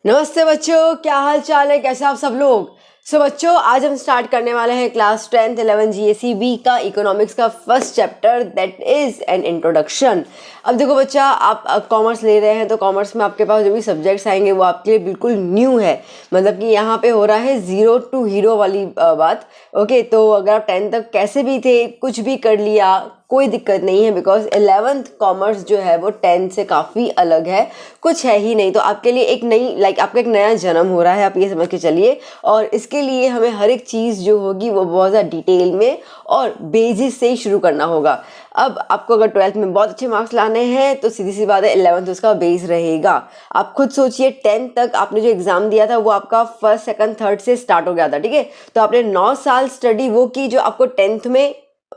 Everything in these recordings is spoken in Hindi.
नमस्ते बच्चों, क्या हाल चाल है, कैसे आप सब लोग। बच्चों, आज हम स्टार्ट करने वाले हैं क्लास 10th 11 जीएसई बी का इकोनॉमिक्स का first chapter, that is an introduction. अब देखो बच्चा, आप कॉमर्स ले रहे हैं तो कॉमर्स में आपके पास जो भी सब्जेक्ट्स आएंगे वो आपके लिए बिल्कुल न्यू है। मतलब कि यहाँ पे हो रहा है ज़ीरो टू हीरो वाली बात। ओके, तो अगर आप 10th तक कैसे भी थे, कुछ भी कर लिया, कोई दिक्कत नहीं है, बिकॉज 11th कॉमर्स जो है वो 10th से काफ़ी अलग है, कुछ है ही नहीं। तो आपके लिए एक नई आपका एक नया जन्म हो रहा है, आप ये समझ के चलिए। और इसके लिए हमें हर एक चीज़ जो होगी वो बहुत ज़्यादा डिटेल में और बेसिस से ही शुरू करना होगा। अब आपको अगर 12th में बहुत अच्छे मार्क्स लाने हैं तो सीधी सी बात है 11th उसका बेस रहेगा। आप खुद सोचिए, 10th तक आपने जो एग्ज़ाम दिया था वो आपका फर्स्ट सेकंड थर्ड से स्टार्ट हो गया था, ठीक है। तो आपने 9 साल स्टडी वो की जो आपको 10th में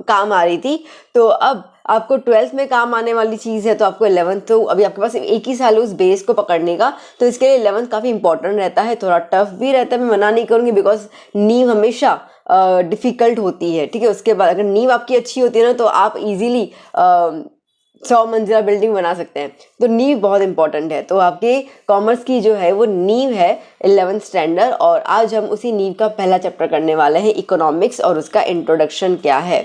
काम आ रही थी। तो अब आपको 12th में काम आने वाली चीज़ है, तो आपको 11th, तो अभी आपके पास एक ही साल है उस बेस को पकड़ने का। तो इसके लिए 11th काफ़ी इंपॉर्टेंट रहता है, थोड़ा टफ भी रहता है, मैं मना नहीं करूँगी, बिकॉज नींव हमेशा डिफ़िकल्ट होती है, ठीक है। उसके बाद अगर नींव आपकी अच्छी होती है ना तो आप इजीली 100 मंजिला बिल्डिंग बना सकते हैं। तो नींव बहुत इंपॉर्टेंट है। तो आपके कॉमर्स की जो है वो नींव है 11th स्टैंडर्ड, और आज हम उसी नींव का पहला चैप्टर करने वाले हैं, इकोनॉमिक्स, और उसका इंट्रोडक्शन क्या है।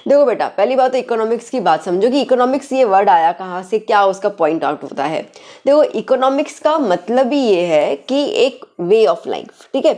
देखो बेटा, पहली बात तो इकोनॉमिक्स की बात समझो कि इकोनॉमिक्स ये वर्ड आया कहाँ से, क्या उसका पॉइंट आउट होता है। देखो, इकोनॉमिक्स का मतलब ही ये है कि एक वे ऑफ लाइफ, ठीक है।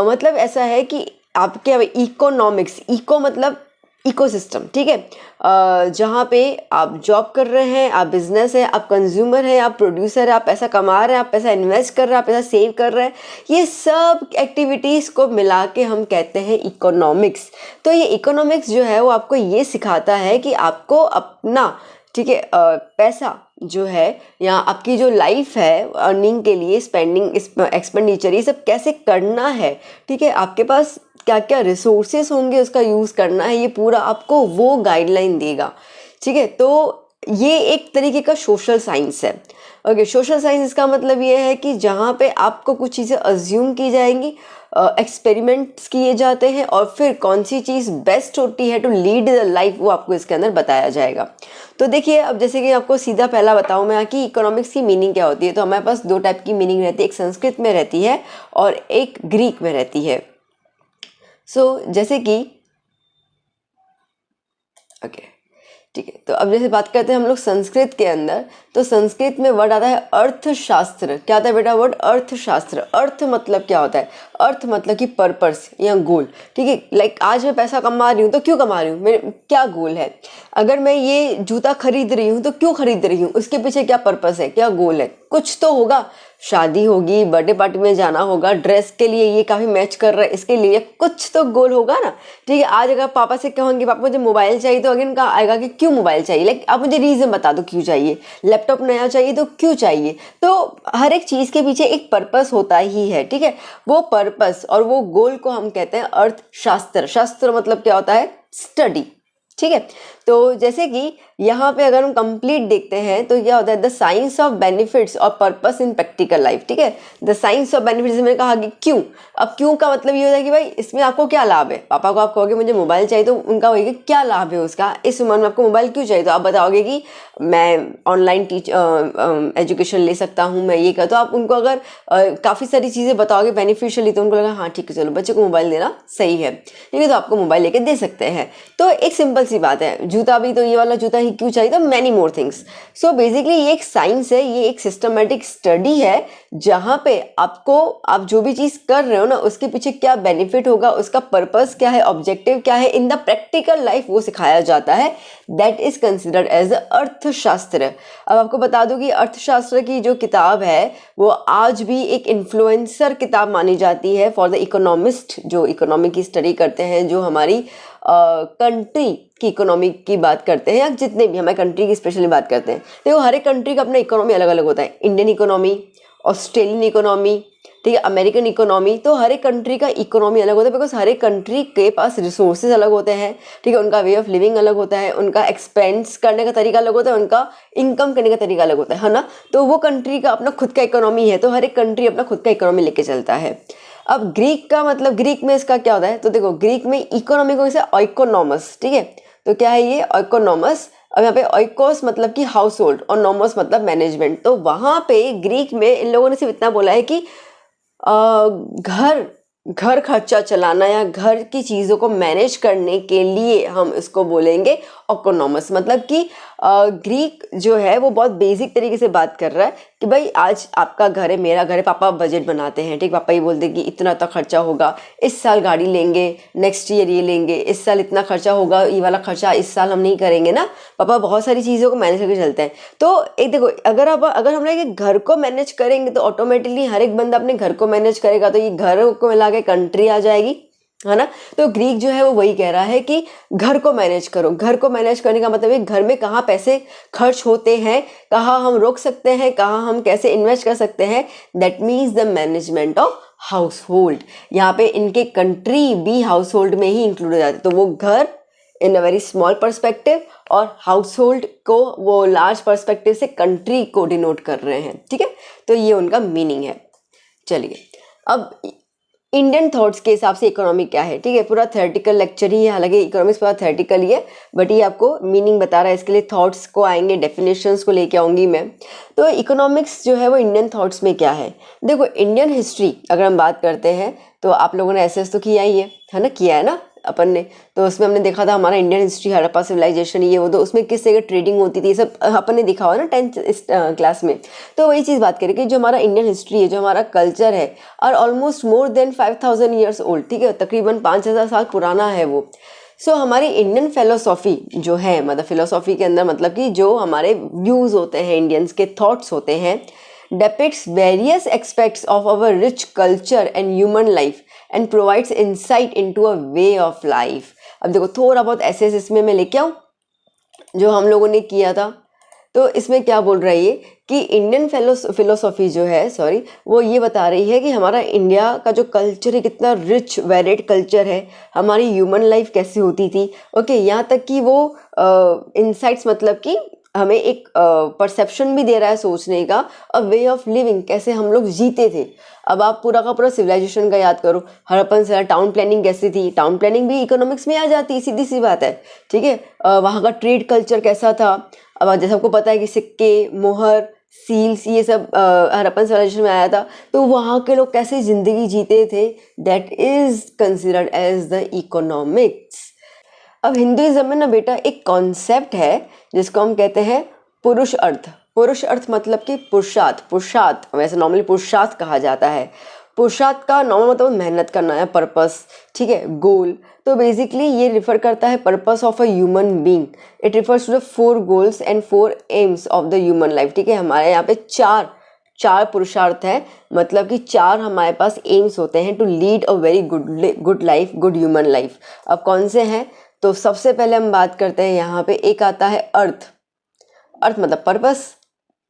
मतलब ऐसा है कि आपके इकोनॉमिक्स, इको मतलब इकोसिस्टम, ठीक है। जहाँ पे आप जॉब कर रहे हैं, आप बिजनेस है, आप कंज्यूमर है, आप प्रोड्यूसर है, आप पैसा कमा रहे हैं, आप पैसा इन्वेस्ट कर रहे हैं, आप पैसा सेव कर रहे हैं, ये सब एक्टिविटीज़ को मिला के हम कहते हैं इकोनॉमिक्स। तो ये इकोनॉमिक्स जो है वो आपको ये सिखाता है कि आपको अपना, ठीक है, पैसा जो है या आपकी जो लाइफ है अर्निंग के लिए, स्पेंडिंग, एक्सपेंडिचर, ये सब कैसे करना है, ठीक है। आपके पास क्या क्या रिसोर्सेस होंगे उसका यूज़ करना है, ये पूरा आपको वो गाइडलाइन देगा, ठीक है। तो ये एक तरीके का सोशल साइंस है। ओके, सोशल साइंस इसका मतलब ये है कि जहाँ पे आपको कुछ चीज़ें अज्यूम की जाएंगी, एक्सपेरिमेंट्स किए जाते हैं, और फिर कौन सी चीज़ बेस्ट होती है टू लीड द लाइफ वो आपको इसके अंदर बताया जाएगा। तो देखिए, अब जैसे कि आपको सीधा पहला बताऊँ मैं कि इकोनॉमिक्स की मीनिंग क्या होती है, तो हमारे पास दो टाइप की मीनिंग रहती है, एक संस्कृत में रहती है और एक ग्रीक में रहती है। जैसे कि ओके, ठीक है, तो अब जैसे बात करते हैं हम लोग संस्कृत के अंदर, तो संस्कृत में वर्ड आता है अर्थशास्त्र। क्या आता है बेटा वर्ड? अर्थशास्त्र। अर्थ मतलब क्या होता है? अर्थ मतलब कि पर्पस या गोल, ठीक है। लाइक आज मैं पैसा कमा रही हूँ तो क्यों कमा रही हूँ, मेरे क्या गोल है। अगर मैं ये जूता खरीद रही हूँ तो क्यों खरीद रही हूँ, उसके पीछे क्या पर्पस है, क्या गोल है, कुछ तो होगा। शादी होगी, बर्थडे पार्टी में जाना होगा, ड्रेस के लिए ये काफ़ी मैच कर रहा है, इसके लिए कुछ तो गोल होगा ना, ठीक है। आज अगर पापा से कहूँगी पापा मुझे मोबाइल चाहिए, तो अगेन कहा आएगा कि क्यों मोबाइल चाहिए, लाइक आप मुझे रीज़न बता दो क्यों चाहिए। लैपटॉप नया चाहिए तो क्यों चाहिए। तो हर एक चीज़ के पीछे एक पर्पस होता ही है, ठीक है। वो पर्पस और वो गोल को हम कहते हैं अर्थशास्त्र। शास्त्र मतलब क्या होता है? स्टडी, ठीक है। तो जैसे कि यहाँ पे अगर हम कंप्लीट देखते हैं तो क्या होता है, द साइंस ऑफ बेनिफिट्स और पर्पस इन प्रैक्टिकल लाइफ, ठीक है। द साइंस ऑफ बेनिफिट्स मैंने कहा कि क्यों। अब क्यों का मतलब ये होता है कि भाई इसमें आपको क्या लाभ है। पापा को आप कहोगे मुझे मोबाइल चाहिए, तो उनका होगा क्या लाभ है उसका, इस उम्र में आपको मोबाइल क्यों चाहिए। तो आप बताओगे कि मैं ऑनलाइन एजुकेशन ले सकता हूँ, मैं ये कर, तो आप उनको अगर काफ़ी सारी चीज़ें बताओगे बेनिफिशियली, तो उनको लगा हाँ ठीक है चलो बच्चे को मोबाइल देना सही है, ठीक है, तो आपको मोबाइल लेके दे सकते हैं। तो एक सिंपल सी बात है, जूता भी तो ये वाला जूता ही क्यों चाहिए, तो many more things. So basically ये एक साइंस है, ये एक सिस्टमेटिक स्टडी है, जहाँ पे आपको, आप जो भी चीज़ कर रहे हो ना उसके पीछे क्या बेनिफिट होगा, उसका पर्पस क्या है, ऑब्जेक्टिव क्या है इन द प्रैक्टिकल लाइफ, वो सिखाया जाता है। दैट इज कंसिडर्ड एज अर्थशास्त्र। अब आपको बता दूं कि अर्थशास्त्र की जो किताब है वो आज भी एक इन्फ्लुएंसर किताब मानी जाती है फॉर द इकोनॉमिस्ट, जो इकोनॉमी की स्टडी करते हैं, जो हमारी कंट्री की इकोनॉमी की बात करते हैं, या जितने भी हमारे कंट्री की स्पेशली बात करते हैं। देखो हर एक कंट्री का अपना इकोनॉमी अलग अलग होता है। इंडियन इकोनॉमी, ऑस्ट्रेलियन इकोनॉमी, ठीक है, अमेरिकन इकोनॉमी। तो हर एक कंट्री का इकोनॉमी अलग होता है, बिकॉज हर एक कंट्री के पास रिसोर्सेज अलग होते हैं, ठीक है, उनका वे ऑफ लिविंग अलग होता है, उनका एक्सपेंस करने का तरीका अलग होता है, उनका इनकम करने का तरीका अलग होता है ना। तो वो कंट्री का अपना खुद का इकोनॉमी है, तो हर एक कंट्री अपना खुद का इकोनॉमी लेके चलता है। अब ग्रीक का मतलब, ग्रीक में इसका क्या होता है, तो देखो ग्रीक में इकोनॉमी को जैसे ऑइकोनॉमस, ठीक है, तो क्या है ये ऑइकोनॉमस, अब यहाँ पे ओइकोस मतलब कि हाउस होल्ड और नोमोस मतलब मैनेजमेंट। तो वहाँ पे ग्रीक में इन लोगों ने सिर्फ इतना बोला है कि घर घर खर्चा चलाना या घर की चीज़ों को मैनेज करने के लिए हम इसको बोलेंगे इकोनॉमस। मतलब कि ग्रीक जो है वो बहुत बेसिक तरीके से बात कर रहा है कि भाई आज आपका घर है, मेरा घर है, पापा बजट बनाते हैं, ठीक, पापा ये बोलते हैं कि इतना तक खर्चा होगा, इस साल गाड़ी लेंगे, नेक्स्ट ईयर ये लेंगे, इस साल इतना खर्चा होगा, ये वाला खर्चा इस साल हम नहीं करेंगे ना। पापा बहुत सारी चीज़ों को मैनेज करके चलते हैं। तो एक देखो, अगर हम लोग घर को मैनेज करेंगे तो ऑटोमेटिकली हर एक बंदा अपने घर को मैनेज करेगा, तो ये घर को मिला के कंट्री आ जाएगी, है ना। तो ग्रीक जो है वो वही कह रहा है कि घर को मैनेज करो। घर को मैनेज करने का मतलब है घर में कहाँ पैसे खर्च होते हैं, कहाँ हम रोक सकते हैं, कहाँ हम कैसे इन्वेस्ट कर सकते हैं। That means the management of house hold. यहाँ पे इनके कंट्री भी हाउस होल्ड में ही इंक्लूड हो जाते, तो वो घर इन अ वेरी स्मॉल पर्सपेक्टिव और हाउस होल्ड को वो लार्ज पर्सपेक्टिव से कंट्री को डिनोट कर रहे हैं, ठीक है। तो ये उनका मीनिंग है। चलिए, अब इंडियन थॉट्स के हिसाब से इकोनॉमी क्या है, ठीक है। पूरा थ्योरेटिकल लेक्चर ही है, हालांकि इकोनॉमिक्स पूरा थ्योरेटिकल ही है, बट ये आपको मीनिंग बता रहा है। इसके लिए थॉट्स को आएंगे, डेफिनेशंस को लेके आऊँगी मैं। तो इकोनॉमिक्स जो है वो इंडियन थॉट्स में क्या है। देखो, इंडियन हिस्ट्री अगर हम बात करते हैं तो आप लोगों ने एसएस तो किया ही है ना, किया है ना अपन ने। तो उसमें हमने देखा था हमारा इंडियन हिस्ट्री, हड़प्पा सिविलाइजेशन, ये वो, तो उसमें किस तरह ट्रेडिंग होती थी, सब अपन ने देखा हुआ ना 10th क्लास में। तो वही चीज़ बात करें कि जो हमारा इंडियन हिस्ट्री है, जो हमारा कल्चर है, और almost more than 5000 years old, ठीक है, तकरीबन 5000 साल पुराना है वो। सो हमारी इंडियन फिलोसॉफी जो है, मतलब फिलोसॉफी के अंदर मतलब कि जो हमारे व्यूज़ होते हैं, इंडियंस के थॉट्स होते हैं, depicts various aspects of our rich culture and human life and provides insight into a way of life। अब देखो, थोड़ा बहुत ऐसे इसमें मैं लेके आऊँ जो हम लोगों ने किया था। तो इसमें क्या बोल रहा है ये कि इंडियन फिलोसॉफी जो है, सॉरी, वो ये बता रही है कि हमारा इंडिया का जो कल्चर है कितना रिच वेरिड कल्चर है, हमारी ह्यूमन लाइफ कैसे होती थी, ओके। यहाँ तक कि वो इंसाइट्स मतलब कि हमें एक परसेप्शन भी दे रहा है सोचने का, अ वे ऑफ लिविंग, कैसे हम लोग जीते थे। अब आप पूरा का पूरा सिविलाइजेशन का याद करो, हड़प्पन से टाउन प्लानिंग कैसी थी, टाउन प्लानिंग भी इकोनॉमिक्स में आ जाती है, सीधी सी बात है, ठीक है। वहाँ का ट्रेड कल्चर कैसा था। अब जैसे आपको पता है कि सिक्के, मोहर, सील्स, ये सब हड़प्पन सिविलाइजेशन में आया था। तो वहाँ के लोग कैसे ज़िंदगी जीते थे, that is considered as the economics. अब हिंदुइज्म में ना बेटा एक कॉन्सेप्ट है जिसको हम कहते हैं पुरुष अर्थ। पुरुष अर्थ मतलब कि पुरुषार्थ, पुरुषार्थ वैसे नॉर्मली पुरुषार्थ कहा जाता है। पुरुषार्थ का नॉर्मल मतलब मेहनत करना है, पर्पस, ठीक है, गोल। तो बेसिकली ये रिफर करता है purpose of a human being. It refers to the 4 goals and 4 aims of the human life, ठीक है। हमारे यहाँ पे चार पुरुषार्थ है, मतलब कि 4 हमारे पास एम्स होते हैं to lead a very good life, good human life. अब कौन से हैं, तो सबसे पहले हम बात करते हैं यहाँ पे, एक आता है अर्थ। अर्थ मतलब पर्पस,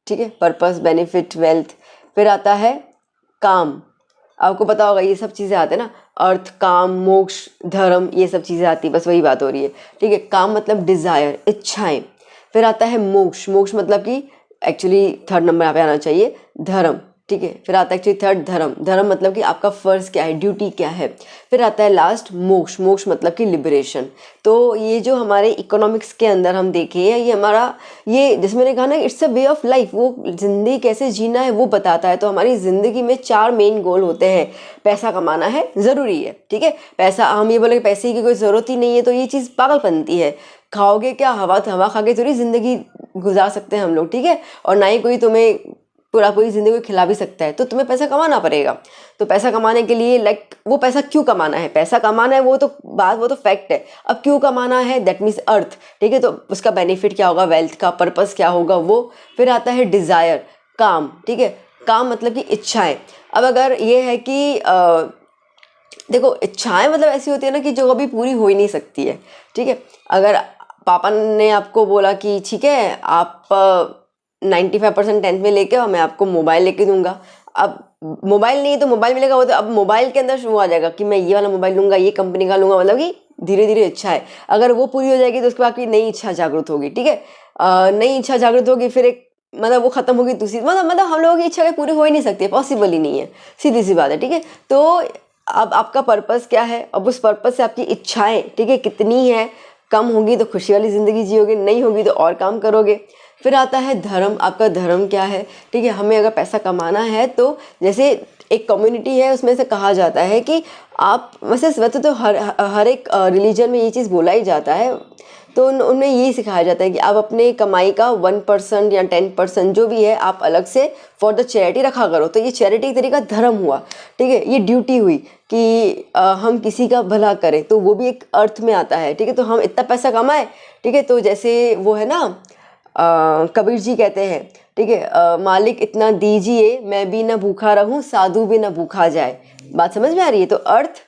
ठीक है, पर्पस, बेनिफिट, वेल्थ। फिर आता है काम, आपको पता होगा ये सब चीज़ें आते हैं ना, अर्थ, काम, मोक्ष, धर्म, ये सब चीज़ें आती है, बस वही बात हो रही है, ठीक है। काम मतलब डिज़ायर, इच्छाएं। फिर आता है मोक्ष, मोक्ष मतलब कि एक्चुअली 3rd नंबर यहाँ पे आना चाहिए, धर्म, ठीक है। फिर आता है एक्चुअली 3rd धर्म, धर्म मतलब कि आपका फ़र्ज़ क्या है, ड्यूटी क्या है। फिर आता है लास्ट मोक्ष, मोक्ष मतलब कि लिबरेशन। तो ये जो हमारे इकोनॉमिक्स के अंदर हम देखें, ये हमारा, ये जैसे मैंने कहा ना, it's a way of life, वो ज़िंदगी कैसे जीना है वो बताता है। तो हमारी ज़िंदगी में 4 मेन गोल होते हैं। पैसा कमाना है, ज़रूरी है, ठीक है। पैसा, हम ये बोले कि पैसे की कोई ज़रूरत ही नहीं है, तो ये चीज़ पागलपंती है। खाओगे क्या, हवा खा के थोड़ी ज़िंदगी गुजार सकते हैं हम लोग, ठीक है। और ना ही कोई तुम्हें पूरी ज़िंदगी खिला भी सकता है, तो तुम्हें पैसा कमाना पड़ेगा। तो पैसा कमाने के लिए वो पैसा क्यों कमाना है, पैसा कमाना है वो तो फैक्ट है। अब क्यों कमाना है, दैट मीन्स अर्थ, ठीक है। तो उसका बेनिफिट क्या होगा, वेल्थ का पर्पस क्या होगा वो। फिर आता है डिज़ायर, काम, ठीक है। काम मतलब कि इच्छाएं। अब अगर ये है कि देखो, इच्छाएं मतलब ऐसी होती है ना कि जो कभी पूरी हो ही नहीं सकती है, ठीक है। अगर पापा ने आपको बोला कि ठीक है आप 95% 10th में लेके आओ, मैं आपको मोबाइल लेके दूंगा। अब मोबाइल नहीं तो मोबाइल मिलेगा, वो तो अब मोबाइल के अंदर वो आ जाएगा कि मैं ये वाला मोबाइल लूँगा, ये कंपनी का लूँगा, मतलब कि धीरे धीरे इच्छा है। अगर वो पूरी हो जाएगी तो उसके बाद की नई इच्छा जागृत होगी, ठीक है। नई इच्छा जागृत होगी, फिर एक मतलब वो खत्म होगी दूसरी, मतलब हम लोगों की इच्छा कभी पूरी हो ही नहीं सकती है, पॉसिबल ही नहीं है, सीधी सी बात है, ठीक है। तो अब आपका पर्पस क्या है, अब उस पर्पस से आपकी इच्छाएं, ठीक है, कितनी है, कम होगी तो खुशी वाली ज़िंदगी जियोगे, नहीं होगी तो और काम करोगे। फिर आता है धर्म, आपका धर्म क्या है, ठीक है। हमें अगर पैसा कमाना है तो जैसे एक कम्युनिटी है उसमें से कहा जाता है कि आप वैसे तो हर एक रिलीजन में ये चीज़ बोला ही जाता है, तो उनमें यही सिखाया जाता है कि आप अपने कमाई का 1% या 10% जो भी है आप अलग से फॉर द चैरिटी रखा करो। तो ये चैरिटी एक तरीका धर्म हुआ, ठीक है। ये ड्यूटी हुई कि हम किसी का भला करें, तो वो भी एक अर्थ में आता है, ठीक है। तो हम इतना पैसा कमाएं, ठीक है। तो जैसे वो है ना कबीर जी कहते हैं, ठीक है, मालिक इतना दीजिए मैं भी ना भूखा रहूं, साधु भी ना भूखा जाए। बात समझ में आ रही है? तो अर्थ,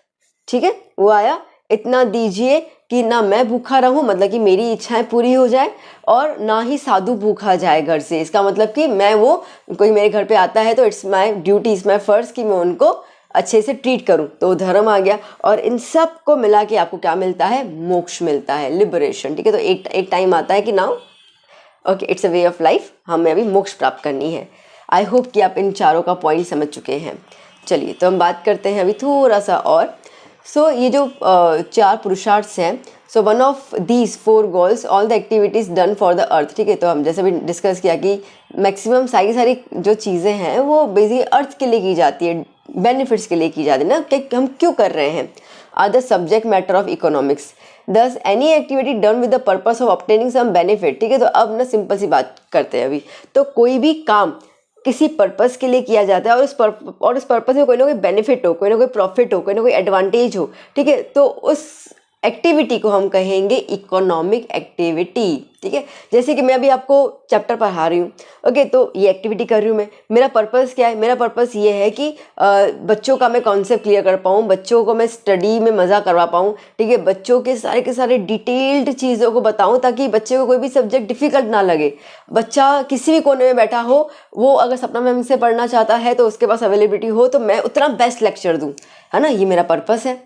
ठीक है, वो आया, इतना दीजिए कि ना मैं भूखा रहूं, मतलब कि मेरी इच्छाएं पूरी हो जाए, और ना ही साधु भूखा जाए घर से। इसका मतलब कि मैं वो कोई मेरे घर पे आता है तो it's my duty, it's my फर्ज कि मैं उनको अच्छे से ट्रीट करूं। तो धर्म आ गया, और इन सब को मिला के आपको क्या मिलता है? मोक्ष मिलता है, लिबरेशन, ठीक है। तो एक टाइम आता है कि now okay it's a way of life, हमें अभी मोक्ष प्राप्त करनी है। आई होप कि आप इन चारों का पॉइंट समझ चुके हैं। चलिए तो हम बात करते हैं अभी थोड़ा सा और। सो ये जो 4 पुरुषार्थ हैं, so one of these 4 goals all the activities done for the earth, ठीक है। तो हम जैसे भी डिस्कस किया कि मैक्सिमम सारी जो चीज़ें हैं वो बेसिकली अर्थ के लिए की जाती है, बेनिफिट्स के लिए की जाती है ना, कि हम क्यों कर रहे हैं, are the subject matter of economics. Thus any activity done with the purpose of obtaining some benefit, ठीक है। तो अब ना सिंपल सी बात करते हैं अभी। तो कोई भी काम किसी पर्पस के लिए किया जाता है, और उस पर्पस में कोई ना कोई बेनिफिट हो, कोई ना कोई प्रॉफिट हो, कोई ना कोई एडवांटेज हो, ठीक है। तो उस एक्टिविटी को हम कहेंगे इकोनॉमिक एक्टिविटी, ठीक है। जैसे कि मैं अभी आपको चैप्टर पढ़ा रही हूँ, ओके, तो ये एक्टिविटी कर रही हूँ मैं, मेरा पर्पस क्या है? मेरा पर्पस ये है कि बच्चों का मैं कॉन्सेप्ट क्लियर कर पाऊँ, बच्चों को मैं स्टडी में मज़ा करवा पाऊँ, ठीक है। बच्चों के सारे डिटेल्ड चीज़ों को बताऊँ ताकि बच्चे को कोई भी सब्जेक्ट डिफ़िकल्ट ना लगे। बच्चा किसी भी कोने में बैठा हो, वो अगर सपना मैम से पढ़ना चाहता है तो उसके पास अवेलेबिलिटी हो, तो मैं उतना बेस्ट लेक्चर दूँ, है ना। ये मेरा पर्पस है।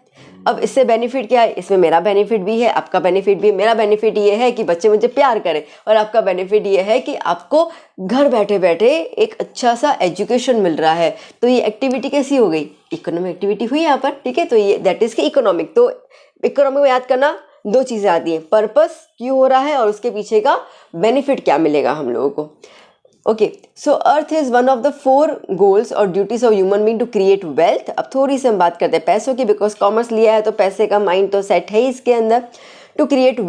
अब इससे बेनिफिट क्या है? इसमें मेरा बेनिफिट भी है, आपका बेनिफिट भी है। मेरा बेनिफिट ये है कि बच्चे मुझे प्यार करें, और आपका बेनिफिट ये है कि आपको घर बैठे बैठे एक अच्छा सा एजुकेशन मिल रहा है। तो ये एक्टिविटी कैसी हो गई? इकोनॉमिक एक्टिविटी हुई यहाँ पर, ठीक है। तो ये दैट इज के इकोनॉमिक। तो इकोनॉमिक में याद करना 2 चीज़ें आती हैं, पर्पस क्यों हो रहा है और उसके पीछे का बेनिफिट क्या मिलेगा हम लोगों को। Okay, so artha is one of the 4 goals और duties of human being to create wealth. अब थोड़ी सी हम बात करते हैं पैसों की, बिकॉज कॉमर्स लिया है तो पैसे का माइंड तो सेट है इसके अंदर। टू क्रिएट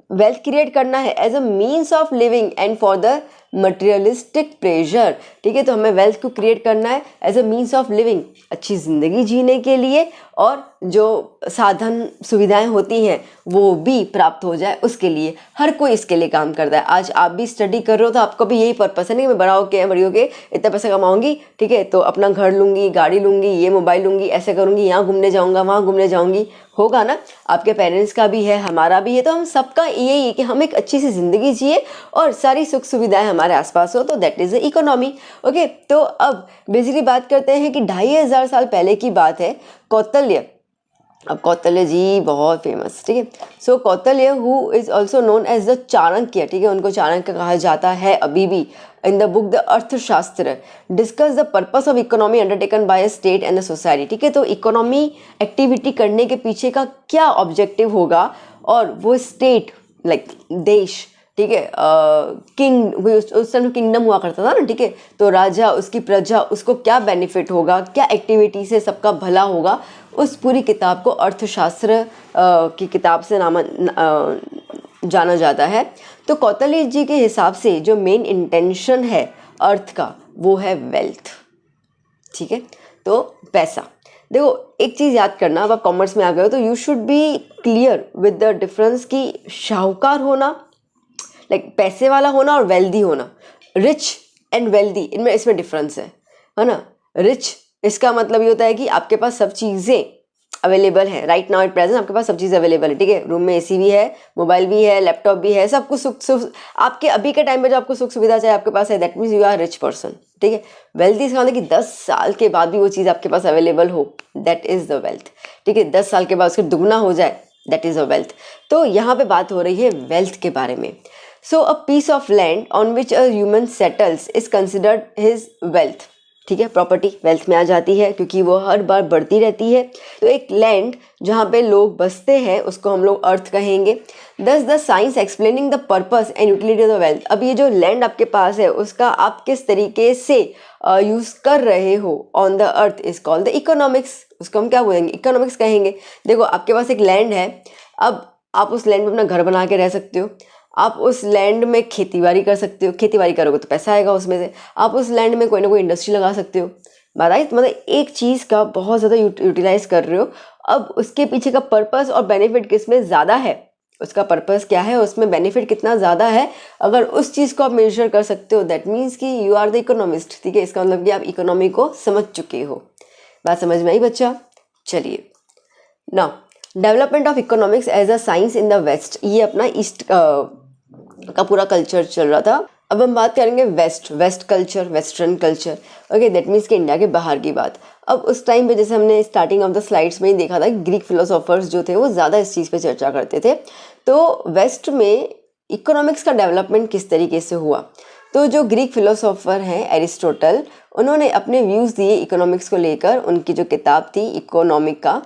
वेल्थ क्रिएट करना है as a means of living and for the materialistic pleasure, ठीक है। तो हमें वेल्थ को क्रिएट करना है as a means of living, अच्छी ज़िंदगी जीने के लिए, और जो साधन सुविधाएं होती हैं वो भी प्राप्त हो जाए उसके लिए। हर कोई इसके लिए काम करता है। आज आप भी स्टडी कर रहे हो तो आपको भी यही पर्पस है, नहीं मैं बड़ी होके इतना पैसा कमाऊंगी, ठीक है, तो अपना घर लूँगी, गाड़ी लूँगी, ये मोबाइल लूँगी, ऐसे करूँगी, यहाँ घूमने जाऊँगा, वहाँ घूमने जाऊँगी, होगा ना। आपके पेरेंट्स का भी है, हमारा भी है, तो हम सबका यही है कि हम एक अच्छी सी ज़िंदगी जिए और सारी सुख सुविधाएं हमारे आसपास हो, तो that is the economy. Okay, तो अब बेसिकली बात करते हैं कि 2500 साल पहले की बात है। कौटिल्य, अब कौटिल्य जी बहुत फेमस, ठीक है। So Kautilya who is also known as the Chanakya, ठीक है, उनको चाणक्य कहा जाता है अभी भी। In the book the Arthashastra discuss the purpose of economy undertaken by state and the society, ठीक है। तो इकोनॉमी एक्टिविटी करने के पीछे का क्या ऑब्जेक्टिव होगा, और वो स्टेट लाइक देश, ठीक है, किंग, उस टाइम किंगडम हुआ करता था ना, ठीक है। तो राजा, उसकी प्रजा, उसको क्या बेनिफिट होगा, क्या एक्टिविटी से सबका भला होगा, उस पूरी किताब को अर्थशास्त्र की किताब से जाना जाता है। तो कौटिल्य जी के हिसाब से जो मेन इंटेंशन है अर्थ का वो है वेल्थ, ठीक है। तो पैसा, देखो एक चीज़ याद करना, अब आप कॉमर्स में आ गए हो तो you should be clear with the difference कि शाहूकार होना, लाइक पैसे वाला होना, और वेल्दी होना, रिच एंड वेल्दी, इनमें इसमें डिफरेंस है ना। रिच इसका मतलब ये होता है कि आपके पास सब चीज़ें अवेलेबल है, राइट नाउ एट प्रेजेंट आपके पास सब चीज़ अवेलेबल है, ठीक है। रूम में एसी भी है, मोबाइल भी है, लैपटॉप भी है, सब कुछ सुख आपके अभी के टाइम पे जो आपको सुख सुविधा चाहिए आपके पास है, that means you are rich person, ठीक है। वेल्थी इसका मतलब कि 10 साल के बाद भी वो चीज़ आपके पास अवेलेबल हो, दैट इज़ द वेल्थ, ठीक है। 10 साल के बाद उसके दुगना हो जाए, दैट इज़ अ वेल्थ। तो यहाँ पे बात हो रही है वेल्थ के बारे में। So a piece of land on which a human settles is considered his wealth, ठीक है, प्रॉपर्टी वेल्थ में आ जाती है क्योंकि वो हर बार बढ़ती रहती है। तो एक लैंड जहाँ पे लोग बसते हैं उसको हम लोग अर्थ कहेंगे। दस the science explaining the purpose and utility of the wealth. अब ये जो लैंड आपके पास है उसका आप किस तरीके से यूज़ कर रहे हो on the earth is called the economics. उसको हम क्या बोलेंगे, इकोनॉमिक्स कहेंगे। देखो आपके पास एक लैंड है, अब आप उस लैंड में अपना घर बना के रह सकते हो, आप उस लैंड में खेती कर सकते हो, खेती करोगे तो पैसा आएगा उसमें से, आप उस लैंड में कोई ना कोई इंडस्ट्री लगा सकते हो। बताइए, मतलब एक चीज़ का बहुत ज़्यादा यूटिलाइज कर रहे हो। अब उसके पीछे का पर्पस और बेनिफिट किस में ज़्यादा है, उसका पर्पस क्या है, उसमें बेनिफिट कितना ज़्यादा है, अगर उस चीज़ को आप मेजर कर सकते हो दैट मीन्स कि यू आर द इकोनॉमिस्ट। ठीक है, इसका मतलब कि आप इकोनॉमी को समझ चुके हो। बात समझ में आई बच्चा? चलिए, now development of economics as a science in the west, ये अपना ईस्ट का पूरा कल्चर चल रहा था। अब हम बात करेंगे west culture, western culture. Okay, that means कि इंडिया के बाहर की बात। अब उस टाइम पे जैसे हमने स्टार्टिंग ऑफ द स्लाइड्स में ही देखा था, ग्रीक फिलोसोफर्स जो थे वो ज़्यादा इस चीज़ पे चर्चा करते थे। तो वेस्ट में इकोनॉमिक्स का डेवलपमेंट किस तरीके से हुआ, तो जो ग्रीक फिलोसोफर हैं एरिस्टोटल, उन्होंने अपने व्यूज़ दिए इकोनॉमिक्स को लेकर। उनकी जो किताब थी इकोनॉमिका।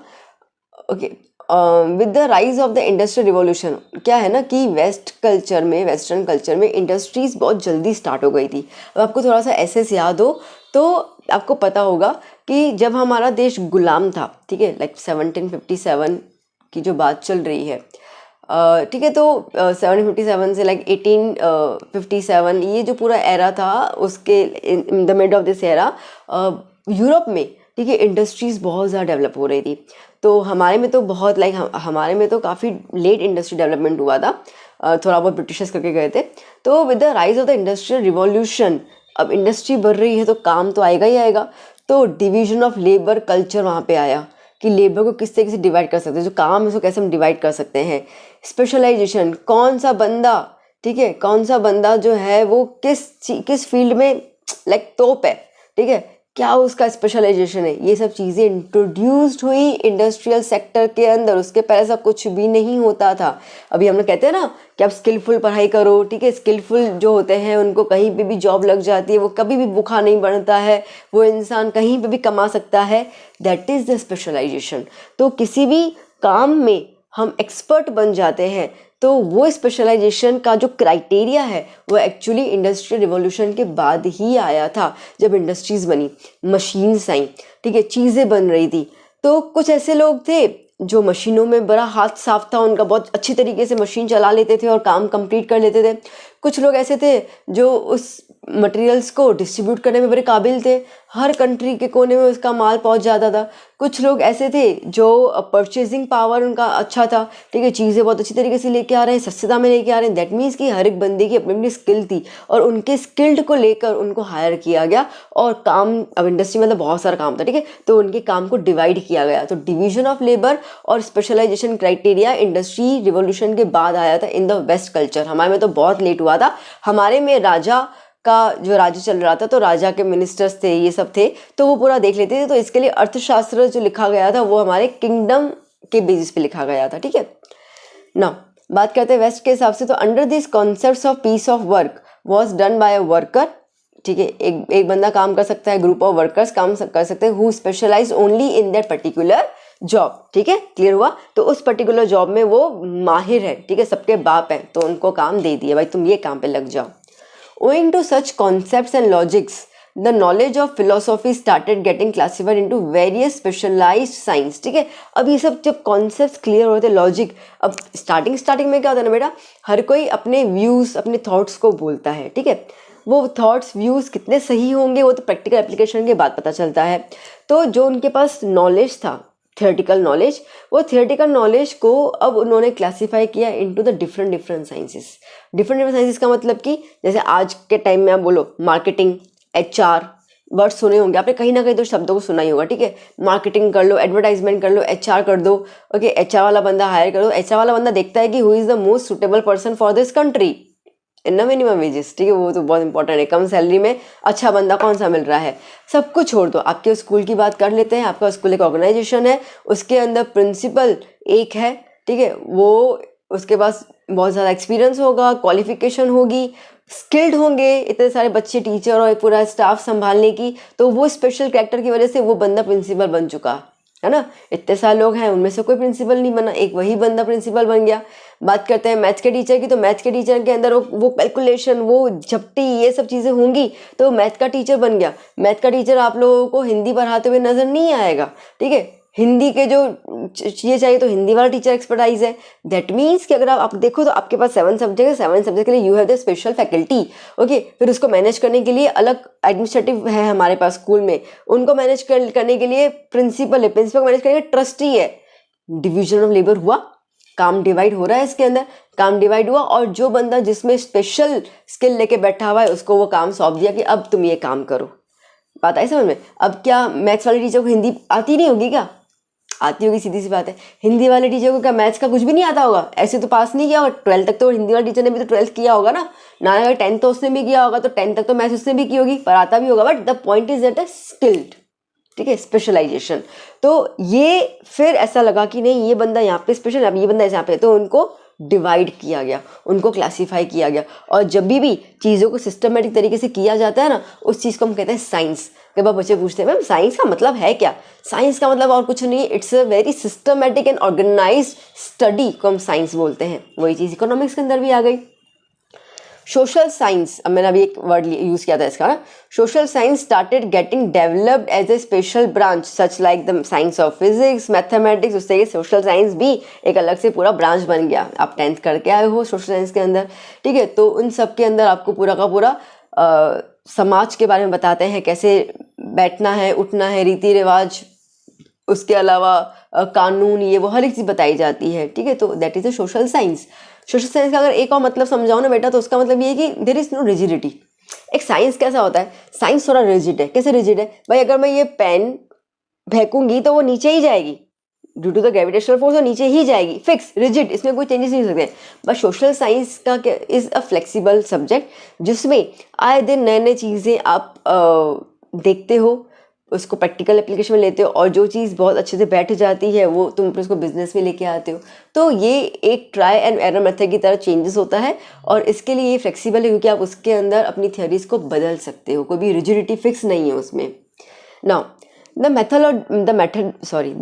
Okay, with the rise of the industrial revolution, क्या है ना कि वेस्टर्न कल्चर में इंडस्ट्रीज बहुत जल्दी स्टार्ट हो गई थी। अब आपको थोड़ा सा ऐसे से याद हो तो आपको पता होगा कि जब हमारा देश गुलाम था, ठीक है, लाइक 1757 की जो बात चल रही है, ठीक है, तो 1757 से लाइक 1857 ये जो पूरा एरा था, उसके in the mid of this era Europe में, ठीक है, इंडस्ट्रीज़ बहुत ज़्यादा डेवलप हो रही थी। तो हमारे में तो बहुत लाइक हमारे में तो काफ़ी लेट इंडस्ट्री डेवलपमेंट हुआ था, थोड़ा बहुत ब्रिटिशर्स करके गए थे। तो with the rise of the industrial revolution, अब इंडस्ट्री बढ़ रही है तो काम तो आएगा ही आएगा। तो डिवीजन ऑफ लेबर कल्चर वहाँ पे आया कि लेबर को किस तरीके से डिवाइड कर सकते हैं, जो काम है उसको कैसे हम डिवाइड कर सकते हैं। स्पेशलाइजेशन, कौन सा बंदा, ठीक है, कौन सा बंदा जो है वो किस फील्ड में लाइक तोप है, ठीक है, क्या उसका स्पेशलाइजेशन है, ये सब चीज़ें इंट्रोड्यूस्ड हुई इंडस्ट्रियल सेक्टर के अंदर। उसके पहले ऐसा कुछ भी नहीं होता था। अभी हम लोग कहते हैं ना कि आप स्किलफुल पढ़ाई करो, ठीक है, स्किलफुल जो होते हैं उनको कहीं पे भी जॉब लग जाती है, वो कभी भी भूखा नहीं बनता है, वो इंसान कहीं पे भी कमा सकता है। That is the specialisation. तो किसी भी काम में हम एक्सपर्ट बन जाते हैं, तो वो स्पेशलाइजेशन का जो क्राइटेरिया है वो एक्चुअली इंडस्ट्रियल रिवॉल्यूशन के बाद ही आया था, जब इंडस्ट्रीज़ बनी, मशीन्स आई, ठीक है, चीज़ें बन रही थी। तो कुछ ऐसे लोग थे जो मशीनों में बड़ा हाथ साफ था उनका, बहुत अच्छी तरीके से मशीन चला लेते थे और काम कंप्लीट कर लेते थे। कुछ लोग ऐसे थे जो उस मटेरियल्स को डिस्ट्रीब्यूट करने में बड़े काबिल थे, हर कंट्री के कोने में उसका माल पहुंच जाता था। कुछ लोग ऐसे थे जो परचेजिंग पावर उनका अच्छा था, ठीक है, चीज़ें बहुत अच्छी तरीके से लेके आ रहे हैं, सस्ते दाम में लेके आ रहे हैं। दैट मीन्स कि हर एक बंदे की अपनी अपनी स्किल थी और उनके स्किल्ड को लेकर उनको हायर किया गया और काम, अब इंडस्ट्री मतलब बहुत सारा काम था, ठीक है, तो उनके काम को डिवाइड किया गया। तो डिवीजन ऑफ लेबर और स्पेशलाइजेशन क्राइटेरिया इंडस्ट्री रिवॉल्यूशन के बाद आया था इन द वेस्ट कल्चर। हमारे में तो बहुत लेट हुआ था। हमारे में राजा का जो राज्य चल रहा था, तो राजा के मिनिस्टर्स थे, ये सब थे, तो वो पूरा देख लेते थे। तो इसके लिए अर्थशास्त्र जो लिखा गया था वो हमारे किंगडम के बेसिस पे लिखा गया था, ठीक है ना। बात करते हैं वेस्ट के हिसाब से, तो under this concepts of peace of work was done by a worker, ठीक है, एक बंदा काम कर सकता है, ग्रुप ऑफ वर्कर्स काम कर सकते हैं, who specialise only in that particular job, ठीक है, क्लियर हुआ। तो उस पर्टिकुलर जॉब में वो माहिर है, ठीक है, सबके बाप हैं, तो उनको काम दे दिया, भाई तुम ये काम पे लग जाओ। Owing to such concepts and logics, the knowledge of philosophy started getting classified into various specialized science, ठीक है। अब ये सब जब कॉन्सेप्ट्स क्लियर होते, लॉजिक, अब स्टार्टिंग में क्या होता है ना बेटा, हर कोई अपने व्यूज़, अपने थॉट्स को बोलता है, ठीक है, वो थॉट्स व्यूज़ कितने सही होंगे वो तो प्रैक्टिकल एप्लीकेशन के बाद पता चलता है। तो जो उनके पास नॉलेज था, थियोरेटिकल नॉलेज, वो थियोरेटिकल नॉलेज को अब उन्होंने क्लासीफाई किया into the different sciences. Different sciences का मतलब कि जैसे आज के टाइम में आप बोलो मार्केटिंग, HR, वर्ड सुने होंगे आपने, कहीं ना कहीं तो शब्दों को सुना ही होगा, ठीक है, मार्केटिंग कर लो, एडवर्टाइजमेंट कर लो, HR कर दो, ओके, HR वाला बंदा हायर कर दो। HR वाला बंदा देखता है कि who is the most suitable person for this country in the minimum wages, ठीक है, वो तो बहुत इंपॉर्टेंट है। कम सैलरी में अच्छा बंदा कौन सा मिल रहा है, सब कुछ छोड़ दो, आपके स्कूल की बात कर लेते हैं। आपका स्कूल एक ऑर्गेनाइजेशन है, उसके अंदर प्रिंसिपल एक है, ठीक है, वो उसके पास बहुत ज़्यादा एक्सपीरियंस होगा, क्वालिफिकेशन होगी, स्किल्ड होंगे इतने सारे बच्चे, टीचर और पूरा स्टाफ संभालने की, तो वो स्पेशल कैरेक्टर की वजह से वो बंदा प्रिंसिपल बन चुका है ना। इतने सारे लोग हैं, उनमें से कोई प्रिंसिपल नहीं बना, एक वही बंदा प्रिंसिपल बन गया। बात करते हैं मैथ्स के टीचर की, तो मैथ्स के टीचर के अंदर वो कैलकुलेशन, वो झपटी, ये सब चीज़ें होंगी, तो मैथ का टीचर बन गया। मैथ का टीचर आप लोगों को हिंदी पढ़ाते हुए नजर नहीं आएगा, ठीक है। हिंदी के जो चीज़ें चाहिए तो हिंदी वाला टीचर एक्सपर्टाइज है। दैट मीन्स कि अगर आप देखो तो आपके पास 7 सब्जेक्ट है, 7 सब्जेक्ट के लिए you have the special faculty, okay. फिर उसको मैनेज करने के लिए अलग एडमिनिस्ट्रेटिव है हमारे पास स्कूल में, उनको मैनेज करने के लिए प्रिंसिपल है, प्रिंसिपल मैनेज करेंगे ट्रस्टी है। डिविजन ऑफ लेबर हुआ, काम डिवाइड हो रहा है इसके अंदर, काम डिवाइड हुआ, और जो बंदा जिसमें स्पेशल स्किल लेके बैठा हुआ है उसको वो काम सौंप दिया कि अब तुम ये काम करो। बात आई समझ में। अब क्या मैथ्स वाले टीचर को हिंदी आती नहीं होगी क्या? आती होगी, सीधी सी बात है। हिंदी वाले टीचर को क्या मैथ्स का कुछ भी नहीं आता होगा? ऐसे तो पास नहीं किया होगा 12th तक, तो हिंदी वाले टीचर ने भी तो 12th किया होगा ना। अगर 10th तो उसने भी किया होगा, तो 10th तक तो मैथ्स उसने भी की होगी, पर आता भी होगा। But the point is that skilled, ठीक है, स्पेशलाइजेशन। तो ये फिर ऐसा लगा कि नहीं ये बंदा यहाँ पे स्पेशल, अब ये बंदा यहाँ पे, तो उनको डिवाइड किया गया, उनको क्लासीफाई किया गया। और जब भी चीज़ों को सिस्टमेटिक तरीके से किया जाता है ना, उस चीज़ को हम कहते हैं साइंस। कई बार बच्चे पूछते हैं मैम साइंस का मतलब है क्या? साइंस का मतलब और कुछ नहीं, it's a very systematic and organised study को हम साइंस बोलते हैं। वही चीज़ इकोनॉमिक्स के अंदर भी आ गई। सोशल साइंस, अब मैंने अभी एक वर्ड यूज़ किया था इसका ना, social science started getting developed as a special branch such like the science of physics, mathematics. उससे ये सोशल साइंस भी एक अलग से पूरा ब्रांच बन गया। आप 10th करके आए हो सोशल साइंस के अंदर, ठीक है। तो उन सब के अंदर आपको पूरा का पूरा समाज के बारे में बताते हैं, कैसे बैठना है, उठना है, रीति रिवाज, उसके अलावा कानून, ये वो हर एक चीज़ बताई जाती है, ठीक है। तो that is a social science. Social science का अगर एक और मतलब समझाओ ना बेटा, तो उसका मतलब ये है कि देयर इज़ नो रिजिडिटी। एक साइंस कैसा होता है? साइंस थोड़ा रिजिड है। कैसे रिजिड है भाई? अगर मैं ये पेन फेंकूंगी तो वो नीचे ही जाएगी, due to the gravitational force वो नीचे ही जाएगी, फिक्स रिजिड, इसमें कोई चेंजेस नहीं हो सकते। बट सोशल साइंस का क्या इज़ अ फ्लेक्सिबल सब्जेक्ट, जिसमें आए दिन नए नए चीज़ें आप देखते हो, उसको प्रैक्टिकल एप्लीकेशन में लेते हो, और जो चीज़ बहुत अच्छे से बैठ जाती है वो तुम फिर उसको बिजनेस में लेके आते हो। तो ये एक ट्राई एंड एरर मेथड की तरह चेंजेस होता है, और इसके लिए ये फ्लेक्सिबल है क्योंकि आप उसके अंदर अपनी थियोरीज को बदल सकते हो, कोई भी रिजिडिटी फिक्स नहीं है उसमें। Now the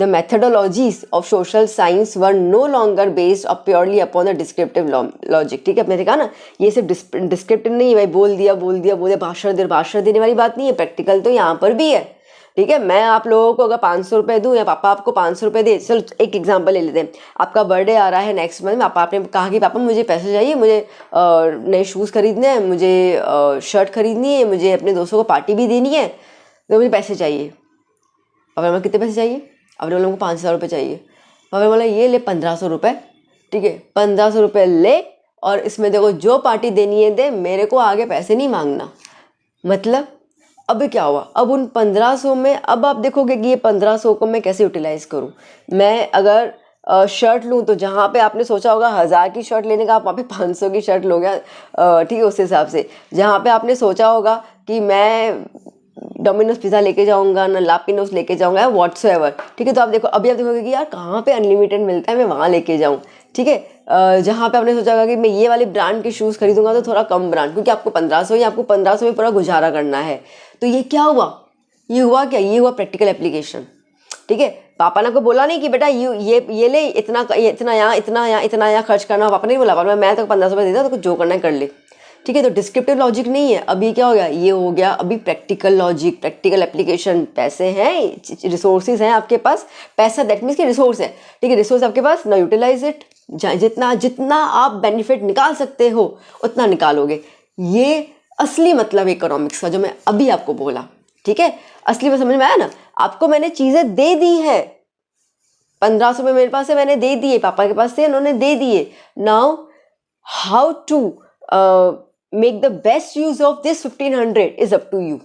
methodologies of social science were no longer based up purely upon the descriptive logic, ठीक है। मैंने कहा ना ये सिर्फ डिस्क्रिप्टिव नहीं है भाई, बोल दिया भाषण देने वाली बात नहीं है, प्रैक्टिकल तो यहाँ पर भी है, ठीक है। मैं आप लोगों को अगर 500 रुपये दूँ या पापा आपको 500 रुपये दे, चलो एक एग्जांपल ले लेते हैं। आपका बर्थडे आ रहा है नेक्स्ट मंथ में, आपने कहा कि पापा मुझे पैसे चाहिए, मुझे नए शूज़ खरीदने हैं, मुझे शर्ट खरीदनी है, मुझे अपने दोस्तों को पार्टी भी देनी है, तो मुझे पैसे चाहिए। पापा ने कितने पैसे चाहिए? अपने वालों को 5,000 रुपये चाहिए। पापा ने बोला ये ले 1,500 रुपये, ठीक है, 1,500 रुपये ले, और इसमें देखो जो पार्टी देनी है दे, मेरे को आगे पैसे नहीं मांगना। मतलब अब क्या हुआ? अब उन 1,500 में अब आप देखोगे कि ये 1,500 को मैं कैसे यूटिलाइज करूँ। मैं अगर शर्ट लूँ तो जहाँ पे आपने सोचा होगा 1,000 की शर्ट लेने का, आप वहाँ पे 500 की शर्ट लोगे, ठीक है। उस हिसाब से जहाँ पे आपने सोचा होगा कि मैं डोमिनोज पिज़्ज़ा लेके जाऊंगा ना, लापिनोस लेके जाऊंगा या व्हाट्सएवर, ठीक है। तो आप देखो, अभी आप देखोगे कि यार कहाँ पे अनलिमिटेड मिलता है, मैं वहाँ लेके जाऊँ, ठीक है। जहाँ पे आपने सोचा होगा कि मैं ये वाले ब्रांड के शूज़ खरीदूंगा तो थोड़ा कम ब्रांड, क्योंकि आपको 1,500 या आपको 1,500 में पूरा गुजारा करना है। तो ये क्या हुआ? ये हुआ क्या? ये हुआ प्रैक्टिकल एप्लीकेशन, ठीक है। पापा ने आपको बोला नहीं कि बेटा ये ले, इतना यहाँ खर्च करना। पापा ने बोला, पापा मैं तो 1,500 रुपये देता, तो कुछ जो करना है कर ले, ठीक है। तो डिस्क्रिप्टिव लॉजिक नहीं है, अभी क्या हो गया? ये हो गया अभी प्रैक्टिकल लॉजिक, प्रैक्टिकल एप्लीकेशन। पैसे हैं, रिसोर्सेज हैं आपके पास, पैसा दैट मीन्स कि रिसोर्स है, ठीक है। रिसोर्स आपके पास, ना यूटिलाइज इट, जितना आप बेनिफिट निकाल सकते हो उतना निकालोगे। ये असली मतलब इकोनॉमिक्स का जो मैं अभी आपको बोला, ठीक है। असली में समझ में आया ना? आपको मैंने चीज़ें दे दी है, 1,500 रुपये मेरे पास है, मैंने दे दिए, पापा के पास थे उन्होंने दे दिए। Now how to make the best use of this 1,500 is up to you.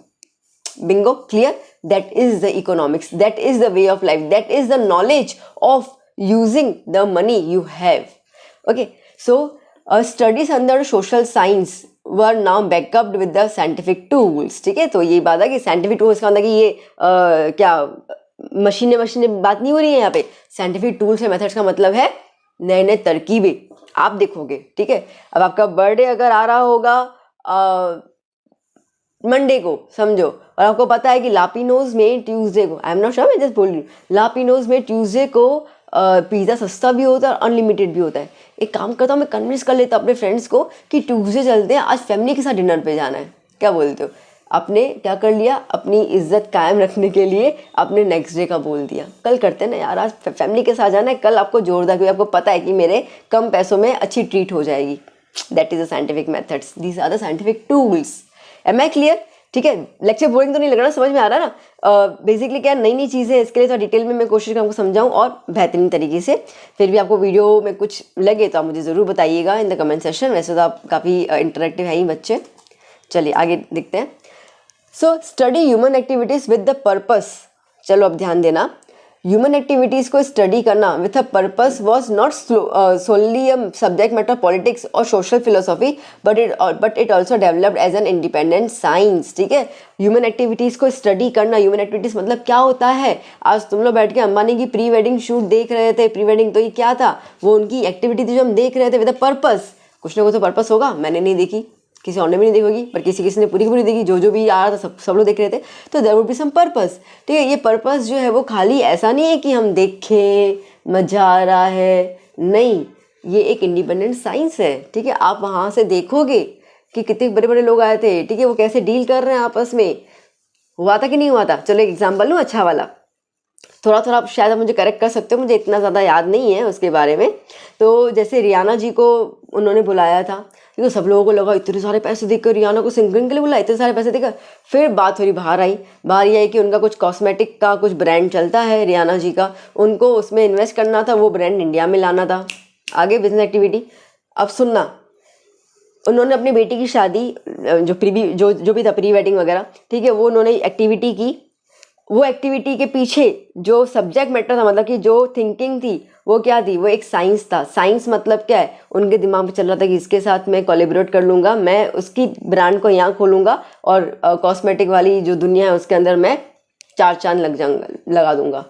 Bingo, clear? That is the economics, that is the way of life, that is the knowledge of using the money you have. Okay, so studies under social science were now backed up with the scientific tools, ठीक है। तो ये बात है कि साइंटिफिक टूल्स का मतलब कि ये क्या मशीनें बात नहीं हो रही है यहाँ पे। साइंटिफिक टूल्स या मेथड्स का मतलब है नए नए तरकीबें आप देखोगे, ठीक है। अब आपका बर्थडे अगर आ रहा होगा मंडे को समझो, और आपको पता है कि लापिनोज में ट्यूसडे को, आई एम नॉट श्योर, मैं जस्ट बोल रही हूँ, लापिनोज में ट्यूसडे को पिज़्ज़ा सस्ता भी होता है और अनलिमिटेड भी होता है। एक काम करता हूँ, मैं कन्विंस कर लेता हूँ अपने फ्रेंड्स को कि ट्यूसडे चलते हैं, आज फैमिली के साथ डिनर पे जाना है। क्या बोलते हो? आपने क्या कर लिया, अपनी इज्जत कायम रखने के लिए आपने नेक्स्ट डे का बोल दिया। कल करते हैं ना यार, आज फैमिली के साथ जाना है, कल आपको जोरदार, क्योंकि आपको पता है कि मेरे कम पैसों में अच्छी ट्रीट हो जाएगी। That is the scientific methods, these are the scientific tools. Am I clear? ठीक है, लेक्चर बोरिंग तो नहीं लग रहा, समझ में आ रहा है ना? बेसिकली क्या नई नई चीज़ें, इसके लिए थोड़ा डिटेल में मैं कोशिश करूँगा समझाऊँ और बेहतरीन तरीके से। फिर भी आपको वीडियो में कुछ लगे तो आप मुझे ज़रूर बताइएगा इन द कमेंट सेक्शन। वैसे तो आप काफ़ी इंटरेक्टिव है ही बच्चे। चलिए आगे देखते हैं। So study human activities with the purpose. चलो अब ध्यान देना, ह्यूमन एक्टिविटीज़ को स्टडी करना with a purpose was not solely a subject matter politics और social philosophy, but it also developed as an independent science. ठीक है, ह्यूमन एक्टिविटीज़ को स्टडी करना, ह्यूमन एक्टिविटीज़ मतलब क्या होता है? आज तुम लोग बैठ के अंबानी की प्री वेडिंग शूट देख रहे थे, प्री वेडिंग तो ये क्या था, वो उनकी एक्टिविटी थी जो हम देख रहे थे विद अ पर्पस। कुछ ना कुछ तो पर्पस होगा, मैंने नहीं देखी, किसी और ने भी नहीं देखी होगी, पर किसी किसी ने पूरी की पूरी देखी, जो भी आ रहा था सब लोग देख रहे थे, तो there would be some purpose. ठीक है, ये पर्पस जो है वो खाली ऐसा नहीं है कि हम देखें मजा आ रहा है, नहीं, ये एक इंडिपेंडेंट साइंस है। ठीक है, आप वहाँ से देखोगे कि कितने बड़े बड़े लोग आए थे, ठीक है, वो कैसे डील कर रहे हैं आपस में, हुआ था कि नहीं हुआ था। चलो एक एग्जाम्पल लूँ अच्छा वाला, थोड़ा थोड़ा आप शायद मुझे करेक्ट कर सकते हो, मुझे इतना ज़्यादा याद नहीं है उसके बारे में। तो जैसे रियाना जी को उन्होंने बुलाया था, क्योंकि सब लोगों को लगा इतने सारे पैसे देकर रियाना को सिंगिंग के लिए बुलाया, इतने सारे पैसे देकर। फिर बात थोड़ी बाहर ये आई कि उनका कुछ कॉस्मेटिक का कुछ ब्रांड चलता है रियाना जी का, उनको उसमें इन्वेस्ट करना था, वो ब्रांड इंडिया में लाना था। आगे बिजनेस एक्टिविटी। अब सुनना, उन्होंने अपनी बेटी की शादी जो भी था प्री वेडिंग वगैरह, ठीक है, वो उन्होंने एक्टिविटी की। वो एक्टिविटी के पीछे जो सब्जेक्ट मैटर था, मतलब कि जो थिंकिंग थी वो क्या थी, वो एक साइंस था। साइंस मतलब क्या है, उनके दिमाग में चल रहा था कि इसके साथ मैं कोलैबोरेट कर लूँगा, मैं उसकी ब्रांड को यहाँ खोलूँगा और कॉस्मेटिक वाली जो दुनिया है उसके अंदर मैं चार चांद लगा दूंगा।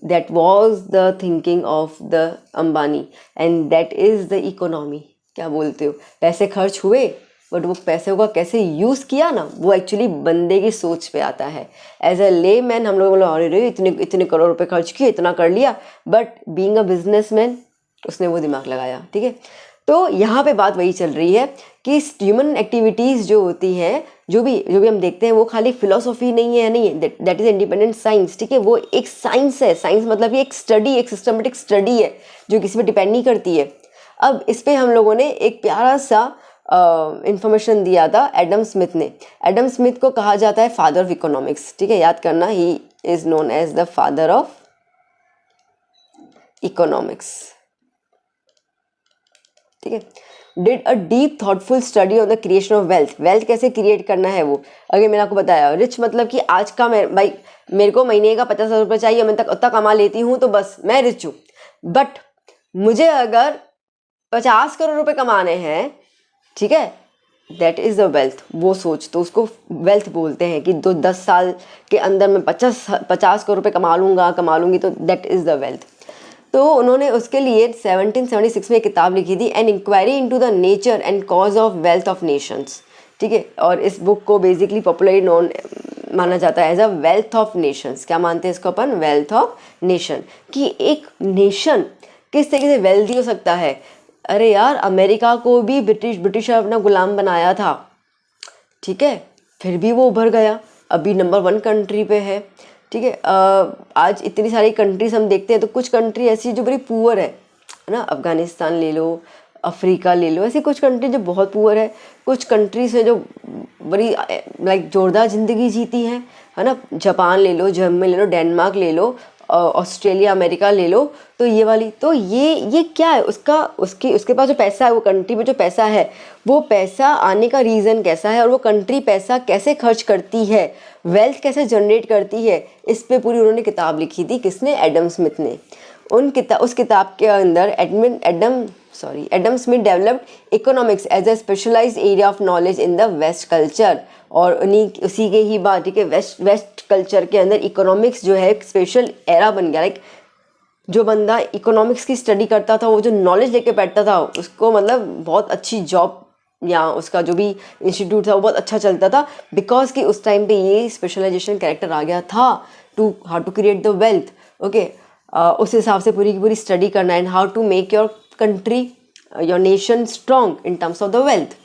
That was the thinking of the Ambani and that is the economy. क्या बोलते हो? पैसे खर्च हुए, बट वो पैसे का कैसे यूज़ किया ना, वो एक्चुअली बंदे की सोच पे आता है। एज अ ले मैन हम लोग बोलो अरे इतने करोड़ रुपए खर्च किए, इतना कर लिया, बट बीइंग अ बिजनेसमैन उसने वो दिमाग लगाया। ठीक है, तो यहाँ पे बात वही चल रही है कि ह्यूमन एक्टिविटीज़ जो होती हैं, जो भी हम देखते हैं, वो खाली फिलोसॉफी नहीं है, दैट इज़ इंडिपेंडेंट साइंस। ठीक है, वो एक साइंस है। साइंस मतलब ये एक स्टडी, एक सिस्टमेटिक स्टडी है जो किसी पे डिपेंड नहीं करती है। अब इस पर हम लोगों ने एक प्यारा सा इंफॉर्मेशन दिया था एडम स्मिथ ने। एडम स्मिथ को कहा जाता है फादर ऑफ इकोनॉमिक्स। ठीक है, याद करना, he is known as the father of economics. ठीक है, did a deep thoughtful study on the creation of wealth. Wealth कैसे क्रिएट करना है वो, अगर मैंने आपको बताया। रिच मतलब कि आज का भाई मेरे को महीने का 50,000 रुपये चाहिए, मैं उतना कमा लेती हूँ तो बस मैं रिच हूँ। बट मुझे अगर 50 करोड़ रुपए कमाने हैं, ठीक है, दैट इज़ द वेल्थ। वो सोच, तो उसको वेल्थ बोलते हैं कि 10 साल के अंदर मैं 50 करोड़ रुपए कमा लूँगी, तो दैट इज़ द वेल्थ। तो उन्होंने उसके लिए 1776 में एक किताब लिखी थी, an inquiry into the nature and cause of wealth of nations. ठीक है, और इस बुक को बेसिकली पॉपुलरली नोन माना जाता है as a wealth of nations. क्या मानते हैं इसको अपन? वेल्थ ऑफ नेशन, कि एक नेशन किस तरीके से वेल्थी हो सकता है। अरे यार, अमेरिका को भी ब्रिटिश अपना गुलाम बनाया था, ठीक है, फिर भी वो उभर गया, अभी नंबर 1 कंट्री पे है। ठीक है, आज इतनी सारी कंट्रीज हम देखते हैं, तो कुछ कंट्री ऐसी जो बड़ी पुअर है ना, अफ़गानिस्तान ले लो, अफ्रीका ले लो, ऐसी कुछ कंट्री जो बहुत पुअर है, कुछ कंट्रीज है जो बड़ी लाइक जोरदार ज़िंदगी जीती है ना। जापान ले लो, जर्मनी ले लो, डेनमार्क ले लो, ऑस्ट्रेलिया, अमेरिका ले लो, तो ये वाली, तो ये क्या है, उसके पास जो पैसा है, वो कंट्री में जो पैसा है, वो पैसा आने का रीज़न कैसा है, और वो कंट्री पैसा कैसे खर्च करती है, वेल्थ कैसे जनरेट करती है, इस पे पूरी उन्होंने किताब लिखी थी। किसने? एडम स्मिथ ने। उस किताब के अंदर Adam Smith developed economics as a specialised area of knowledge in the west culture. और उसी के ही बात, ठीक है, वेस्ट कल्चर के अंदर इकोनॉमिक्स जो है एक स्पेशल एरा बन गया। लाइक जो बंदा इकोनॉमिक्स की स्टडी करता था, वो जो नॉलेज लेके बैठता था, उसको मतलब बहुत अच्छी जॉब या उसका जो भी इंस्टीट्यूट था वो बहुत अच्छा चलता था, बिकॉज कि उस टाइम पे ये स्पेशलाइजेशन कैरेक्टर आ गया था to how to create the wealth. Okay, उस हिसाब से पूरी की पूरी स्टडी करना and how to make your country your nation strong in terms of the wealth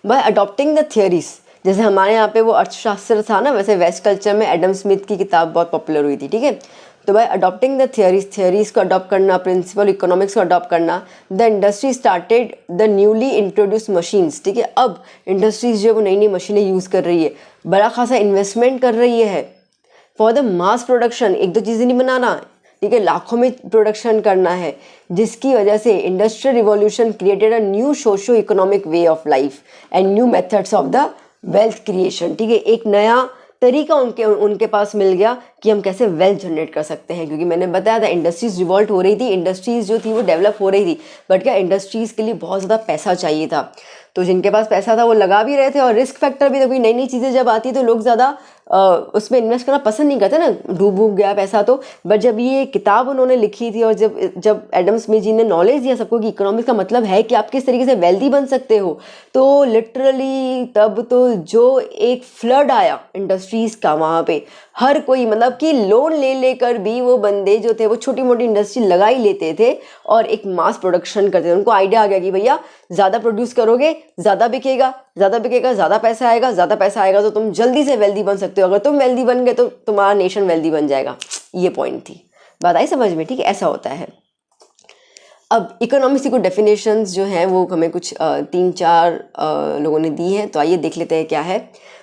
by adopting the theories. जैसे हमारे यहाँ पे वो अर्थशास्त्र था ना, वैसे वेस्ट कल्चर में एडम स्मिथ की किताब बहुत पॉपुलर हुई थी। ठीक है, तो बाय अडॉप्टिंग द थियरीज को अडॉप्ट करना, प्रिंसिपल इकोनॉमिक्स को अडॉप्ट करना, the industry started the newly introduce machines. ठीक है, अब इंडस्ट्रीज जो है वो नई नई मशीनें यूज़ कर रही है, बड़ा खासा इन्वेस्टमेंट कर रही है फॉर द मास प्रोडक्शन। एक दो चीज़ें नहीं बनाना, ठीक है, लाखों में प्रोडक्शन करना है, जिसकी वजह से industrial revolution created a new socio economic way of life and new methods of the wealth creation. ठीक है, एक नया तरीका उनके पास मिल गया कि हम कैसे वेल्थ जनरेट कर सकते हैं, क्योंकि मैंने बताया था इंडस्ट्रीज रिवॉल्ट हो रही थी, इंडस्ट्रीज जो थी वो डेवलप हो रही थी, बट क्या इंडस्ट्रीज के लिए बहुत ज़्यादा पैसा चाहिए था। तो जिनके पास पैसा था वो लगा भी रहे थे, और रिस्क फैक्टर भी था, कोई नई नई चीज़ें जब आती है तो लोग ज़्यादा उसमें इन्वेस्ट करना पसंद नहीं करते ना, डूब गया पैसा तो। बट जब ये किताब उन्होंने लिखी थी और जब एडम स्मिथ जी ने नॉलेज दिया सबको कि इकोनॉमिक्स का मतलब है कि आप किस तरीके से वेल्दी बन सकते हो, तो लिटरली तब तो जो एक फ्लड आया इंडस्ट्रीज का वहाँ पे, हर कोई मतलब कि लोन ले लेकर भी वो बंदे जो थे वो छोटी मोटी इंडस्ट्री लगा ही लेते थे और एक मास प्रोडक्शन करते थे। उनको आइडिया आ गया कि भैया ज़्यादा प्रोड्यूस करोगे ज़्यादा बिकेगा, ज़्यादा पैसा आएगा तो तुम जल्दी से वेल्दी बन सकते हो, अगर तुम वेल्दी बन गए तो तुम्हारा नेशन वेल्दी बन जाएगा। ये पॉइंट थी, बात आई समझ में? ठीक है, ऐसा होता है। अब इकोनॉमिक्स की कुछ डेफिनेशंस जो हैं वो हमें कुछ 3-4 लोगों ने दी हैं, तो आइए देख लेते हैं क्या है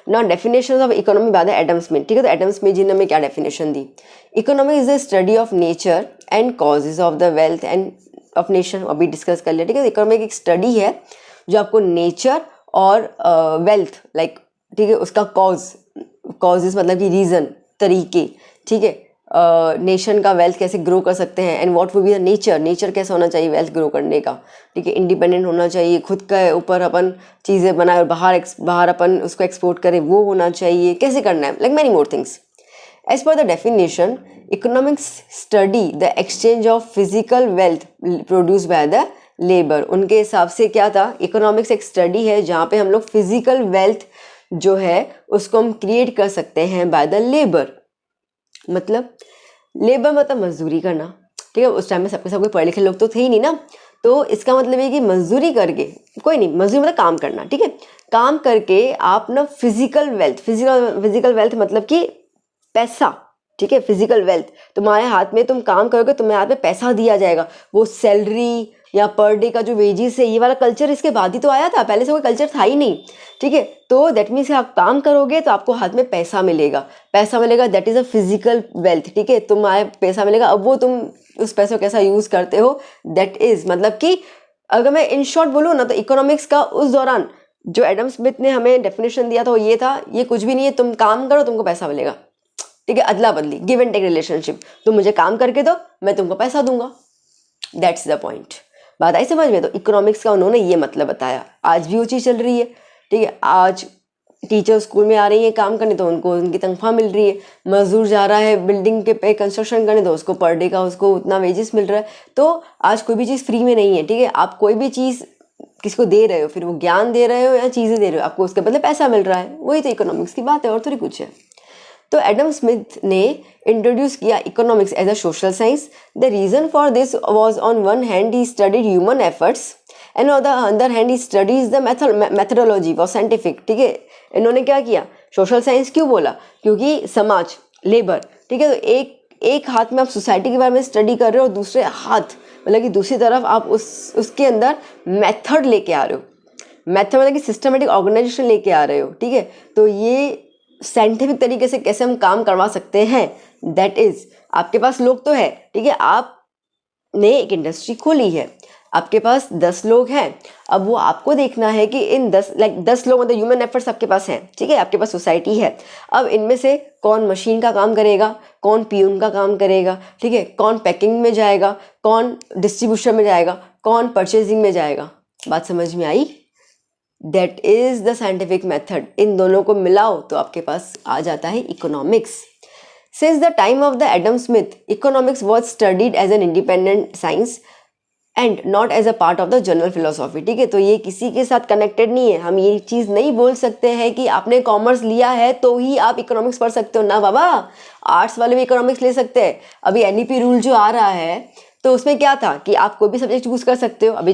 ना। Definition of economy by the Adam Smith. ठीक है, तो एडम स्मिथ जी ने हमें क्या definition the? Economy is the study of nature and causes of the wealth end of nation. अभी डिस्कस कर लिया। ठीक है, इकोनॉमी एक स्टडी है जो आपको नेचर और वेल्थ लाइक, ठीक है, उसका कॉजेज मतलब कि रीज़न, तरीके, ठीक है, नेशन का वेल्थ कैसे ग्रो कर सकते हैं and what would be the nature कैसा होना चाहिए वेल्थ ग्रो करने का। ठीक है, इंडिपेंडेंट होना चाहिए, खुद के ऊपर अपन चीज़ें बनाए और बाहर अपन उसको एक्सपोर्ट करें, वो होना चाहिए, कैसे करना है, like many more things. As per the definition, economics study the exchange of physical wealth produce by the labour. उनके हिसाब से क्या था, इकोनॉमिक्स एक स्टडी है जहाँ पे हम लोग फिजिकल वेल्थ जो है उसको हम क्रिएट कर सकते हैं बाय द लेबर। मतलब लेबर मतलब मजदूरी करना। ठीक है, उस टाइम में सबके सब कोई पढ़े लिखे लोग तो थे ही नहीं ना, तो इसका मतलब है कि मजदूरी करके, कोई नहीं, मजदूरी मतलब काम करना। ठीक है, काम करके आप ना फिजिकल वेल्थ मतलब कि पैसा। ठीक है, फिजिकल वेल्थ तुम्हारे हाथ में, तुम काम करोगे तुम्हारे हाथ में पैसा दिया जाएगा, वो सैलरी या पर डे का जो वेजेस है, ये वाला कल्चर इसके बाद ही तो आया था, पहले से कोई कल्चर था ही नहीं। ठीक है, तो दैट मीन्स आप काम करोगे तो आपको हाथ में पैसा मिलेगा, that is a physical wealth. ठीक है, तुम्हारे पैसा मिलेगा, अब वो तुम उस पैसे को कैसा यूज़ करते हो, दैट इज़ मतलब कि अगर मैं इन शॉर्ट बोलूँ ना तो इकोनॉमिक्स का उस दौरान जो एडम स्मिथ ने हमें डेफिनेशन दिया था वो ये था, ये कुछ भी नहीं है, तुम काम करो तुमको पैसा मिलेगा। ठीक है, अदला बदली, गिव एंड टेक रिलेशनशिप, तुम मुझे काम करके दो मैं तुमको पैसा दूंगा, दैट्स द पॉइंट। बात आई समझ में? तो इकोनॉमिक्स का उन्होंने ये मतलब बताया, आज भी वो चीज़ चल रही है। ठीक है, आज टीचर स्कूल में आ रही है काम करने तो उनको उनकी तनख्वाह मिल रही है, मजदूर जा रहा है बिल्डिंग के पे कंस्ट्रक्शन करने तो उसको पर डे का उसको उतना वेजेस मिल रहा है। तो आज कोई भी चीज़ फ्री में नहीं है। ठीक है, आप कोई भी चीज़ किसको दे रहे हो, फिर वो ज्ञान दे रहे हो या चीज़ें दे रहे हो, आपको उसके बदले पैसा मिल रहा है, वही तो इकोनॉमिक्स की बात है और थोड़ी कुछ है। तो एडम स्मिथ ने इंट्रोड्यूस किया economics as a social science. The reason for this was on one hand he studied human efforts and on the other hand he studies the methodology for scientific. ठीक है, इन्होंने क्या किया, सोशल साइंस क्यों बोला, क्योंकि समाज, लेबर। ठीक है, तो एक हाथ में आप सोसाइटी के बारे में स्टडी कर रहे हो और दूसरे हाथ मतलब कि दूसरी तरफ आप उसके अंदर मेथड लेके आ रहे हो, मेथड मतलब कि सिस्टमेटिक ऑर्गेनाइजेशन लेके आ रहे हो। ठीक है, तो ये साइंटिफिक तरीके से कैसे हम काम करवा सकते हैं, दैट इज आपके पास लोग तो है। ठीक है, आपने एक इंडस्ट्री खोली है, आपके पास 10 लोग हैं, अब वो आपको देखना है कि इन 10 लोग मतलब ह्यूमन एफर्ट्स आपके पास हैं। ठीक है, आपके पास सोसाइटी है, अब इनमें से कौन मशीन का काम करेगा, कौन पियून का काम करेगा, ठीक है, कौन पैकिंग में जाएगा, कौन डिस्ट्रीब्यूशन में जाएगा, कौन परचेजिंग में जाएगा। बात समझ में आई? That is the scientific method. इन दोनों को मिलाओ तो आपके पास आ जाता है economics. Since the time of the Adam Smith economics was studied as an independent science and not as a part of the general philosophy. ठीक है, तो ये किसी के साथ कनेक्टेड नहीं है। हम ये चीज़ नहीं बोल सकते हैं कि आपने कॉमर्स लिया है तो ही आप इकोनॉमिक्स पढ़ सकते हो ना बाबा, आर्ट्स वाले भी इकोनॉमिक्स ले सकते हैं। अभी एनईपी रूल जो आ रहा है तो उसमें क्या था कि आप कोई भी सब्जेक्ट चूज कर सकते हो, अभी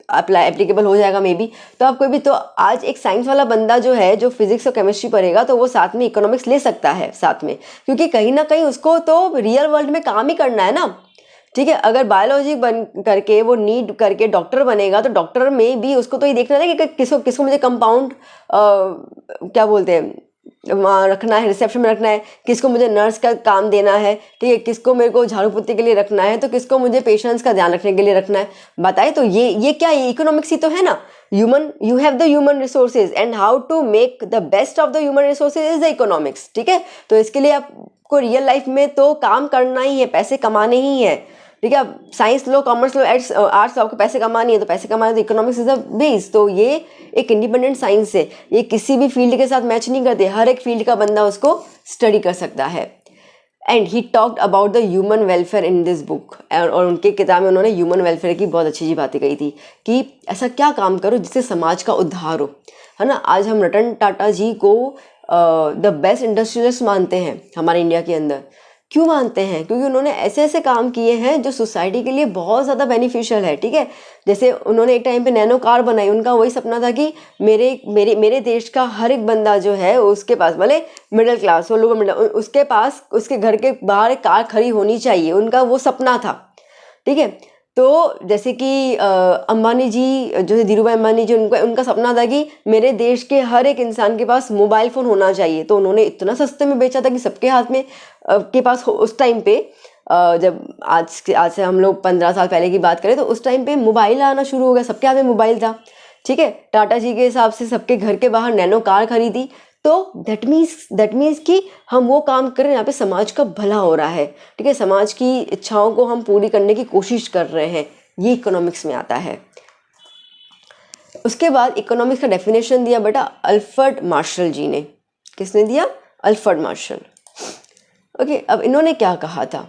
एप्लीकेबल हो जाएगा मे बी। तो आप कोई भी, तो आज एक साइंस वाला बंदा जो है जो फिजिक्स और केमिस्ट्री पढ़ेगा तो वो साथ में इकोनॉमिक्स ले सकता है साथ में, क्योंकि कहीं ना कहीं उसको तो रियल वर्ल्ड में काम ही करना है ना। ठीक है, अगर बायोलॉजी बन करके वो नीट करके डॉक्टर बनेगा तो डॉक्टर में भी उसको तो ये देखना है कि किसको किसको मुझे कंपाउंड क्या बोलते हैं वहाँ रखना है, रिसेप्शन में रखना है, किसको मुझे नर्स का काम देना है, ठीक है, किसको मेरे को झाड़ू पोछे के लिए रखना है, तो किसको मुझे पेशेंट्स का ध्यान रखने के लिए रखना है। बताए तो ये क्या, ये इकोनॉमिक्स ही तो है ना। Human, you have the human resources and how to make the best of the human resources is the economics. ठीक है, तो इसके लिए आपको रियल लाइफ में तो काम करना ही है, पैसे कमाने ही है। ठीक है, साइंस लो, कॉमर्स लो, आर्ट्स लो, आपको पैसे कमानी है तो पैसे कमाने, तो इकोनॉमिक्स इज अ बेस। तो ये एक इंडिपेंडेंट साइंस है, ये किसी भी फील्ड के साथ मैच नहीं करते, हर एक फील्ड का बंदा उसको स्टडी कर सकता है। And he talked about the human welfare in this book, और उनके किताब में उन्होंने ह्यूमन वेलफेयर की बहुत अच्छी बातें कही थी कि ऐसा क्या काम करो जिससे समाज का उद्धार हो, है ना। आज हम रतन टाटा जी को द बेस्ट इंडस्ट्रियलिस्ट मानते हैं हमारे इंडिया के अंदर। क्यों मानते हैं? क्योंकि उन्होंने ऐसे ऐसे काम किए हैं जो सोसाइटी के लिए बहुत ज़्यादा बेनिफिशियल है। ठीक है, जैसे उन्होंने एक टाइम पे नैनो कार बनाई, उनका वही सपना था कि मेरे मेरे मेरे देश का हर एक बंदा जो है उसके पास, भले मिडिल क्लास हो, लोअर मिडिल, उसके पास उसके घर के बाहर एक कार खड़ी होनी चाहिए, उनका वो सपना था। ठीक है, तो जैसे कि अंबानी जी जो है, धीरू भाई अंबानी जी, उनका सपना था कि मेरे देश के हर एक इंसान के पास मोबाइल फ़ोन होना चाहिए, तो उन्होंने इतना सस्ते में बेचा था कि सबके हाथ में के पास उस टाइम पे जब आज से हम लोग 15 साल पहले की बात करें तो उस टाइम पे मोबाइल आना शुरू हो गया, सबके हाथ में मोबाइल था। ठीक है, टाटा जी के हिसाब से सबके घर के बाहर नैनो कार खरीदी, तो दैट मीन्स कि हम वो काम कर रहे हैं, यहाँ पे समाज का भला हो रहा है। ठीक है, समाज की इच्छाओं को हम पूरी करने की कोशिश कर रहे हैं, ये इकोनॉमिक्स में आता है। उसके बाद इकोनॉमिक्स का डेफिनेशन दिया बेटा अल्फ्रेड मार्शल जी ने। किसने दिया? Alfred Marshall. ओके, अब इन्होंने क्या कहा था?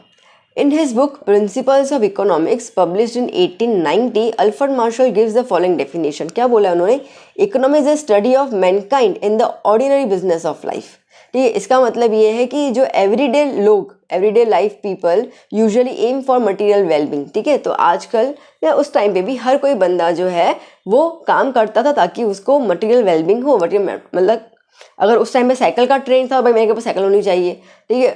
In his book Principles of Economics published in 1890, Alfred Marshall gives the following definition. क्या बोला उन्होंने? Economics is a study of mankind in the ordinary business of life. ठीक है, इसका मतलब ये है कि जो एवरीडे लोग, everyday life people usually aim for material wellbeing. ठीक है, तो आजकल या उस टाइम पे भी हर कोई बंदा जो है वो काम करता था ताकि उसको मटेरियल वेलबींग हो। मतलब अगर उस टाइम पे साइकिल का ट्रेंड था, भाई मेरे पास साइकिल होनी चाहिए। ठीक है,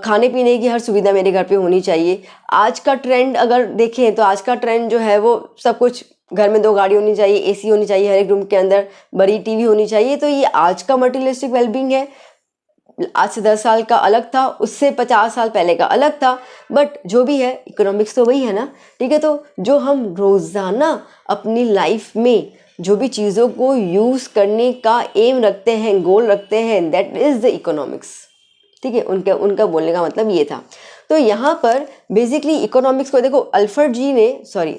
खाने पीने की हर सुविधा मेरे घर पे होनी चाहिए। आज का ट्रेंड अगर देखें तो आज का ट्रेंड जो है वो सब कुछ, घर में 2 गाड़ी होनी चाहिए, एसी होनी चाहिए हर एक रूम के अंदर, बड़ी टीवी होनी चाहिए। तो ये आज का मटेरियलिस्टिक वेलबींग है। आज से 10 साल का अलग था, उससे 50 साल पहले का अलग था, बट जो भी है इकोनॉमिक्स तो वही है ना। ठीक है, तो जो हम रोज़ाना अपनी लाइफ में जो भी चीज़ों को यूज़ करने का एम रखते हैं, गोल रखते हैं, दैट इज़ द इकोनॉमिक्स। ठीक है, उनका बोलने का मतलब ये था। तो यहाँ पर बेसिकली इकोनॉमिक्स को देखो, अल्फ्रेड जी ने, सॉरी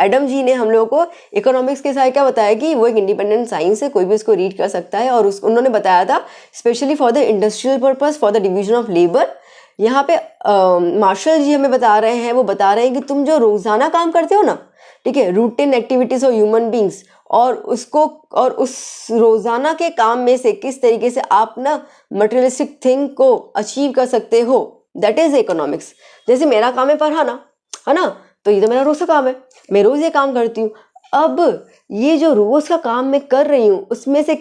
एडम जी ने हम लोगों को इकोनॉमिक्स के साथ क्या बताया कि वो एक इंडिपेंडेंट साइंस है, कोई भी उसको रीड कर सकता है। और उन्होंने बताया था specially for the industrial purpose, for the division of labour. यहाँ पे मार्शल जी हमें बता रहे हैं, वो बता रहे हैं कि तुम जो रोज़ाना काम करते हो ना, ठीक है, routine activities of human beings, और उस रोज़ाना के काम में से किस तरीके से आप ना मटेरियलिस्टिक थिंग को अचीव कर सकते हो, दैट इज़ इकोनॉमिक्स। जैसे मेरा काम है पढ़ाना, है ना, तो ये तो मेरा रोज़ का काम है, मैं रोज़ ये काम करती हूँ। अब ये जो रोज़ का काम मैं कर रही हूँ उसमें से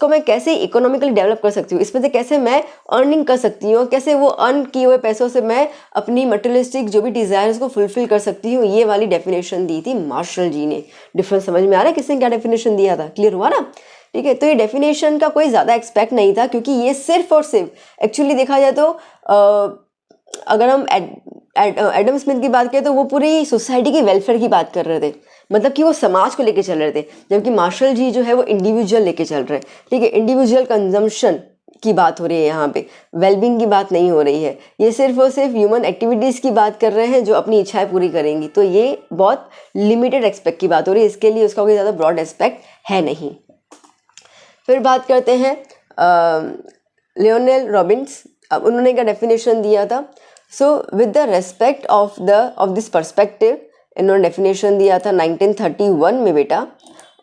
मैं कैसे इकोनॉमिकली डेवलप कर सकती हूँ, इसमें से कैसे मैं अर्निंग कर सकती हूँ, कैसे वो अर्न किए हुए पैसों से मैं अपनी मटेरियलिस्टिक जो भी डिज़ायर्स को फुलफिल कर सकती हूँ, ये वाली डेफिनेशन दी थी मार्शल जी ने। डिफरेंस समझ में आ रहा है किसने क्या डेफिनेशन दिया था? क्लियर हुआ ना? ठीक है, तो ये डेफिनेशन का कोई ज़्यादा एक्सपेक्ट नहीं था, क्योंकि ये सिर्फ और सिर्फ एक्चुअली देखा जाए तो अगर हम एडम स्मिथ की बात करें तो वो पूरी सोसाइटी की वेलफेयर की बात कर रहे थे, मतलब कि वो समाज को लेके चल रहे थे, जबकि मार्शल जी जो है वो इंडिविजुअल लेके चल रहे हैं। ठीक है, इंडिविजुअल कंजम्पशन की बात हो रही है, यहाँ पे वेलबींग की बात नहीं हो रही है। ये सिर्फ और सिर्फ ह्यूमन एक्टिविटीज़ की बात कर रहे हैं जो अपनी इच्छाएं पूरी करेंगी। तो ये बहुत लिमिटेड एस्पेक्ट की बात हो रही है, इसके लिए उसका कोई ज़्यादा ब्रॉड एस्पेक्ट है नहीं। फिर बात करते हैं लियोनेल रॉबिन्स। अब उन्होंने क्या डेफिनेशन दिया था? So with the respect of this perspective, इन्होंने डेफिनेशन दिया था 1931 में बेटा।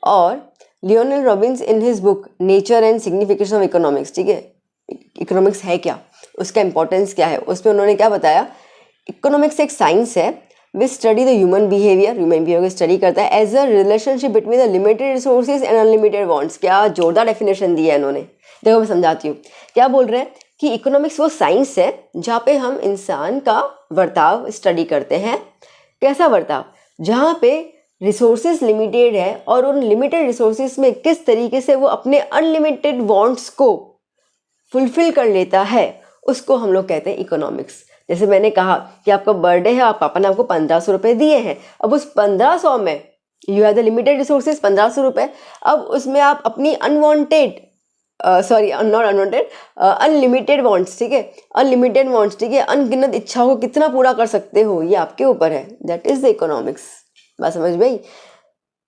और Lionel Robins in his book nature and signification of economics, ठीक है, इकोनॉमिक्स है क्या, उसका इंपॉर्टेंस क्या है, उसमें उन्होंने क्या बताया, इकोनॉमिक्स एक साइंस है which study the human behaviour को स्टडी करता है as a relationship between the limited resources and unlimited wants. क्या जोरदार डेफिनेशन दिया है इन्होंने, देखो मैं समझाती हूँ। क्या बोल रहे हैं कि इकोनॉमिक्स वो साइंस है जहाँ पे हम इंसान का बर्ताव स्टडी करते हैं। कैसा बर्ताव, जहाँ पे रिसोर्सेज लिमिटेड है और उन लिमिटेड रिसोर्सेज में किस तरीके से वो अपने अनलिमिटेड वांट्स को फुलफिल कर लेता है, उसको हम लोग कहते हैं इकोनॉमिक्स। जैसे मैंने कहा कि आपका बर्थडे है, आप पापा ने आपको 1500 रुपये दिए हैं, अब उस 1500 में you have the limited resources 1500 रुपये, अब उसमें आप अपनी unwanted not unwanted unlimited wants, ठीक है, अनलिमिटेड वांट्स, ठीक है, अनगिनत इच्छाओं को कितना पूरा कर सकते हो, ये आपके ऊपर है। That is the economics. बात समझ में?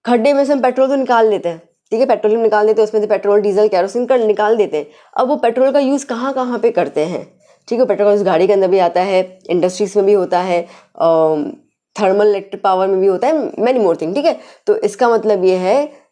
खड्डे में से हम पेट्रोल तो निकाल लेते हैं, ठीक है, पेट्रोलियम निकाल देते हैं, उसमें से पेट्रोल डीजल कैरोसिन का निकाल देते हैं। अब वो पेट्रोल का यूज़ कहाँ कहाँ पे करते हैं, ठीक है, पेट्रोल उस गाड़ी के अंदर भी आता है, इंडस्ट्रीज में भी होता है, थर्मल इलेक्ट्रिक पावर में भी होता है, मैनी मोर थिंग, ठीक है। तो इसका मतलब ये है,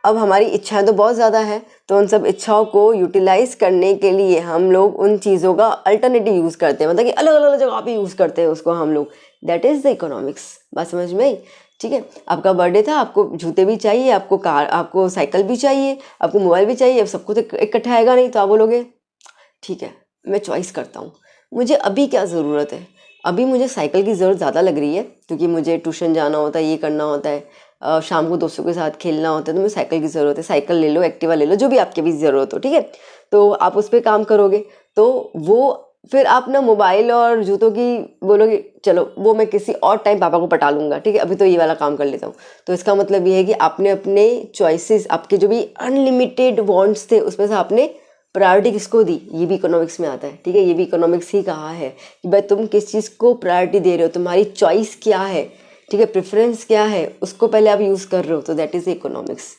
अब हमारी इच्छाएं तो बहुत ज़्यादा है, तो उन सब इच्छाओं को यूटिलाइज करने के लिए हम लोग उन चीज़ों का अल्टरनेटिव यूज़ करते हैं, मतलब कि अलग अलग जगह पे यूज़ करते हैं उसको हम लोग। That is the economics. बात समझ में आई? ठीक है, आपका बर्थडे था, आपको जूते भी चाहिए, आपको कार, आपको साइकिल भी चाहिए, आपको मोबाइल भी चाहिए, अब सबको तो इकट्ठा आएगा नहीं, तो आप बोलोगे ठीक है मैं चॉइस करता हूँ, मुझे अभी क्या ज़रूरत है, अभी मुझे साइकिल की ज़रूरत ज़्यादा लग रही है क्योंकि मुझे ट्यूशन जाना होता है, ये करना होता है, शाम को दोस्तों के साथ खेलना होता है, तो मुझे साइकिल की ज़रूरत है, साइकिल ले लो, एक्टिवा ले लो, जो भी आपके भी ज़रूरत हो, ठीक है। तो आप उस पर काम करोगे, तो वो फिर आप ना मोबाइल और जूतों की बोलोगे चलो वो मैं किसी और टाइम पापा को पटा लूँगा, ठीक है, अभी तो ये वाला काम कर लेता हूँ। तो इसका मतलब ये है कि आपने अपने चॉइसेस, आपके जो भी अनलिमिटेड वांट्स थे, उसमें से आपने प्रायोरिटी किसको दी, ये भी इकोनॉमिक्स में आता है, ठीक है, ये भी इकोनॉमिक्स ही कहा है कि भाई तुम किस चीज़ को प्रायोरिटी दे रहे हो, तुम्हारी चॉइस क्या है, ठीक है, प्रेफरेंस क्या है, उसको पहले आप यूज़ कर रहे हो, तो that is economics.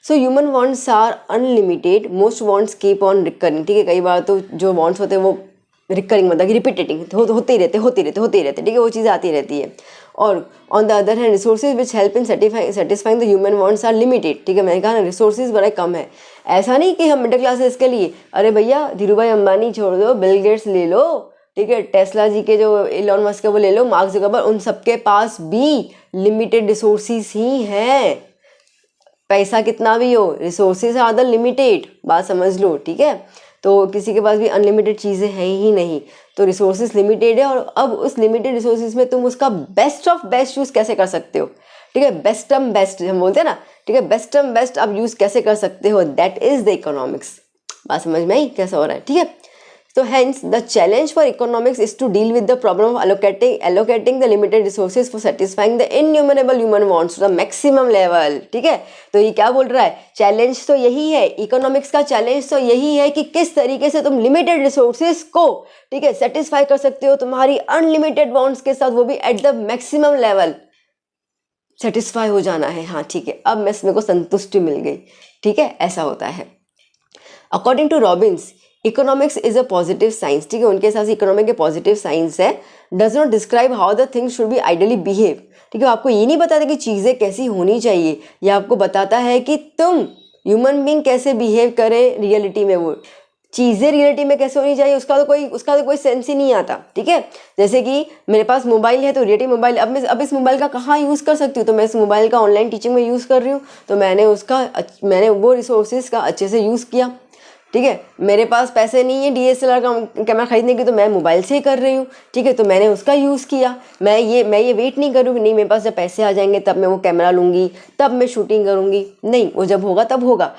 So human wants are unlimited, most wants keep on recurring, ठीक है, कई बार तो जो वांट्स होते हैं वो रिकरिंग मतलब कि रिपीटेटिंग होते ही रहते, ठीक है, वो चीज़ आती रहती है। और on the other hand resources which help in satisfying the human wants are limited, ठीक है, मैंने कहा ना रिसोर्सेज बड़ा कम है। ऐसा नहीं कि हम मिडिल क्लास है इसके लिए, अरे भैया धीरू भाई अंबानी छोड़ दो, बिल गेट्स ले लो, ठीक है, टेस्ला जी के जो इलॉन मस्क है वो ले लो, मार्क ज़ुकरबर्ग, उन सबके पास भी लिमिटेड रिसोर्सेज ही हैं। पैसा कितना भी हो, रिसोर्सेज आर द लिमिटेड, बात समझ लो, ठीक है। तो किसी के पास भी अनलिमिटेड चीज़ें हैं ही नहीं, तो रिसोर्सेज लिमिटेड है, और अब उस लिमिटेड रिसोर्सेज में तुम उसका बेस्ट ऑफ बेस्ट यूज़ कैसे कर सकते हो, ठीक है, बेस्टम बेस्ट हम बोलते हैं ना, ठीक है, बेस्टम बेस्ट आप यूज़ कैसे कर सकते हो, दैट इज़ द इकोनॉमिक्स। बात समझ में आई कैसा हो रहा है, ठीक है। So hence the challenge for economics is to deal with the problem of allocating the limited resources for satisfying the innumerable human wants to the maximum level, ठीक है। तो ये क्या बोल रहा है, चैलेंज तो यही है, इकोनॉमिक्स का चैलेंज तो यही है कि किस तरीके से तुम लिमिटेड रिसोर्सेज को, ठीक है, सेटिस्फाई कर सकते हो तुम्हारी अनलिमिटेड वांट्स के साथ, वो भी at the maximum level satisfy हो जाना है। हाँ ठीक है, अब मेरे को संतुष्टि मिल गई, ठीक है, ऐसा होता है। According to Robbins economics is a positive science, ठीक है, उनके हिसाब से इकोनॉमिक के पॉजिटिव साइंस है, does not describe how the things should be ideally behave, ठीक है, आपको ये नहीं बताता कि चीज़ें कैसी होनी चाहिए, यह आपको बताता है कि तुम ह्यूमन बींग कैसे बिहेव करें रियलिटी में, वो चीज़ें रियलिटी में कैसे होनी चाहिए उसका तो कोई सेंस ही नहीं आता, ठीक है। जैसे कि मेरे पास मोबाइल है तो रियलिटी मोबाइल, अब इस मोबाइल का कहाँ यूज़ कर सकती हूँ, तो मैं इस मोबाइल का ऑनलाइन टीचिंग में यूज़ कर रही हूँ, तो मैंने वो रिसोर्सेज का अच्छे से यूज़ किया, ठीक है। मेरे पास पैसे नहीं है DSLR का कैमरा खरीदने की, तो मैं मोबाइल से ही कर रही हूँ, ठीक है, तो मैंने उसका यूज़ किया। मैं ये वेट नहीं करूँगी नहीं मेरे पास जब पैसे आ जाएंगे तब मैं वो कैमरा लूँगी, तब मैं शूटिंग करूँगी, नहीं, वो जब होगा तब होगा।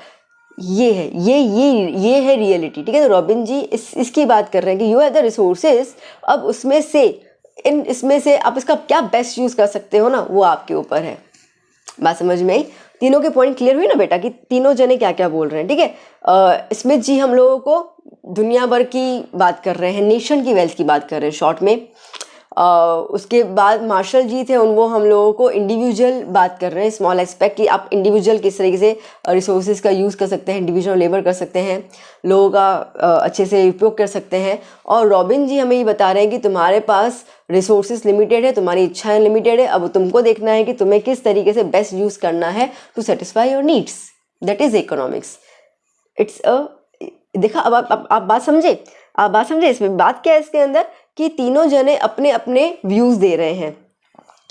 ये है रियलिटी, ठीक है। तो रॉबिन जी इसकी बात कर रहे हैं कि यू हैव द रिसोर्सेज, अब इसमें से आप इसका क्या बेस्ट यूज़ कर सकते हो ना, वो आपके ऊपर है। बात समझ में आई? तीनों के पॉइंट क्लियर हुई ना बेटा कि तीनों जने क्या क्या बोल रहे हैं, ठीक है। स्मिथ जी हम लोगों को दुनिया भर की बात कर रहे हैं, नेशन की वेल्थ की बात कर रहे हैं शॉर्ट में, उसके बाद मार्शल जी थे, वो हम लोगों को इंडिविजुअल बात कर रहे हैं, स्मॉल एस्पेक्ट कि आप इंडिविजुअल किस तरीके से रिसोर्सेज का यूज़ कर सकते हैं, इंडिविजुअल लेबर कर सकते हैं, लोगों का अच्छे से उपयोग कर सकते हैं। और रॉबिन जी हमें ये बता रहे हैं कि तुम्हारे पास रिसोर्सेज लिमिटेड है, तुम्हारी इच्छाएं लिमिटेड है, अब तुमको देखना है कि तुम्हें किस तरीके से बेस्ट यूज़ करना है to satisfy your needs. That is economics. It's देखा, अब आप बात समझे, आप बात समझे इसमें बात क्या है इसके अंदर, कि तीनों जने अपने अपने व्यूज़ दे रहे हैं।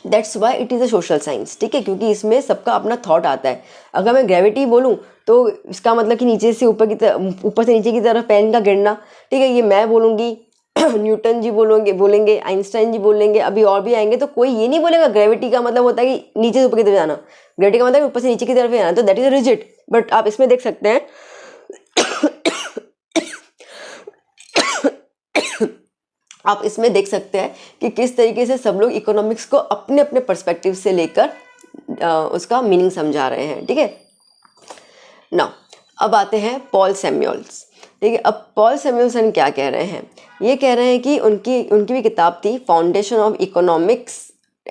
That's why it is a social science, ठीक है, क्योंकि इसमें सबका अपना थॉट आता है। अगर मैं ग्रेविटी बोलूँ तो इसका मतलब कि नीचे से ऊपर की तरफ, ऊपर से नीचे की तरफ पेन का गिरना, ठीक है, ये मैं बोलूँगी, न्यूटन जी बोलेंगे, आइंस्टाइन जी बोलेंगे, अभी और भी आएंगे, तो कोई ये नहीं बोलेगा ग्रेविटी का मतलब होता है कि नीचे से ऊपर की तरफ जाना, ग्रेविटी का मतलब ऊपर से नीचे की तरफ जाना, तो दैट इज़ रिजिड। बट आप इसमें देख सकते हैं आप इसमें देख सकते हैं कि किस तरीके से सब लोग इकोनॉमिक्स को अपने अपने पर्सपेक्टिव से लेकर उसका मीनिंग समझा रहे हैं, ठीक है ना। अब आते हैं पॉल सैमुअल्स, ठीक है। अब पॉल सैमुअल्सन क्या कह रहे हैं, ये कह रहे हैं कि उनकी भी किताब थी फाउंडेशन ऑफ इकोनॉमिक्स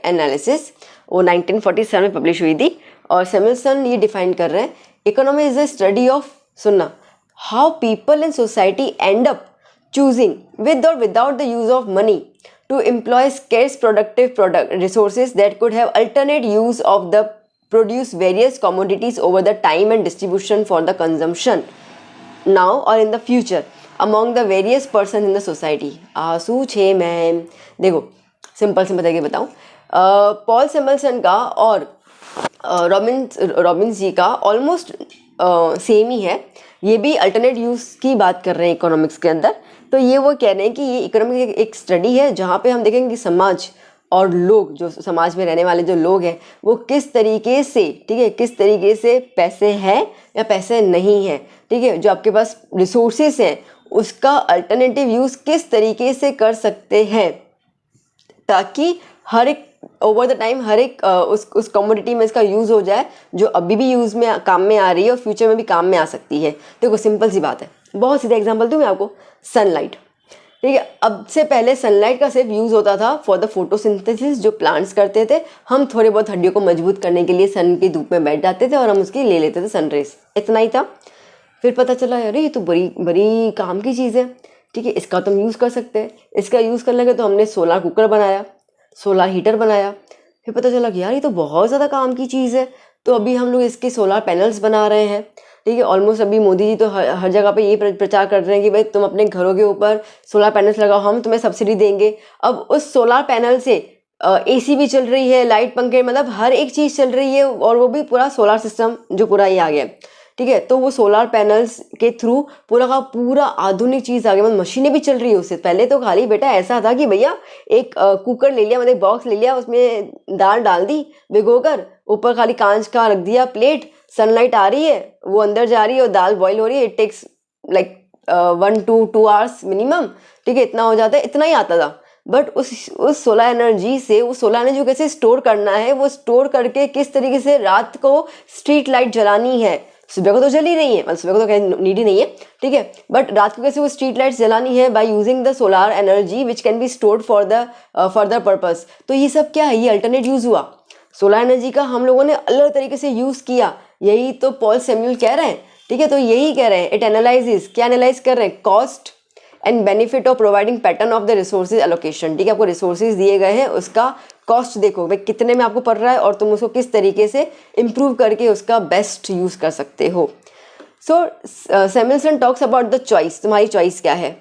एनालिसिस, वो 1947 में पब्लिश हुई थी। और सैमुअल्सन ये डिफाइन कर रहे हैं, economy is the study of, सुनना, how people in society end up choosing with or without the use of money to employ scarce productive resources that could have alternate use of the produce various commodities over the time and distribution for the consumption now or in the future among the various persons in the society। आंसू छे मैम, देखो सिंपल से बताऊँ, पॉल सैमुअल्सन का और रॉबिन्स जी का ऑलमोस्ट सेम ही है। ये भी अल्टरनेट यूज़ की बात कर रहे हैं इकोनॉमिक्स के अंदर। तो ये वो कह रहे हैं कि ये इकोनॉमिक्स एक स्टडी है जहाँ पे हम देखेंगे कि समाज और लोग, जो समाज में रहने वाले जो लोग हैं, वो किस तरीके से, ठीक है, किस तरीके से पैसे हैं या पैसे नहीं हैं, ठीक है, जो आपके पास रिसोर्सेस हैं उसका अल्टरनेटिव यूज़ किस तरीके से कर सकते हैं, ताकि हर एक ओवर द टाइम हर एक उस कमोडिटी में इसका यूज़ हो जाए जो अभी भी यूज़ में काम में आ रही है और फ्यूचर में भी काम में आ सकती है। देखो सिंपल सी बात है, बहुत सीधा एग्जांपल दूँ मैं आपको, सनलाइट, ठीक है। अब से पहले सनलाइट का सिर्फ यूज़ होता था फॉर द फोटोसिंथेसिस, जो प्लांट्स करते थे, हम थोड़े बहुत हड्डियों को मजबूत करने के लिए सन की धूप में बैठ जाते थे और हम उसकी ले लेते थे सनरेज, इतना ही था। फिर पता चला अरे ये तो बड़ी बड़ी काम की चीज़ है, ठीक है, इसका तो हम यूज़ कर सकते हैं। इसका यूज़ करने के तो हमने सोलर कुकर बनाया, सोलर हीटर बनाया। फिर पता चला कि यार ये तो बहुत ज़्यादा काम की चीज़ है, तो अभी हम लोग इसके सोलर पैनल्स बना रहे हैं, ठीक है। ऑलमोस्ट अभी मोदी जी तो हर जगह पे ये प्रचार कर रहे हैं कि भाई तुम अपने घरों के ऊपर सोलर पैनल्स लगाओ, हम तुम्हें सब्सिडी देंगे। अब उस सोलर पैनल से एसी भी चल रही है, लाइट पंखे, मतलब हर एक चीज़ चल रही है, और वो भी पूरा सोलर सिस्टम जो पूरा ये आ गया, ठीक है। तो वो सोलर पैनल्स के थ्रू पूरा का पूरा आधुनिक चीज़ आ गया, मतलब मशीनें भी चल रही है उससे। पहले तो खाली बेटा ऐसा था कि भैया एक कुकर ले लिया, मतलब एक बॉक्स ले लिया, उसमें दाल डाल दी भिगोकर, ऊपर खाली कांच का रख दिया प्लेट, सनलाइट आ रही है, वो अंदर जा रही है और दाल बॉईल हो रही है। It takes like 1 to 2 hours minimum, ठीक है, इतना हो जाता है, इतना ही आता था। बट उस सोलर एनर्जी से, वो सोलर एनर्जी को कैसे स्टोर करना है, वो स्टोर करके किस तरीके से रात को स्ट्रीट लाइट जलानी है, सुबह को तो जल ही रही है, मतलब सुबह को तो कहीं नीड ही नहीं है, ठीक है, बट रात को कैसे वो स्ट्रीट लाइट्स जलानी है by using the solar energy which can be stored for the further purpose. तो ये सब क्या है, ये अल्टरनेट यूज़ हुआ सोलर एनर्जी का, हम लोगों ने अलग तरीके से यूज़ किया। यही तो पॉल सैमुअल कह रहे हैं, ठीक है, तो यही कह रहे हैं, इट एनालाइजेस, क्या एनालाइज कर रहे हैं, cost and benefit of providing pattern of the resources allocation, ठीक है। आपको रिसोर्सेज दिए गए हैं, उसका कॉस्ट देखो भाई कितने में आपको पड़ रहा है और तुम उसको किस तरीके से इम्प्रूव करके उसका बेस्ट यूज़ कर सकते हो। So Samuelson talks about the choice, तुम्हारी चॉइस क्या है,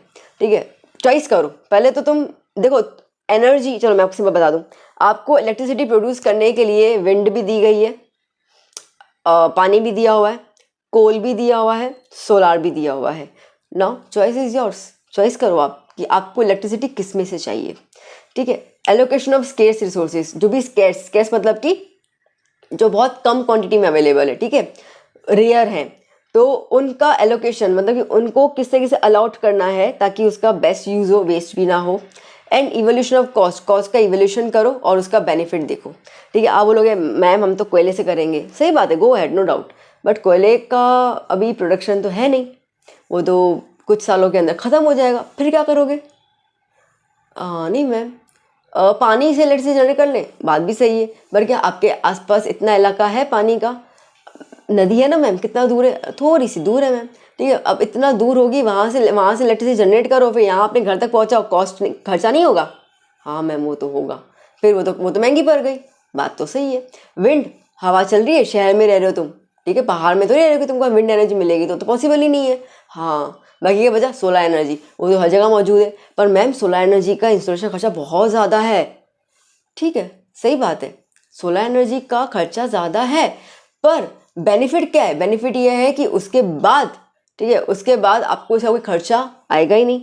ठीक है, चॉइस करो। पहले तो तुम देखो एनर्जी, चलो मैं आपको सिंपल बता दूं, आपको इलेक्ट्रिसिटी प्रोड्यूस करने के लिए विंड भी दी गई है, पानी भी दिया हुआ है, कोल भी दिया हुआ है, सोलार भी दिया हुआ है। Now choice is yours, choice करो आप कि आपको इलेक्ट्रिसिटी किस में से चाहिए, ठीक है। एलोकेशन ऑफ स्केर्स रिसोर्सेज, जो भी स्केर्स मतलब कि जो बहुत कम क्वांटिटी में अवेलेबल है, ठीक है, रेयर हैं, तो उनका एलोकेशन मतलब कि उनको किस तरीके से अलाउट करना है ताकि उसका बेस्ट यूज़ हो, वेस्ट भी ना हो। And evolution of cost, cost का इवोल्यूशन करो और उसका बेनिफिट देखो, ठीक है। आप बोलोगे मैम हम तो कोयले से करेंगे, सही बात है, गो हैड नो डाउट, बट कोयले का अभी प्रोडक्शन तो है नहीं, वो तो कुछ सालों के अंदर ख़त्म हो जाएगा, फिर क्या करोगे? नहीं मैम, पानी से इलेक्ट्रिसिटी जनरेट कर लें, बात भी सही है। पर क्या आपके आसपास इतना इलाका है पानी का? नदी है ना मैम, कितना दूर है? थोड़ी सी दूर है मैम, ठीक है। अब इतना दूर होगी, वहाँ से इलेक्ट्रिसिटी जनरेट करो, फिर यहाँ अपने घर तक पहुँचाओ, कॉस्ट खर्चा नहीं होगा? हाँ मैम वो तो होगा, फिर वो तो महंगी पड़ गई। बात तो सही है। विंड, हवा चल रही है, शहर में रह रहे हो तुम, ठीक है, पहाड़ में तो नहीं रह रहे हो कि तुमको विंड एनर्जी मिलेगी, तो पॉसिबल ही नहीं है। हाँ, बाकी के बचा सोलर एनर्जी, वो तो हर जगह मौजूद है। पर मैम सोलर एनर्जी का इंस्टॉलेशन खर्चा बहुत ज़्यादा है, ठीक है, सही बात है, सोलर एनर्जी का खर्चा ज़्यादा है। पर बेनिफिट क्या है? बेनिफिट ये है कि उसके बाद, ठीक है, उसके बाद आपको इसका कोई खर्चा आएगा ही नहीं,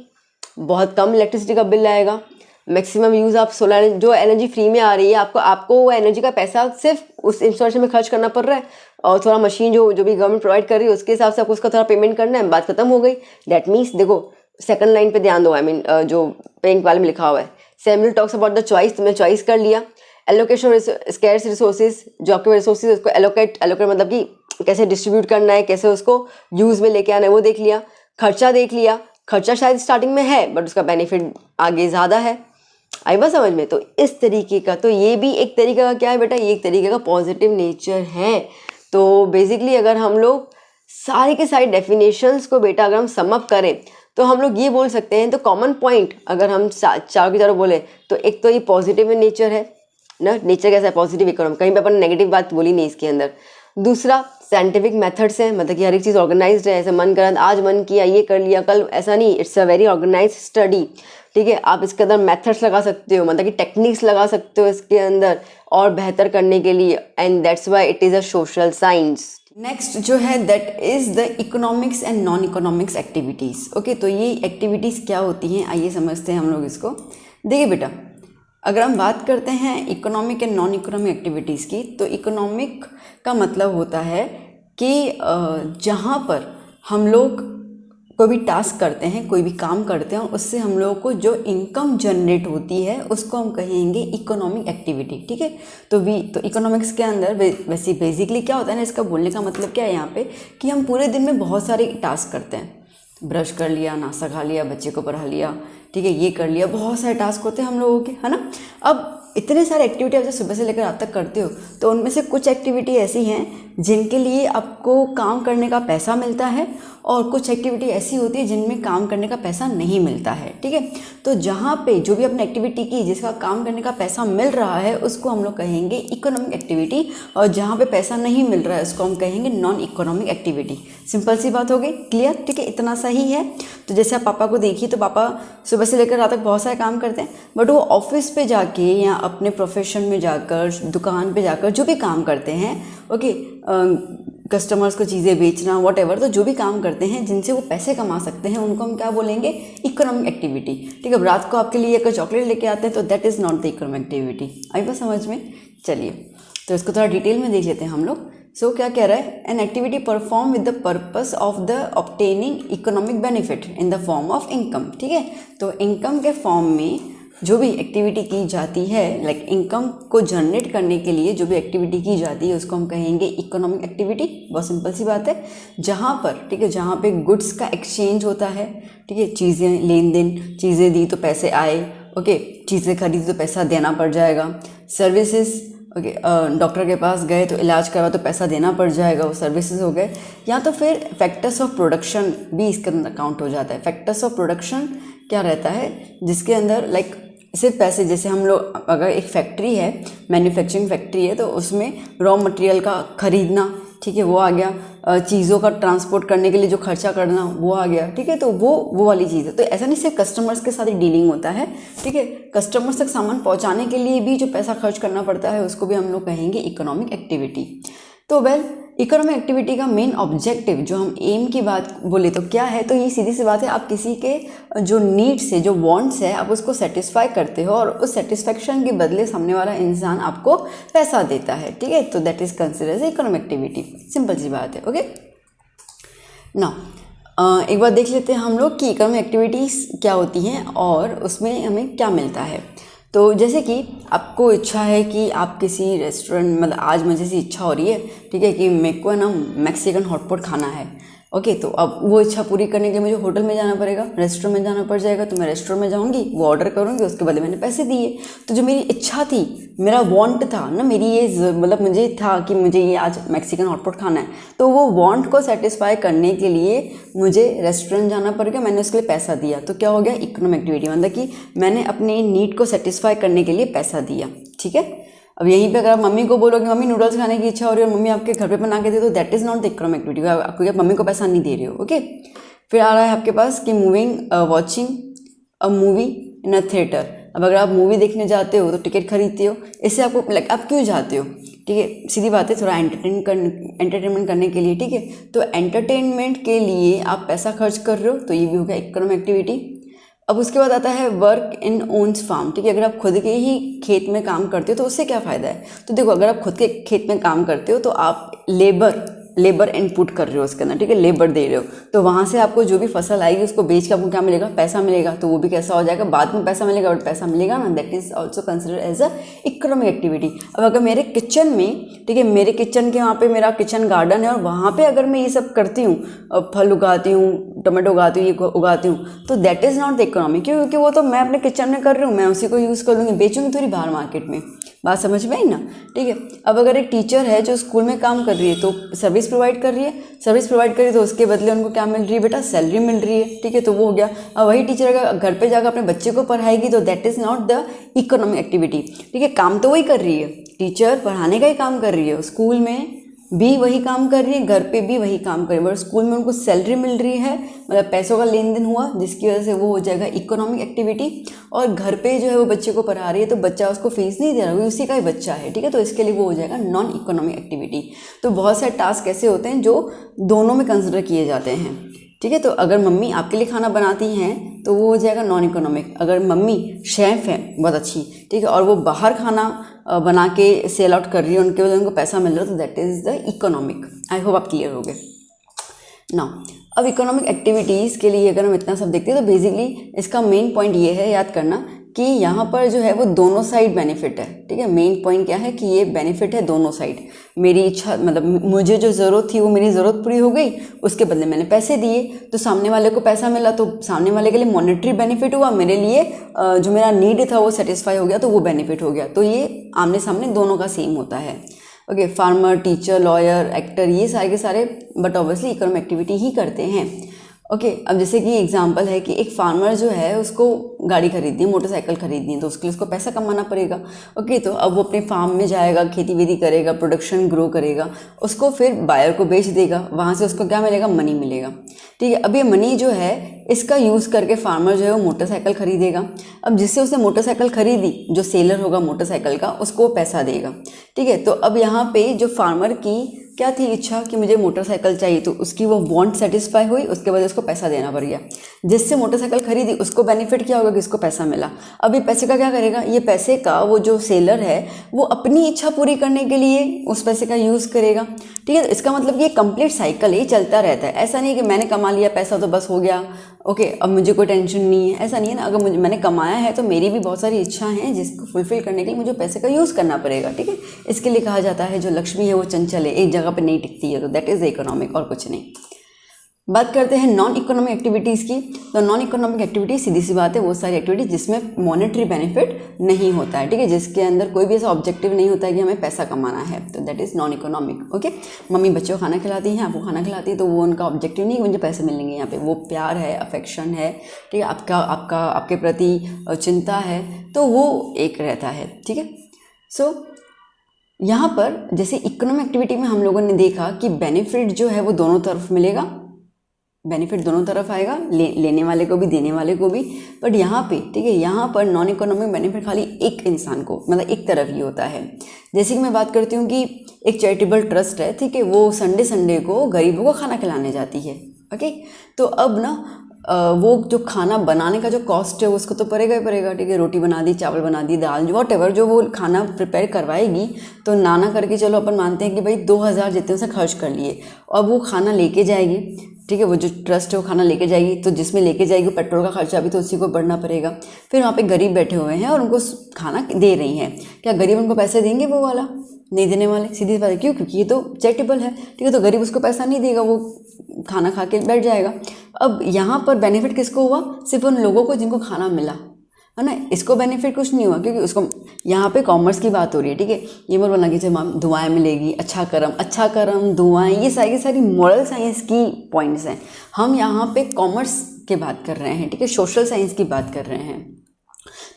बहुत कम इलेक्ट्रिसिटी का बिल आएगा। मैक्सिमम यूज़ आप सोलर, जो एनर्जी फ्री में आ रही है आपको वो एनर्जी का पैसा सिर्फ उस इंस्टॉलेशन में खर्च करना पड़ रहा है, और थोड़ा मशीन जो भी गवर्नमेंट प्रोवाइड कर रही है उसके हिसाब से आपको उसका थोड़ा पेमेंट करना है, बात खत्म हो गई। दैट मीन्स देखो सेकंड लाइन पे ध्यान दो, आई मीन जो पेइंग वाले में लिखा हुआ है, Samuel talks about the choice, तुमने चॉइस कर लिया। एलोकेशन स्कैर्स रिसोर्सेज, जो आपके रिसोर्सेज उसको एलोकेट मतलब कि कैसे डिस्ट्रीब्यूट करना है, कैसे उसको यूज़ में लेके आना है, वो देख लिया। खर्चा देख लिया, खर्चा शायद स्टार्टिंग में है बट उसका बेनिफिट आगे ज़्यादा है। आई बात समझ में? तो इस तरीके का, तो ये भी एक तरीके का क्या है बेटा, ये एक तरीके का पॉजिटिव नेचर है। तो बेसिकली अगर हम लोग सारी के सारी डेफिनेशंस को बेटा अगर हम सम अप करें तो हम लोग ये बोल सकते हैं, तो कॉमन पॉइंट अगर हम चारों की तरफ बोले तो एक तो ये पॉजिटिव नेचर है ना, नेचर कैसा है? पॉजिटिव इकोनॉमी, कहीं पे अपन नेगेटिव बात बोली नहीं इसके अंदर। दूसरा साइंटिफिक मेथड्स हैं, मतलब कि हर एक चीज़ ऑर्गेनाइज्ड है, ऐसे मन करा आज मन किया ये कर लिया कल, ऐसा नहीं, it's a very organised study, ठीक है। आप इसके अंदर मेथड्स लगा सकते हो, मतलब कि टेक्निक्स लगा सकते हो इसके अंदर और बेहतर करने के लिए, and that's why it is a social science. Next जो है that is the economics and non economics activities. Okay, तो ये एक्टिविटीज़ क्या होती हैं, आइए समझते हैं हम लोग इसको। देखिए बेटा, अगर हम बात करते हैं economic and non economic activities की, तो इकोनॉमिक का मतलब होता है कि जहाँ पर हम लोग कोई भी टास्क करते हैं, कोई भी काम करते हैं, उससे हम लोगों को जो इनकम जनरेट होती है उसको हम कहेंगे इकोनॉमिक एक्टिविटी, ठीक है। तो इकोनॉमिक्स के अंदर वैसे बेसिकली क्या होता है ना, इसका बोलने का मतलब क्या है यहाँ पे, कि हम पूरे दिन में बहुत सारे टास्क करते हैं, ब्रश कर लिया, नाश्ता खा लिया, बच्चे को पढ़ा लिया, ठीक है, ये कर लिया, बहुत सारे टास्क होते हैं हम लोगों के, है ना। अब इतने सारे एक्टिविटी आप जब सुबह से लेकर रात तक करते हो, तो उनमें से कुछ एक्टिविटी ऐसी हैं जिनके लिए आपको काम करने का पैसा मिलता है, और कुछ एक्टिविटी ऐसी होती है जिनमें काम करने का पैसा नहीं मिलता है, ठीक है। तो जहाँ पे जो भी आपने एक्टिविटी की जिसका काम करने का पैसा मिल रहा है उसको हम लोग कहेंगे इकोनॉमिक एक्टिविटी, और जहाँ पे पैसा नहीं मिल रहा है उसको हम कहेंगे नॉन इकोनॉमिक एक्टिविटी। सिंपल सी बात हो गई, क्लियर, ठीक है, इतना सही है। तो जैसे आप पापा को देखिए, तो पापा सुबह से लेकर रात तक बहुत सारे काम करते हैं, बट वो ऑफिस पे जाके या अपने प्रोफेशन में जाकर, दुकान पे जाकर जो भी काम करते हैं, ओके, कस्टमर्स को चीज़ें बेचना, वॉट एवर, तो जो भी काम करते हैं जिनसे वो पैसे कमा सकते हैं उनको हम क्या बोलेंगे, इकोनॉमिक एक्टिविटी, ठीक है। रात को आपके लिए अगर चॉकलेट लेके आते हैं तो that is not the economic activity. आई बात समझ में? चलिए, तो इसको थोड़ा डिटेल में देख लेते हैं हम लोग। सो क्या कह रहा है, an activity perform with the purpose of the obtaining economic benefit in the form of income, ठीक है। तो इनकम के फॉर्म में जो भी एक्टिविटी की जाती है, लाइक इनकम को जनरेट करने के लिए जो भी एक्टिविटी की जाती है उसको हम कहेंगे इकोनॉमिक एक्टिविटी। बहुत सिंपल सी बात है, जहाँ पर, ठीक है, जहाँ पे गुड्स का एक्सचेंज होता है, ठीक है, चीज़ें लेन देन, चीज़ें दी तो पैसे आए, ओके, चीज़ें खरीदी तो पैसा देना पड़ जाएगा। सर्विसेज, ओके, डॉक्टर के पास गए तो इलाज करवा तो पैसा देना पड़ जाएगा, वो सर्विसेज हो गए। या तो फिर फैक्टर्स ऑफ प्रोडक्शन भी इसके अंदर काउंट हो जाता है। फैक्टर्स ऑफ प्रोडक्शन क्या रहता है, जिसके अंदर लाइक सिर्फ पैसे, जैसे हम लोग अगर एक फैक्ट्री है, मैन्युफैक्चरिंग फैक्ट्री है, तो उसमें रॉ मटेरियल का खरीदना, ठीक है, वो आ गया, चीज़ों का ट्रांसपोर्ट करने के लिए जो खर्चा करना वो आ गया, ठीक है। तो वो वाली चीज़ है। तो ऐसा नहीं सिर्फ कस्टमर्स के साथ ही डीलिंग होता है, ठीक है, कस्टमर्स तक सामान पहुंचाने के लिए भी जो पैसा खर्च करना पड़ता है उसको भी हम लोग कहेंगे इकोनॉमिक एक्टिविटी। तो वेल, इकोनॉमिक एक्टिविटी का मेन ऑब्जेक्टिव, जो हम एम की बात बोले तो क्या है, तो ये सीधी सी बात है, आप किसी के जो नीड्स है, जो वांट्स है, आप उसको सेटिस्फाई करते हो और उस सेटिस्फैक्शन के बदले सामने वाला इंसान आपको पैसा देता है, ठीक है। तो that is considered as economic activity. Simple सी बात है, ओके। नाउ एक बार देख लेते हैं हम लोग कि इकोनॉमिक एक्टिविटीज़ क्या होती हैं और उसमें हमें क्या मिलता है। तो जैसे कि आपको इच्छा है कि आप किसी रेस्टोरेंट, मतलब आज मुझे ऐसी इच्छा हो रही है, ठीक है, कि मेरे को है ना मैक्सिकन हॉटपॉट खाना है, ओके, तो अब वो इच्छा पूरी करने के लिए मुझे होटल में जाना पड़ेगा, रेस्टोरेंट में जाना पड़ जाएगा, तो मैं रेस्टोरेंट में जाऊंगी, वो ऑर्डर करूंगी, उसके बदले मैंने पैसे दिए। तो जो मेरी इच्छा थी, मेरा वांट था ना, मेरी ये मतलब मुझे था कि मुझे ये आज मैक्सिकन हॉटपॉट खाना है, तो वो वांट को सेटिस्फाई करने के लिए मुझे रेस्टोरेंट जाना पड़ गया, मैंने उसके लिए पैसा दिया। तो क्या हो गया, इकोनॉमिक एक्टिविटी, मतलब कि मैंने अपने नीड को सेटिस्फाई करने के लिए पैसा दिया। ठीक है, अब यहीं पे अगर आप मम्मी को बोलोगे मम्मी नूडल्स खाने की इच्छा हो रही है और मम्मी आपके घर पे बना के दे, तो that is not the economic activity, आपको मम्मी को पैसा नहीं दे रहे हो। ओके, फिर आ रहा है आपके पास कि moving watching a movie in a theatre. अब अगर आप मूवी देखने जाते हो तो टिकट खरीदते हो, इससे आपको आप क्यों जाते हो? ठीक है, सीधी बात है, थोड़ा एंटरटेनमेंट करने के लिए। ठीक है, तो एंटरटेनमेंट के लिए आप पैसा खर्च कर रहे हो, तो ये भी हो गया इकोनॉमिक एक्टिविटी। अब उसके बाद आता है वर्क इन ओन्स फार्म। ठीक है, अगर आप खुद के ही खेत में काम करते हो तो उससे क्या फ़ायदा है? तो देखो, अगर आप खुद के खेत में काम करते हो तो आप लेबर इनपुट कर रहे हो उसके अंदर। ठीक है, लेबर दे रहे हो, तो वहाँ से आपको जो भी फसल आएगी उसको बेच के आपको क्या मिलेगा, पैसा मिलेगा। तो वो भी कैसा हो जाएगा, बाद में पैसा मिलेगा, बट पैसा मिलेगा ना, that is also consider as a economic activity. अब अगर मेरे किचन में, ठीक है, मेरे किचन के वहाँ पे मेरा किचन गार्डन है और वहाँ पे अगर मैं ये सब करती हूँ, फल उगाती हूँ, टमाटो उगाती हूँ, ये उगाती हूँ, तो that is not the economy, क्योंकि वो तो मैं अपने किचन में कर रही हूँ, मैं उसी को यूज़ कर लूँगी, बेचूँगी थोड़ी बाहर मार्केट में। बात समझ में आई ना? ठीक है, अब अगर एक टीचर है जो स्कूल में काम कर रही है तो सर्विस प्रोवाइड कर रही है, तो उसके बदले उनको क्या मिल रही है बेटा, सैलरी मिल रही है। ठीक है, तो वो हो गया। अब वही टीचर अगर घर पे जाकर अपने बच्चे को पढ़ाएगी तो that is not the economic activity. ठीक है, काम तो वही कर रही है, टीचर पढ़ाने का ही काम कर रही है, स्कूल में भी वही काम कर रही है, घर पे भी वही काम कर रही है, बट स्कूल में उनको सैलरी मिल रही है, मतलब पैसों का लेन देन हुआ, जिसकी वजह से वो हो जाएगा इकोनॉमिक एक्टिविटी। और घर पे जो है वो बच्चे को पढ़ा रही है, तो बच्चा उसको फीस नहीं दे रहा, वो उसी का ही बच्चा है। ठीक है, तो इसके लिए वो हो जाएगा नॉन इकोनॉमिक एक्टिविटी। तो बहुत सारे टास्क ऐसे होते हैं जो दोनों में कंसिडर किए जाते हैं। ठीक है, तो अगर मम्मी आपके लिए खाना बनाती हैं तो वो हो जाएगा नॉन इकोनॉमिक। अगर मम्मी शेफ़ है बहुत अच्छी, ठीक है, और वो बाहर खाना बना के सेल आउट कर रही है, उनके वजह उनको पैसा मिल रहा है, तो that is the economic. I hope आप क्लियर हो गए ना। अब इकोनॉमिक एक्टिविटीज़ के लिए अगर हम इतना सब देखते हैं तो बेसिकली इसका मेन पॉइंट ये है, याद करना, कि यहाँ पर जो है वो दोनों साइड बेनिफिट है। ठीक है, मेन पॉइंट क्या है कि ये बेनिफिट है दोनों साइड। मेरी इच्छा, मतलब मुझे जो ज़रूरत थी वो मेरी ज़रूरत पूरी हो गई, उसके बदले मैंने पैसे दिए, तो सामने वाले को पैसा मिला, तो सामने वाले के लिए मॉनेटरी बेनिफिट हुआ, मेरे लिए जो मेरा नीड था वो सेटिस्फाई हो गया, तो वो बेनिफिट हो गया। तो ये आमने सामने दोनों का सेम होता है। Okay, farmer, teacher, lawyer, actor, ये सारे के सारे बट ऑब्वियसली इकोनॉमिक एक्टिविटी ही करते हैं। ओके, अब जैसे कि एग्जांपल है कि एक फार्मर जो है उसको गाड़ी खरीदनी है, मोटरसाइकिल खरीदनी है, तो उसके लिए उसको पैसा कमाना पड़ेगा। ओके, तो अब वो अपने फार्म में जाएगा, खेती वेती करेगा, प्रोडक्शन ग्रो करेगा, उसको फिर बायर को बेच देगा, वहाँ से उसको क्या मिलेगा, मनी मिलेगा। ठीक है, अब ये मनी जो है इसका यूज़ करके फार्मर जो है वो मोटरसाइकिल खरीदेगा। अब जिससे उसने मोटरसाइकिल खरीदी, जो सेलर होगा मोटरसाइकिल का, उसको पैसा देगा। ठीक है, तो अब यहाँ पे जो फार्मर की क्या थी इच्छा कि मुझे मोटरसाइकिल चाहिए, तो उसकी वो वांट सेटिस्फाई हुई, उसके बाद उसको पैसा देना पड़ गया। जिससे मोटरसाइकिल खरीदी उसको बेनिफिट क्या होगा कि इसको पैसा मिला। अब ये पैसे का क्या करेगा, ये पैसे का वो जो सेलर है वो अपनी इच्छा पूरी करने के लिए उस पैसे का यूज़ करेगा। ठीक है, तो इसका मतलब ये कंप्लीट साइकिल है, ये चलता रहता है। ऐसा नहीं है कि मैंने कमा लिया पैसा तो बस हो गया, ओके अब मुझे कोई टेंशन नहीं है, ऐसा नहीं है ना। अगर मैंने कमाया है तो मेरी भी बहुत सारी इच्छा हैं जिसको फुलफिल करने के लिए मुझे पैसे का यूज़ करना पड़ेगा। ठीक है, इसके लिए कहा जाता है जो लक्ष्मी है वो चंचल है, एक जगह पे नहीं टिकती है, तो दैट इज़ द इकोनॉमिक, और कुछ नहीं। बात करते हैं नॉन इकोनॉमिक एक्टिविटीज़ की। तो नॉन इकोनॉमिक एक्टिविटीज सीधी सी बात है वो सारी एक्टिविटीज जिसमें मॉनेटरी बेनिफिट नहीं होता है। ठीक है, जिसके अंदर कोई भी ऐसा ऑब्जेक्टिव नहीं होता है कि हमें पैसा कमाना है, तो that is non economic. Okay, mummy बच्चों को खाना खिलाती हैं, आपको खाना खिलाती है, तो वो उनका ऑब्जेक्टिव नहीं है मुझे पैसे मिलेंगे, यहाँ पे वो प्यार है, अफेक्शन है, ठीक है, आपके प्रति चिंता है, तो वो एक रहता है। ठीक है, सो यहाँ पर जैसे इकोनॉमिक एक्टिविटी में हम लोगों ने देखा कि बेनिफिट जो है वो दोनों तरफ मिलेगा, बेनिफिट दोनों तरफ आएगा, लेने वाले को भी देने वाले को भी। बट यहाँ पे ठीक है, यहाँ पर नॉन इकोनॉमिक बेनिफिट खाली एक इंसान को, मतलब एक तरफ ही होता है। जैसे कि मैं बात करती हूँ कि एक चैरिटेबल ट्रस्ट है, ठीक है, वो संडे को गरीबों को खाना खिलाने जाती है। ओके, तो अब ना वो जो खाना बनाने का जो कॉस्ट है उसको तो पड़ेगा ही पड़ेगा। ठीक है, रोटी बना दी, चावल बना दी, दाल, वॉट एवर जो वो खाना प्रिपेयर करवाएगी, तो नाना करके चलो अपन मानते हैं कि भाई 2000 जितने से खर्च कर लिए, अब वो खाना लेके जाएगी, ठीक है, वो जो ट्रस्ट है वो खाना लेके जाएगी, तो जिसमें लेके जाएगी पेट्रोल का खर्चा भी तो उसी को भरना पड़ेगा। फिर वहाँ पे गरीब बैठे हुए हैं और उनको खाना दे रही हैं, क्या गरीब उनको पैसे देंगे? वो वाला नहीं देने वाले, सीधी बात है। क्यों? क्योंकि ये तो चैरिटेबल है, ठीक है, तो गरीब उसको पैसा नहीं देगा, वो खाना खा के बैठ जाएगा। अब यहाँ पर बेनिफिट किसको हुआ? सिर्फ उन लोगों को जिनको खाना मिला, है ना। इसको बेनिफिट कुछ नहीं हुआ, क्योंकि उसको यहाँ पे कॉमर्स की बात हो रही है, ठीक है। ये मत बोलना कि जब हम दुआएं मिलेगी, अच्छा कर्म दुआएं, ये सारी मॉरल साइंस की पॉइंट्स हैं। हम यहाँ पे कॉमर्स की बात कर रहे हैं, ठीक है, सोशल साइंस की बात कर रहे हैं।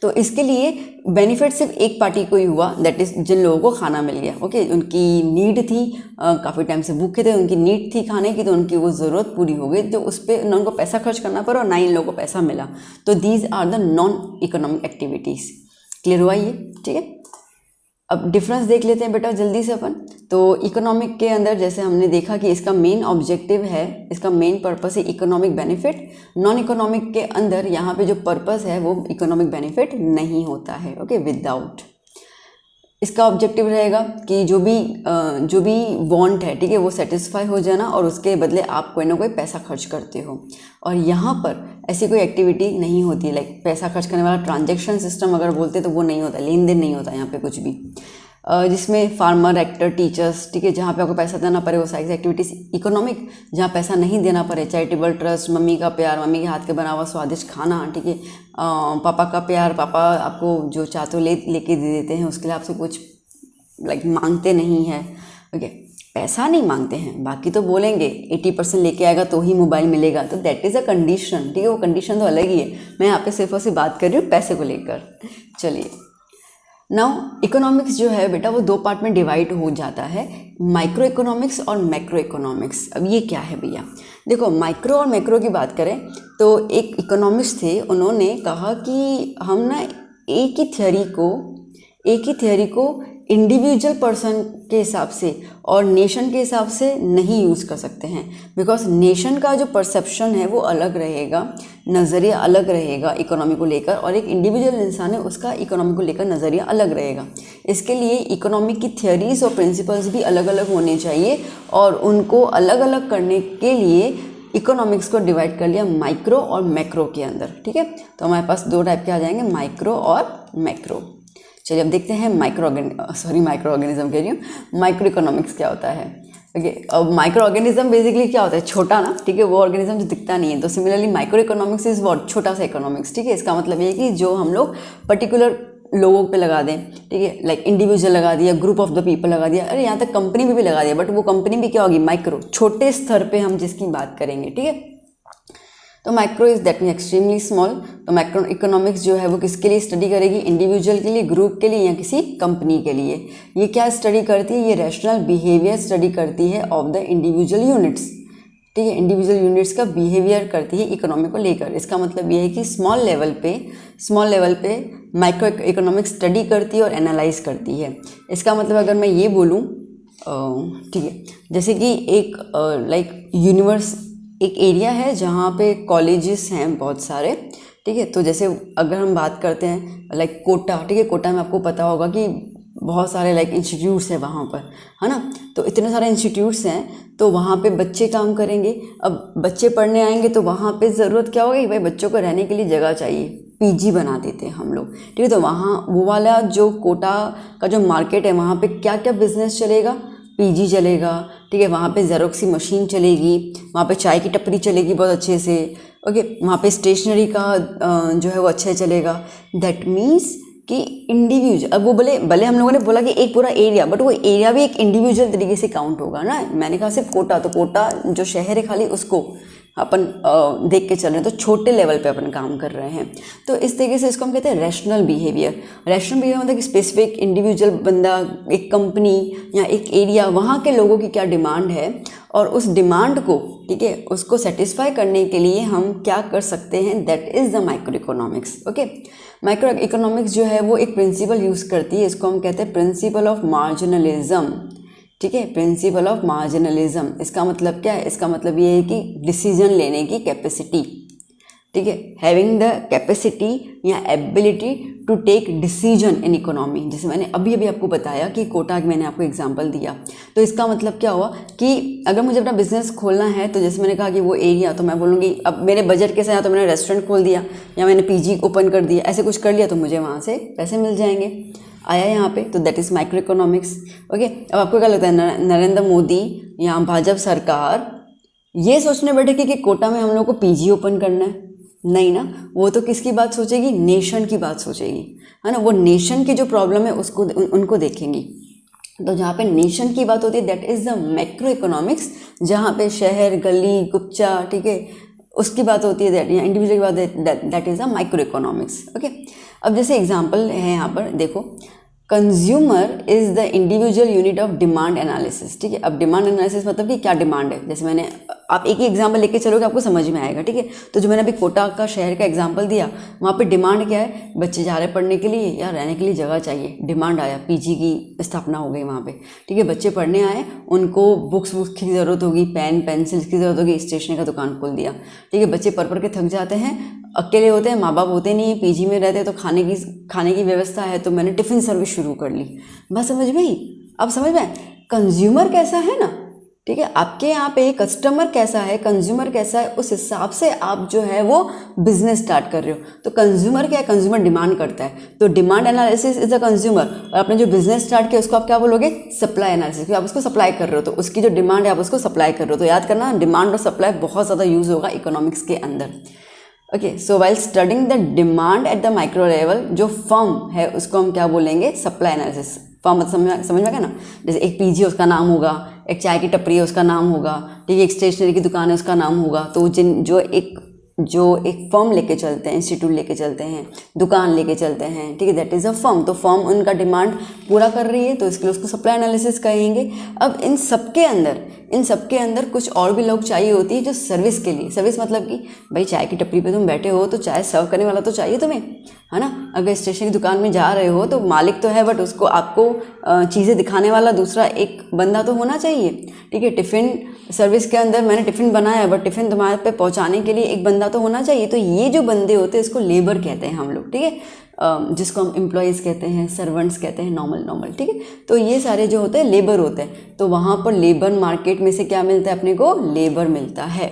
तो इसके लिए बेनिफिट सिर्फ एक पार्टी को ही हुआ, दैट इज़ जिन लोगों को खाना मिल गया। ओके, उनकी नीड थी, काफ़ी टाइम से भूखे थे, उनकी नीड थी खाने की, तो उनकी वो ज़रूरत पूरी हो गई, तो उस पर ना उनको पैसा खर्च करना पड़ा और ना ही इन लोगों को पैसा मिला। तो these are the non economic activities. Clear हुआ ये? ठीक है, अब डिफरेंस देख लेते हैं बेटा जल्दी से अपन। तो इकोनॉमिक के अंदर जैसे हमने देखा कि इसका मेन ऑब्जेक्टिव है, इसका मेन पर्पस है इकोनॉमिक बेनिफिट। नॉन इकोनॉमिक के अंदर यहाँ पे जो पर्पस है वो इकोनॉमिक बेनिफिट नहीं होता है। ओके, विदाउट इसका ऑब्जेक्टिव रहेगा कि जो भी वांट है, ठीक है, वो सेटिस्फाई हो जाना और उसके बदले आप कोई ना कोई पैसा खर्च करते हो। और यहाँ पर ऐसी कोई एक्टिविटी नहीं होती, लाइक पैसा खर्च करने वाला ट्रांजैक्शन सिस्टम अगर बोलते तो वो नहीं होता, लेन देन नहीं होता यहाँ पे कुछ भी, जिसमें फार्मर, एक्टर, टीचर्स, ठीक है, जहाँ पे आपको पैसा देना पड़े वो सारी एक्टिविटीज़ इकोनॉमिक। जहाँ पैसा नहीं देना पड़े, चैरिटेबल ट्रस्ट, मम्मी का प्यार, मम्मी के हाथ के बना हुआ स्वादिष्ट खाना, ठीक है, पापा का प्यार, पापा आपको जो चाहते हो लेके दे देते हैं, उसके लिए आपसे कुछ लाइक मांगते नहीं है। ओके, पैसा नहीं मांगते हैं, बाकी तो बोलेंगे 80% लेके आएगा तो ही मोबाइल मिलेगा, तो दैट इज़ अ कंडीशन, ठीक है, वो कंडीशन तो अलग ही है। मैं यहाँ पे सिर्फ और सिर्फ बात कर रही हूँ पैसे को लेकर। चलिए, नाउ इकोनॉमिक्स जो है बेटा वो दो पार्ट में डिवाइड हो जाता है, माइक्रो इकोनॉमिक्स और मैक्रो इकोनॉमिक्स। अब ये क्या है भैया? देखो, माइक्रो और मैक्रो की बात करें तो एक इकोनॉमिस्ट थे, उन्होंने कहा कि हम ना एक ही थियोरी को इंडिविजुअल पर्सन के हिसाब से और नेशन के हिसाब से नहीं यूज़ कर सकते हैं, बिकॉज नेशन का जो परसेप्शन है वो अलग रहेगा, नज़रिया अलग रहेगा इकोनॉमी को लेकर, और एक इंडिविजुअल इंसान है उसका इकोनॉमी को लेकर नज़रिया अलग रहेगा। इसके लिए इकोनॉमी की थियोरीज और प्रिंसिपल्स भी अलग अलग होने चाहिए, और उनको अलग अलग करने के लिए इकोनॉमिक्स को डिवाइड कर लिया माइक्रो और मैक्रो के अंदर। ठीक है, तो हमारे पास दो टाइप के आ जाएंगे, माइक्रो और मैक्रो। चलिए अब देखते हैं माइक्रो ऑर्गेनिज्म कह रही हूँ, माइक्रो इकोनॉमिक्स क्या होता है। ओके, अब माइक्रो ऑर्गेनिज्म बेसिकली क्या होता है? छोटा ना, ठीक है, वो ऑर्गेनिज्म जो दिखता नहीं है। तो similarly micro economics is what? छोटा सा इकोनॉमिक्स। ठीक है, इसका मतलब ये है कि जो हम लोग पर्टिकुलर लोगों पे लगा दें, ठीक है, लाइक इंडिविजुअल लगा दिया, ग्रुप ऑफ द पीपल लगा दिया, अरे यहाँ तक कंपनी भी लगा दिया, बट वो कंपनी भी क्या होगी? माइक्रो, छोटे स्तर पे हम जिसकी बात करेंगे। ठीक है, तो micro is that mean extremely small. तो माइक्रो इकोनॉमिक्स जो है वो किसके लिए स्टडी करेगी? इंडिविजुअल के लिए, ग्रुप के लिए, या किसी कंपनी के लिए। ये क्या स्टडी करती है? ये रैशनल बिहेवियर स्टडी करती है ऑफ द इंडिविजुअल यूनिट्स। ठीक है, इंडिविजुअल यूनिट्स का बिहेवियर करती है इकोनॉमी को लेकर। इसका मतलब ये है कि स्मॉल लेवल पे माइक्रो इकोनॉमिक्स स्टडी करती है और एनालाइज करती है। इसका मतलब अगर मैं ये बोलूँ, ठीक है, जैसे कि एक लाइक यूनिवर्स, एक एरिया है जहाँ पे कॉलेजेस हैं बहुत सारे। ठीक है, तो जैसे अगर हम बात करते हैं लाइक कोटा, ठीक है, कोटा में आपको पता होगा कि बहुत सारे लाइक इंस्टीट्यूट्स हैं वहाँ पर, है ना। तो इतने सारे इंस्टीट्यूट्स हैं, तो वहाँ पे बच्चे काम करेंगे। अब बच्चे पढ़ने आएंगे तो वहाँ पे ज़रूरत क्या होगी? भाई बच्चों को रहने के लिए जगह चाहिए, पीजी बना देते हैं हम लोग। ठीक है, तो वहाँ वो वाला जो कोटा का जो मार्केट है, वहाँ पे क्या क्या बिजनेस चलेगा? पीजी चलेगा। ठीक है, वहाँ पे जेरोक्सी मशीन चलेगी, वहाँ पे चाय की टपरी चलेगी बहुत अच्छे से। ओके, वहाँ पे स्टेशनरी का जो है वो अच्छे चलेगा। दैट मीन्स कि इंडिविजुअल, अब वो भले हम लोगों ने बोला कि एक पूरा एरिया, बट वो एरिया भी एक इंडिविजुअल तरीके से काउंट होगा ना। मैंने कहा सिर्फ कोटा, तो कोटा जो शहर है खाली उसको अपन देख के चल रहे हैं, तो छोटे लेवल पे अपन काम कर रहे हैं। तो इस तरीके से इसको हम कहते हैं रैशनल बिहेवियर। रैशनल बिहेवियर मतलब कि स्पेसिफिक इंडिविजुअल बंदा, एक कंपनी या एक एरिया, वहाँ के लोगों की क्या डिमांड है, और उस डिमांड को, ठीक है, उसको सेटिस्फाई करने के लिए हम क्या कर सकते हैं, that is the micro economics. Okay, micro economics जो है वो एक प्रिंसिपल यूज़ करती है, इसको हम कहते हैं प्रिंसिपल ऑफ मार्जिनलिज्म। ठीक है, प्रिंसिपल ऑफ मार्जिनलिज्म। इसका मतलब क्या है? इसका मतलब ये है कि डिसीजन लेने की कैपेसिटी, ठीक है, हैविंग द कैपेसिटी या ability to take decision in economy. जैसे मैंने अभी अभी आपको बताया कि कोटा मैंने आपको एग्जांपल दिया, तो इसका मतलब क्या हुआ कि अगर मुझे अपना बिजनेस खोलना है तो जैसे मैंने कहा कि वो एरिया, तो मैं बोलूँगी अब मेरे बजट के साथ या तो मैंने रेस्टोरेंट खोल दिया या मैंने पीजी ओपन कर दिया, ऐसे कुछ कर लिया तो मुझे वहाँ से पैसे मिल जाएंगे। आया यहाँ पे, तो that is micro economics. Okay, अब आपको क्या लगता है नरेंद्र मोदी या भाजपा सरकार ये सोचने बैठे कि कोटा में हम लोग को पीजी ओपन करना है? नहीं ना, वो तो किसकी बात सोचेगी, नेशन की बात सोचेगी, है ना। वो नेशन की जो प्रॉब्लम है उसको उनको देखेंगी। तो जहाँ पे नेशन की बात होती है that is the macro economics, जहाँ पे शहर गली गुप्चा, ठीक है, उसकी बात होती है दैट, या इंडिविजुअल की बात, that is the micro economics. Okay, अब जैसे एग्जांपल है यहाँ पर देखो, consumer is the individual unit of demand analysis. ठीक है, अब डिमांड एनालिसिस मतलब कि क्या डिमांड है, जैसे मैंने आप एक ही एग्जांपल लेके चलोगे आपको समझ में आएगा। ठीक है, तो जो मैंने अभी कोटा का शहर का एग्जांपल दिया, वहाँ पे डिमांड क्या है, बच्चे जा रहे हैं पढ़ने के लिए या रहने के लिए जगह चाहिए, डिमांड आया, पीजी की स्थापना हो गई वहाँ पे। ठीक है, बच्चे पढ़ने आए, उनको बुक्स की ज़रूरत होगी, पेन पेंसिल्स की ज़रूरत होगी, स्टेशनरी का दुकान खोल दिया। ठीक है, बच्चे पढ़ के थक जाते हैं, अकेले होते हैं, माँ बाप होते नहीं है, पीजी में रहते हैं, तो खाने की व्यवस्था है, तो मैंने टिफ़िन सर्विस शुरू कर ली। बस समझ में ही, अब समझ में, कंज्यूमर कैसा है ना, ठीक है, आपके यहाँ पे कस्टमर कैसा है, कंज्यूमर कैसा है, उस हिसाब से आप जो है वो बिजनेस स्टार्ट कर रहे हो। तो कंज्यूमर क्या है, कंज्यूमर डिमांड करता है, तो demand analysis is a consumer, और आपने जो बिजनेस स्टार्ट किया उसको आप क्या बोलोगे, सप्लाई एनालिसिस, क्योंकि आप उसको सप्लाई कर रहे हो, तो उसकी जो डिमांड है आप उसको सप्लाई कर रहे हो। तो याद करना, डिमांड और सप्लाई बहुत ज़्यादा यूज़ होगा इकोनॉमिक्स के अंदर। Okay, so while studying the demand at the micro level, जो फर्म है उसको हम क्या बोलेंगे, सप्लाई एनालिसिस। फर्म मतलब समझ में आ गया ना, जैसे एक पीजी उसका नाम होगा, एक चाय की टपरी है उसका नाम होगा, ठीक है, एक स्टेशनरी की दुकान है उसका नाम होगा। तो जो एक फर्म लेके चलते हैं, इंस्टीट्यूट लेके चलते हैं, दुकान लेके चलते हैं, ठीक है, दैट इज़ अ फर्म। तो फर्म उनका डिमांड पूरा कर रही है, तो इसके लिए उसको सप्लाई एनालिसिस कहेंगे। अब इन सबके अंदर कुछ और भी लोग चाहिए होती है जो सर्विस के लिए, सर्विस मतलब कि भाई चाय की टपरी पे तुम बैठे हो तो चाय सर्व करने वाला तो चाहिए तुम्हें, है ना। अगर स्टेशनरी की दुकान में जा रहे हो तो मालिक तो है, बट उसको आपको चीज़ें दिखाने वाला दूसरा एक बंदा तो होना चाहिए। ठीक है, टिफ़िन सर्विस के अंदर मैंने टिफ़िन बनाया, बट टिफ़िन तुम्हारे पे पहुंचाने के लिए एक बंदा तो होना चाहिए। तो ये जो बंदे होते हैं इसको लेबर कहते हैं हम लोग, ठीक है, जिसको हम एम्प्लॉयज़ कहते हैं, सर्वेंट्स कहते हैं, नॉर्मल, ठीक है। तो ये सारे जो होते हैं लेबर होते हैं। तो वहाँ पर लेबर मार्केट में से क्या मिलता है अपने को, लेबर मिलता है।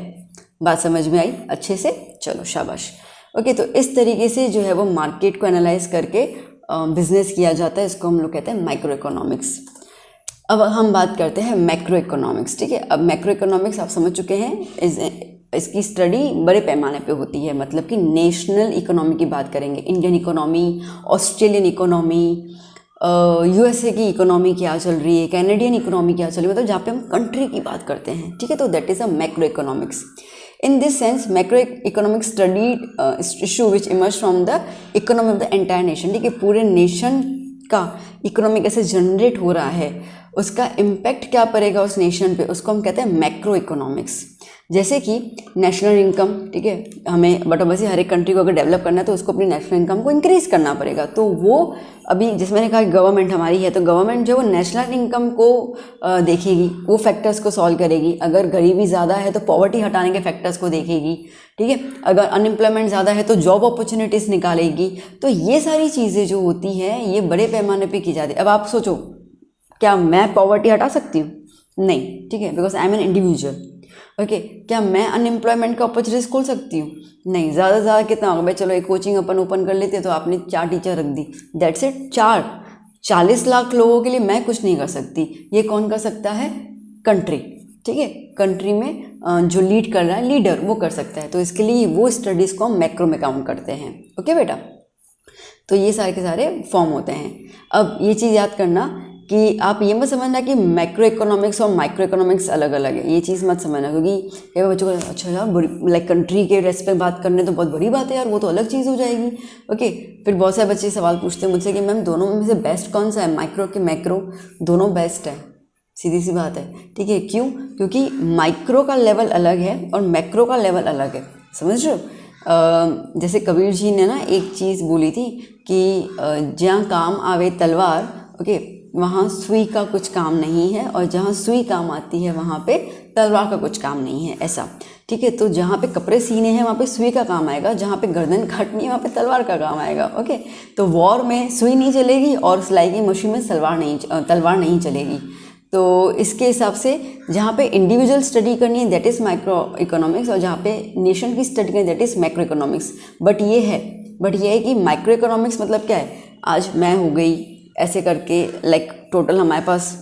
बात समझ में आई अच्छे से, चलो शाबाश। ओके, तो इस तरीके से जो है वो मार्केट को एनालाइज करके बिजनेस किया जाता है, इसको हम लोग कहते हैं माइक्रो इकोनॉमिक्स। अब हम बात करते हैं मैक्रो इकोनॉमिक्स। ठीक है, अब मैक्रो इकोनॉमिक्स आप समझ चुके हैं, इसकी स्टडी बड़े पैमाने पे होती है, मतलब कि नेशनल इकोनॉमी की बात करेंगे, Indian economy, Australian economy, USA की इकोनॉमी क्या चल रही है, कैनेडियन इकोनॉमी क्या चल रही है, मतलब जहाँ पे हम कंट्री की बात करते हैं। ठीक है, तो that is a macro economics. In this sense, macroeconomics studied issue which emerge from the economy of the entire nation। ठीक है, पूरे नेशन का इकोनॉमी कैसे जनरेट हो रहा है, उसका इम्पैक्ट क्या पड़ेगा उस नेशन पे, उसको हम कहते हैं मैक्रो इकोनॉमिक्स। जैसे कि नेशनल इनकम, ठीक है, हमें बटोबसी हर एक कंट्री को अगर डेवलप करना है तो उसको अपनी नेशनल इनकम को इंक्रीज करना पड़ेगा। तो वो अभी जैसे मैंने कहा गवर्नमेंट हमारी है, तो गवर्नमेंट जो वो नेशनल इनकम को देखेगी, वो फैक्टर्स को सॉल्व करेगी। अगर गरीबी ज़्यादा है तो पॉवर्टी हटाने के फैक्टर्स को देखेगी। ठीक है, अगर अनएम्प्लॉयमेंट ज़्यादा है तो जॉब अपॉर्चुनिटीज़ निकालेगी। तो ये सारी चीज़ें जो होती हैं ये बड़े पैमाने पर की जाती है। अब आप सोचो, क्या मैं पॉवर्टी हटा सकती हूँ? नहीं, ठीक है, because I am an individual. Okay, क्या मैं अनएम्प्लॉयमेंट का अपॉर्चुनिटीज खोल सकती हूँ? नहीं। ज़्यादा से ज़्यादा कितना होगा भाई, चलो एक कोचिंग ओपन कर लेते हैं, तो आपने 4 टीचर रख दी, दैट्स इट। 40 लाख लोगों के लिए मैं कुछ नहीं कर सकती। ये कौन कर सकता है? कंट्री। ठीक है, कंट्री में जो लीड कर रहा है, लीडर, वो कर सकता है। तो इसके लिए वो स्टडीज़ को हम मैक्रो में काउंट करते हैं। ओके बेटा, तो ये सारे के सारे फॉर्म होते हैं। अब ये चीज़ याद करना कि आप ये मत समझना कि मैक्रो इकोनॉमिक्स और माइक्रो इकोनॉमिक्स अलग अलग है, ये चीज़ मत समझना। क्योंकि कई बच्चों को अच्छा यार लाइक कंट्री के रेस्पेक्ट बात करने तो बहुत बड़ी बात है यार, वो तो अलग चीज़ हो जाएगी। ओके, फिर बहुत सारे बच्चे सवाल पूछते हैं मुझसे कि मैम दोनों में से बेस्ट कौन सा है, माइक्रो कि मैक्रो? दोनों बेस्ट है, सीधी सी बात है। ठीक है, क्यों? क्योंकि माइक्रो का लेवल अलग है और मैक्रो का लेवल अलग है, समझ रहे हो। जैसे कबीर जी ने ना एक चीज़ बोली थी कि जहाँ काम आवे तलवार, ओके, वहाँ सुई का कुछ काम नहीं है, और जहाँ सुई काम आती है वहाँ पे तलवार का कुछ काम नहीं है, ऐसा। ठीक है। तो जहाँ पे कपड़े सीने हैं वहाँ पे सुई का काम आएगा, जहाँ पे गर्दन काटनी है वहाँ पे तलवार का काम आएगा। ओके, तो वॉर में सुई नहीं चलेगी और सिलाई की मशीन में तलवार नहीं चलेगी। तो इसके हिसाब से जहाँ पे इंडिविजुअल स्टडी करनी है दैट इज़ माइक्रो इकोनॉमिक्स, और जहाँ पे नेशन की स्टडी करनी है that is macro economics. But ये है कि माइक्रो इकोनॉमिक्स मतलब क्या है, आज मैं हो गई ऐसे करके लाइक टोटल हमारे पास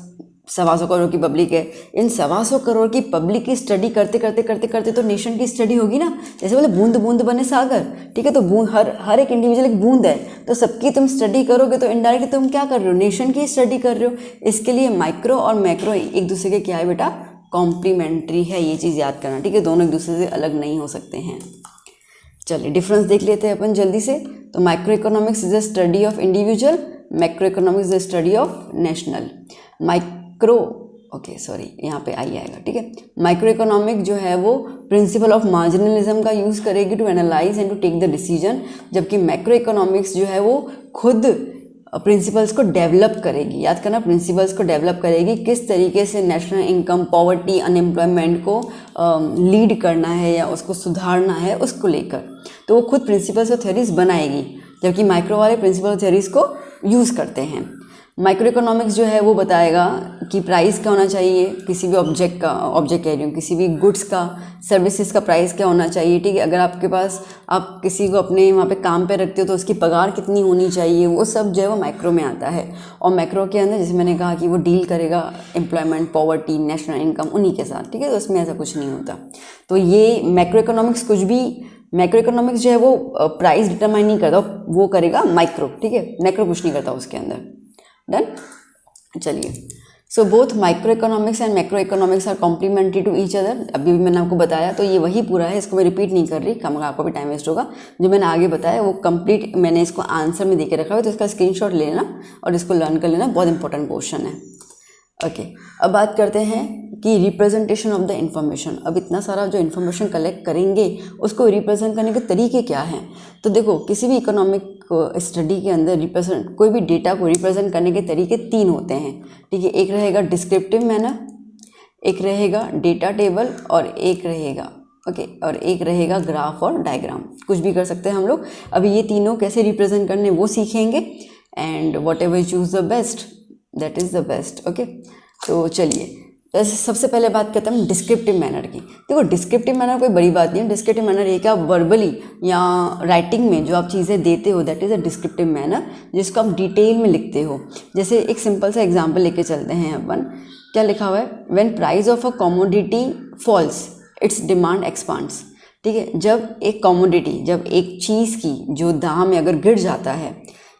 125 करोड़ की पब्लिक है, इन 125 करोड़ की पब्लिक की स्टडी करते करते तो नेशन की स्टडी होगी ना। जैसे बोले बूंद बूंद बने सागर, ठीक है। तो बूंद हर एक इंडिविजुअल एक बूंद है, तो सबकी तुम स्टडी करोगे तो इनडायरेक्टली तुम क्या कर रहे हो, नेशन की स्टडी कर रहे हो। इसके लिए माइक्रो और मैक्रो एक दूसरे के क्या है बेटा, कॉम्प्लीमेंट्री है, ये चीज़ याद करना, ठीक है। दोनों एक दूसरे से अलग नहीं हो सकते हैं। चलिए डिफरेंस देख लेते हैं अपन जल्दी से। तो micro economics is the study of individual, macro economics is the study of national. यहाँ पे आई आएगा, ठीक है। माइक्रो इकोनॉमिक जो है वो प्रिंसिपल ऑफ मार्जिनलिज्म का यूज़ करेगी to analyse and to take the decision, जबकि मैक्रो इकोनॉमिक्स जो है वो खुद प्रिंसिपल्स को डेवलप करेगी। याद करना, प्रिंसिपल्स को डेवलप करेगी, किस तरीके से नेशनल इनकम, पॉवर्टी, अनएम्प्लॉयमेंट को लीड करना है या उसको सुधारना है, उसको लेकर। तो वो खुद प्रिंसिपल्स और थ्योरीज बनाएगी, जबकि माइक्रो वाले प्रिंसिपल और थ्योरीज को यूज़ करते हैं। माइक्रो इकोनॉमिक्स जो है वो बताएगा कि प्राइस क्या होना चाहिए किसी भी ऑब्जेक्ट कह रही हूँ, किसी भी गुड्स का, सर्विसेज का प्राइस क्या होना चाहिए, ठीक है। अगर आपके पास, आप किसी को अपने वहाँ पे काम पे रखते हो तो उसकी पगार कितनी होनी चाहिए, वो सब जो है वो माइक्रो में आता है। और माइक्रो के अंदर जैसे मैंने कहा कि वो डील करेगा एम्प्लॉयमेंट, पॉवर्टी, नेशनल इनकम, उन्हीं के साथ, ठीक है। तो उसमें ऐसा कुछ नहीं होता। तो ये मैक्रो इकोनॉमिक्स मैक्रो इकोनॉमिक्स जो है वो प्राइस डिटरमाइन नहीं करता, वो करेगा माइक्रो, ठीक है। मैक्रो कुछ नहीं करता उसके अंदर। डन। चलिए, so both micro economics and macro economics are complementary to each other. अभी भी मैंने आपको बताया, तो ये वही पूरा है, इसको मैं रिपीट नहीं कर रही, कम आपको भी टाइम वेस्ट होगा। जो मैंने आगे बताया वो कंप्लीट मैंने इसको आंसर में देके रखा हुआ, तो इसका स्क्रीनशॉट ले लेना और इसको लर्न कर लेना, बहुत इंपॉर्टेंट क्वेश्चन है। ओके, अब बात करते हैं कि रिप्रेजेंटेशन ऑफ द इंफॉर्मेशन। अब इतना सारा जो इन्फॉर्मेशन कलेक्ट करेंगे उसको रिप्रेजेंट करने के तरीके क्या हैं। तो देखो, किसी भी इकोनॉमिक स्टडी के अंदर कोई भी डेटा को रिप्रेजेंट करने के तरीके 3 होते हैं, ठीक है। एक रहेगा डिस्क्रिप्टिव मैनर, एक रहेगा डेटा टेबल, और एक रहेगा ग्राफ और डायग्राम। कुछ भी कर सकते हैं हम लोग। अभी ये तीनों कैसे रिप्रेजेंट करने वो सीखेंगे, and what ever choose the best that is the best. Okay, तो चलिए सबसे पहले बात करते हैं हम डिस्क्रिप्टिव मैनर की। देखो, डिस्क्रिप्टिव मैनर कोई बड़ी बात नहीं है। डिस्क्रिप्टिव मैनर ये कि आप वर्बली या राइटिंग में जो आप चीज़ें देते हो that is a descriptive manner, जिसको आप डिटेल में लिखते हो। जैसे एक सिंपल सा एग्जांपल लेके चलते हैं अपन। क्या लिखा हुआ है, when price of a commodity falls its demand expands, ठीक है। जब एक चीज़ की जो दाम है अगर गिर जाता है,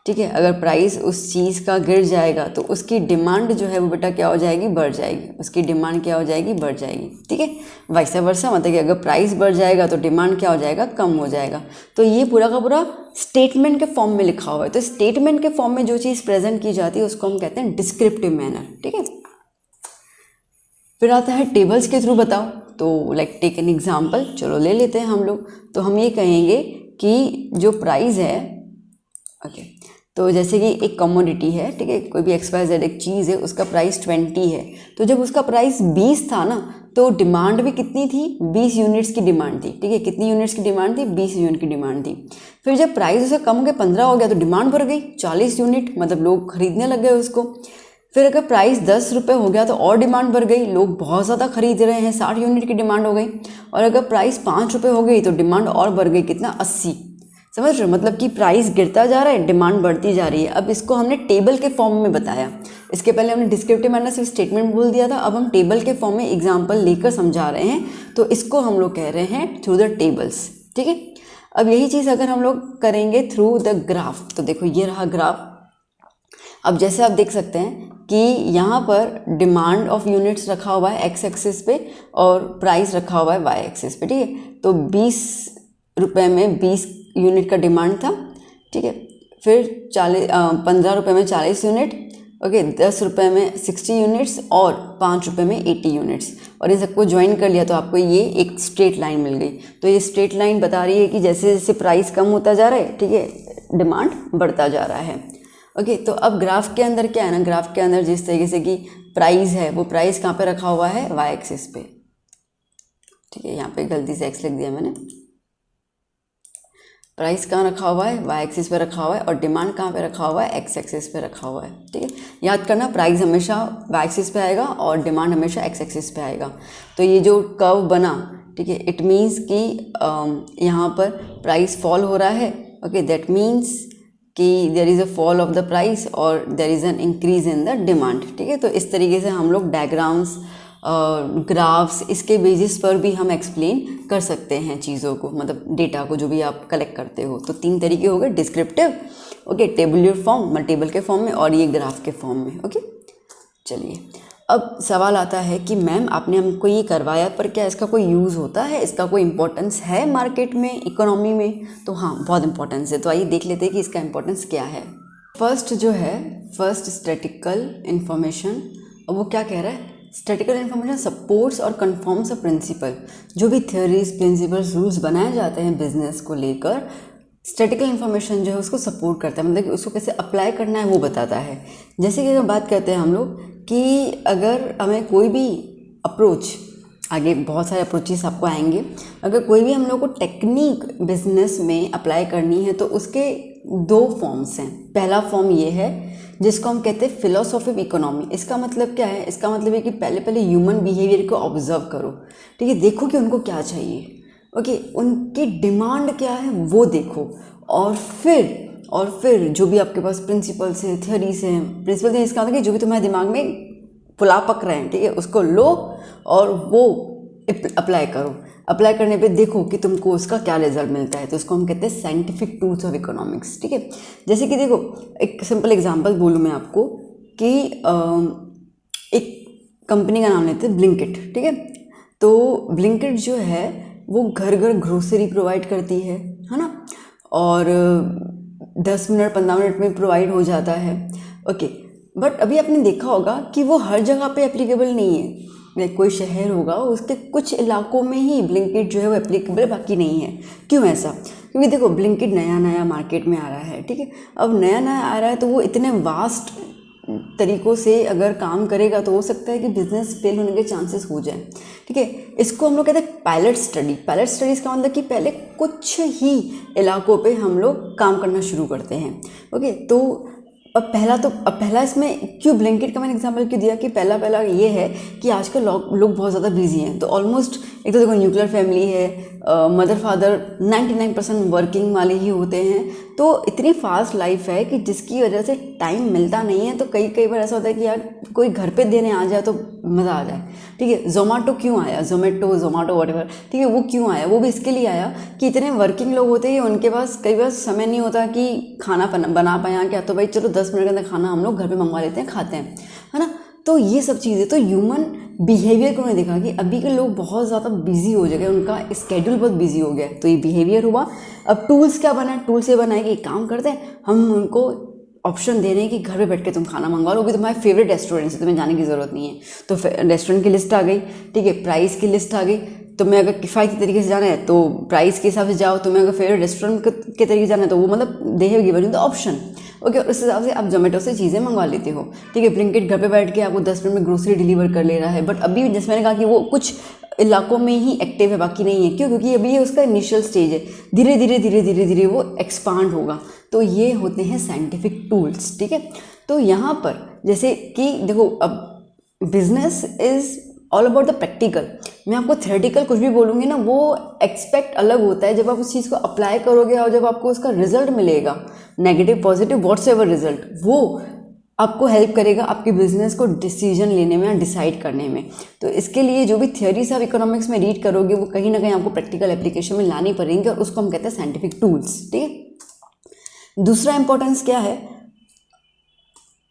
ठीक है, अगर प्राइस उस चीज़ का गिर जाएगा तो उसकी डिमांड जो है वो बेटा क्या हो जाएगी, बढ़ जाएगी। उसकी डिमांड क्या हो जाएगी, बढ़ जाएगी, ठीक है। वैसा वर्षा मतलब कि अगर प्राइस बढ़ जाएगा तो डिमांड क्या हो जाएगा, कम हो जाएगा। तो ये पूरा का पूरा स्टेटमेंट के फॉर्म में लिखा हुआ है। तो स्टेटमेंट के फॉर्म में जो चीज़ प्रेजेंट की जाती है उसको हम कहते हैं डिस्क्रिप्टिव मैनर, ठीक है। फिर आता है टेबल्स के थ्रू बताओ। तो लाइक टेक एन एग्जाम्पल, चलो ले लेते हैं हम लोग। तो हम ये कहेंगे कि जो प्राइस है, ओके, तो जैसे कि एक कमोडिटी है, ठीक है, कोई भी XYZ एक चीज़ है, उसका प्राइस 20 है। तो जब उसका प्राइस 20 था ना, तो डिमांड भी कितनी थी, 20 यूनिट्स की डिमांड थी, ठीक है। कितनी यूनिट्स की डिमांड थी, 20 यूनिट की डिमांड थी। फिर जब प्राइस उसका कम हो गया, 15 हो गया, तो डिमांड बढ़ गई 40 यूनिट, मतलब लोग खरीदने लग गए उसको। फिर अगर प्राइस 10 रुपये हो गया तो और डिमांड बढ़ गई, लोग बहुत ज़्यादा खरीद रहे हैं, 60 यूनिट की डिमांड हो गई। और अगर प्राइस 5 रुपये हो गई तो डिमांड और बढ़ गई, कितना, 80। समझ रहे हो, मतलब कि प्राइस गिरता जा रहा है, डिमांड बढ़ती जा रही है। अब इसको हमने टेबल के फॉर्म में बताया। इसके पहले हमने डिस्क्रिप्टिव मैनर सिर्फ स्टेटमेंट बोल दिया था, अब हम टेबल के फॉर्म में एग्जाम्पल लेकर समझा रहे हैं। तो इसको हम लोग कह रहे हैं थ्रू द टेबल्स, ठीक है। अब यही चीज़ अगर हम लोग करेंगे थ्रू द ग्राफ, तो देखो ये रहा ग्राफ। अब जैसे आप देख सकते हैं कि यहाँ पर डिमांड ऑफ यूनिट्स रखा हुआ है x एक्सिस पे और प्राइस रखा हुआ है y एक्सिस पे, ठीक है। तो 20 रुपये में 20 यूनिट का डिमांड था, ठीक है। फिर 15 रुपये में 40 यूनिट, ओके, 10 रुपये में 60 यूनिट्स और 5 रुपये में 80 यूनिट्स। और इन सबको ज्वाइन कर लिया तो आपको ये एक स्ट्रेट लाइन मिल गई। तो ये स्ट्रेट लाइन बता रही है कि जैसे जैसे प्राइस कम होता जा रहा है, ठीक है, डिमांड बढ़ता जा रहा है। ओके, तो अब ग्राफ के अंदर क्या है ना, ग्राफ के अंदर जिस तरीके से कि प्राइस है, वो प्राइस कहाँ पे रखा हुआ है, y एक्सिस पे, ठीक है, यहाँ पे गलती से एक्स लिख दिया मैंने। प्राइस कहाँ रखा हुआ है, वाई एक्सिस पे रखा हुआ है, और डिमांड कहाँ पे रखा हुआ है, एक्स एक्सिस पे रखा हुआ है। ठीक है, याद करना प्राइस हमेशा वाई एक्सिस पे आएगा और डिमांड हमेशा एक्स एक्सिस पे आएगा। तो ये जो कर्व बना, ठीक है, इट मीन्स कि यहाँ पर प्राइस फॉल हो रहा है। ओके, दैट मीन्स कि there is a fall of the price और there is an increase in the demand. ठीक है, तो इस तरीके से हम लोग डायग्राम्स, ग्राफ्स, इसके बेसिस पर भी हम एक्सप्लेन कर सकते हैं चीज़ों को, मतलब डेटा को जो भी आप कलेक्ट करते हो। तो 3 तरीके हो गए, डिस्क्रिप्टिव, ओके, टेबुलर फॉर्म, मतलब टेबल के फॉर्म में, और ये ग्राफ के फॉर्म में। ओके, चलिए अब सवाल आता है कि मैम आपने हमको ये करवाया, पर क्या इसका कोई यूज़ होता है, इसका कोई इंपॉर्टेंस है मार्केट में, इकोनॉमी में? तो हाँ, बहुत इंपॉर्टेंस है। तो आइए देख लेते हैं कि इसका इंपॉर्टेंस क्या है। फर्स्ट जो है, फर्स्ट स्टैटिकल इन्फॉर्मेशन, और वो क्या कह रहा है, स्टैटिकल इन्फॉर्मेशन सपोर्ट्स और कन्फर्म्स अ प्रिंसिपल। जो भी थ्योरीज, प्रिंसिपल्स, रूल्स बनाए जाते हैं बिजनेस को लेकर, स्टैटिकल इन्फॉर्मेशन जो है उसको सपोर्ट करता है, मतलब कि उसको कैसे अप्लाई करना है वो बताता है। जैसे कि हम बात करते हैं हम लोग कि अगर हमें कोई भी अप्रोच, आगे बहुत सारे अप्रोचेस आपको आएंगे, अगर कोई भी हम लोग को टेक्निक बिजनेस में अप्लाई करनी है तो उसके 2 फॉर्म्स हैं। पहला फॉर्म ये है जिसको हम कहते हैं फिलोसॉफी ऑफ इकोनॉमी। इसका मतलब क्या है, इसका मतलब है कि पहले ह्यूमन बिहेवियर को ऑब्जर्व करो। ठीक है, देखो कि उनको क्या चाहिए, ओके, उनकी डिमांड क्या है वो देखो, और फिर जो भी आपके पास प्रिंसिपल्स हैं, थ्योरीज हैं, प्रिंसिपल है इसका मतलब कि जो भी तुम्हारे दिमाग में पुला पक रहे हैं, ठीक है, उसको लो और वो अप्लाई करो। अप्लाई करने पे देखो कि तुमको उसका क्या रिजल्ट मिलता है। तो उसको हम कहते हैं साइंटिफिक टूल्स ऑफ इकोनॉमिक्स। ठीक है, जैसे कि देखो, एक सिंपल एग्जांपल बोलूँ मैं आपको कि एक कंपनी का नाम लेते हैं ब्लिंकिट। ठीक है, तो ब्लिंकिट जो है वो घर घर ग्रोसरी प्रोवाइड करती है ना, और 10 मिनट 15 मिनट में प्रोवाइड हो जाता है। ओके, बट अभी आपने देखा होगा कि वो हर जगह पे एप्लीकेबल नहीं है। कोई शहर होगा उसके कुछ इलाकों में ही ब्लिंकिट जो है वो एप्लीकेबल, बाकी नहीं है। क्यों ऐसा? क्योंकि देखो, ब्लिंकिट नया नया मार्केट में आ रहा है। ठीक है, अब नया नया आ रहा है तो वो इतने वास्ट तरीक़ों से अगर काम करेगा तो हो सकता है कि बिजनेस फेल होने के चांसेस हो जाए। ठीक है, इसको हम लोग कहते हैं पायलट स्टडी। पायलट स्टडीज़ का मतलब कि पहले कुछ ही इलाकों पे हम लोग काम करना शुरू करते हैं। ओके, तो अब पहला इसमें क्यों ब्लिंकिट का मैंने एग्जांपल क्यों दिया कि पहला ये है कि आजकल लोग बहुत ज़्यादा बिजी हैं। तो ऑलमोस्ट एक तो देखो न्यूक्लियर फैमिली है, मदर फादर 99% वर्किंग वाले ही होते हैं। तो इतनी फास्ट लाइफ है कि जिसकी वजह से टाइम मिलता नहीं है। तो कई बार ऐसा होता है कि यार कोई घर पे देने आ जाए तो मज़ा आ जाए। ठीक है, जोमेटो क्यों आया, जोमेटो व्हाटएवर, ठीक है, वो क्यों आया? वो भी इसके लिए आया कि इतने वर्किंग लोग होते हैं, उनके पास कई बार समय नहीं होता कि खाना बना पाए क्या, तो भाई चलो 10 मिनट के अंदर खाना हम लोग घर पे मंगवा लेते हैं, खाते हैं, है ना। तो ये सब चीज़ें, तो ह्यूमन बिहेवियर को उन्होंने देखा कि अभी के लोग बहुत ज़्यादा बिजी हो गए, उनका स्केड्यूल बहुत बिजी हो गया है। तो ये बिहेवियर हुआ। अब टूल्स क्या बना? टूल्स ये बनाए कि एक काम करते हैं, हम उनको ऑप्शन दे रहे हैं कि घर पे बैठ के तुम खाना मंगवा लो, भी तुम्हारे फेवरेट रेस्टोरेंट से, तुम्हें जाने की ज़रूरत नहीं है। तो रेस्टोरेंट की लिस्ट आ गई, ठीक है, प्राइस की लिस्ट आ गई। तुम्हें अगर किफ़ायती तरीके से जाना है तो प्राइस के हिसाब से जाओ, तुम्हें अगर फेवरेट रेस्टोरेंट के तरीके से जाना है तो वो मतलब they have given you the option. Okay, उस हिसाब से आप जोमेटो से चीज़ें मंगवा लेते हो। ठीक है, ब्लिंकिट घर पे बैठ के आपको 10 मिनट में ग्रोसरी डिलीवर कर ले रहा है। बट अभी जैसे मैंने कहा कि वो कुछ इलाकों में ही एक्टिव है, बाकी नहीं है। क्यों? क्योंकि अभी ये उसका इनिशियल स्टेज है, धीरे धीरे वो एक्सपांड होगा। तो ये होते हैं साइंटिफिक टूल्स। ठीक है, तो यहाँ पर जैसे कि देखो, अब business is all about the practical. मैं आपको थ्योरेटिकल कुछ भी बोलूँगी ना, वो एक्सपेक्ट अलग होता है जब आप उस चीज़ को अप्लाई करोगे और जब आपको उसका रिजल्ट मिलेगा, नेगेटिव पॉजिटिव व्हाट्सएवर रिजल्ट, वो आपको हेल्प करेगा आपके बिजनेस को डिसीजन लेने में या डिसाइड करने में। तो इसके लिए जो भी थ्योरीज आप इकोनॉमिक्स में रीड करोगे वो कहीं ना कहीं आपको प्रैक्टिकल एप्लीकेशन में लानी पड़ेंगे, और उसको हम कहते हैं साइंटिफिक टूल्स। ठीक है, दूसरा इंपॉर्टेंस क्या है?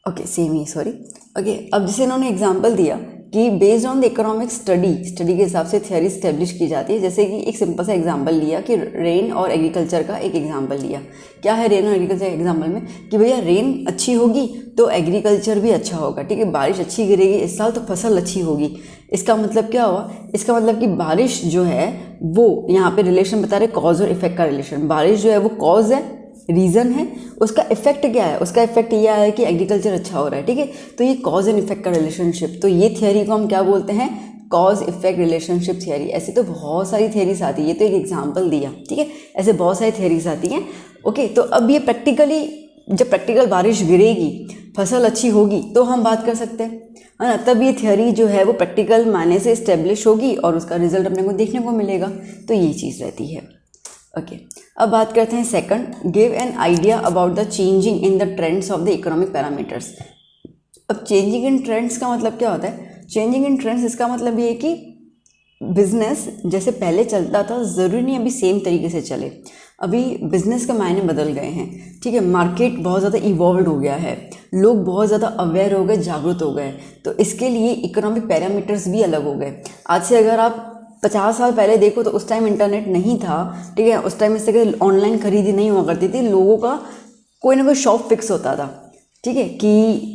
ओके, सेम ही, सॉरी। ओके, अब जैसे इन्होंने एग्जांपल दिया कि based on the economic study के हिसाब से थ्योरी स्टैब्लिश की जाती है। जैसे कि एक सिंपल सा एग्जांपल लिया कि रेन और एग्रीकल्चर का एक एग्जांपल लिया। क्या है रेन और एग्रीकल्चर एग्जांपल में कि भैया रेन अच्छी होगी तो एग्रीकल्चर भी अच्छा होगा। ठीक है, बारिश अच्छी गिरेगी इस साल तो फसल अच्छी होगी। इसका मतलब क्या हुआ? इसका मतलब कि बारिश जो है वो यहाँ पे रिलेशन बता रहे, कॉज और इफेक्ट का रिलेशन। बारिश जो है वो कॉज है, रीज़न है, उसका इफेक्ट क्या है? उसका इफेक्ट ये है कि एग्रीकल्चर अच्छा हो रहा है। ठीक है, तो ये कॉज एंड इफेक्ट का रिलेशनशिप, तो ये थियरी को हम क्या बोलते हैं? कॉज इफेक्ट रिलेशनशिप थियरी, ऐसे तो बहुत सारी थियरीज आती है, ये तो एक एग्जांपल दिया, ठीक है, ऐसे बहुत सारी थियरीज आती हैं। ओके, तो अब ये प्रैक्टिकली, जब प्रैक्टिकल बारिश गिरेगी, फसल अच्छी होगी तो हम बात कर सकते हैं, है ना, तब ये थियरी जो है वो प्रैक्टिकल मायने से इस्टेब्लिश होगी और उसका रिजल्ट अपने को देखने को मिलेगा। तो ये चीज़ रहती है। ओके, अब बात करते हैं second, give an idea about the changing in the trends of the economic parameters. अब चेंजिंग इन ट्रेंड्स का मतलब क्या होता है? चेंजिंग इन ट्रेंड्स, इसका मतलब ये है कि बिजनेस जैसे पहले चलता था ज़रूरी नहीं अभी सेम तरीके से चले, अभी बिजनेस के मायने बदल गए हैं, ठीक है, मार्केट बहुत ज़्यादा इवॉल्व हो गया है, लोग बहुत ज़्यादा अवेयर हो गए, जागरूक हो गए, तो इसके लिए इकोनॉमिक पैरामीटर्स भी अलग हो गए। आज से अगर आप 50 साल पहले देखो तो उस टाइम इंटरनेट नहीं था, ठीक है, उस टाइम इससे ऑनलाइन खरीदी नहीं हुआ करती थी, लोगों का कोई ना कोई शॉप फिक्स होता था, ठीक है, कि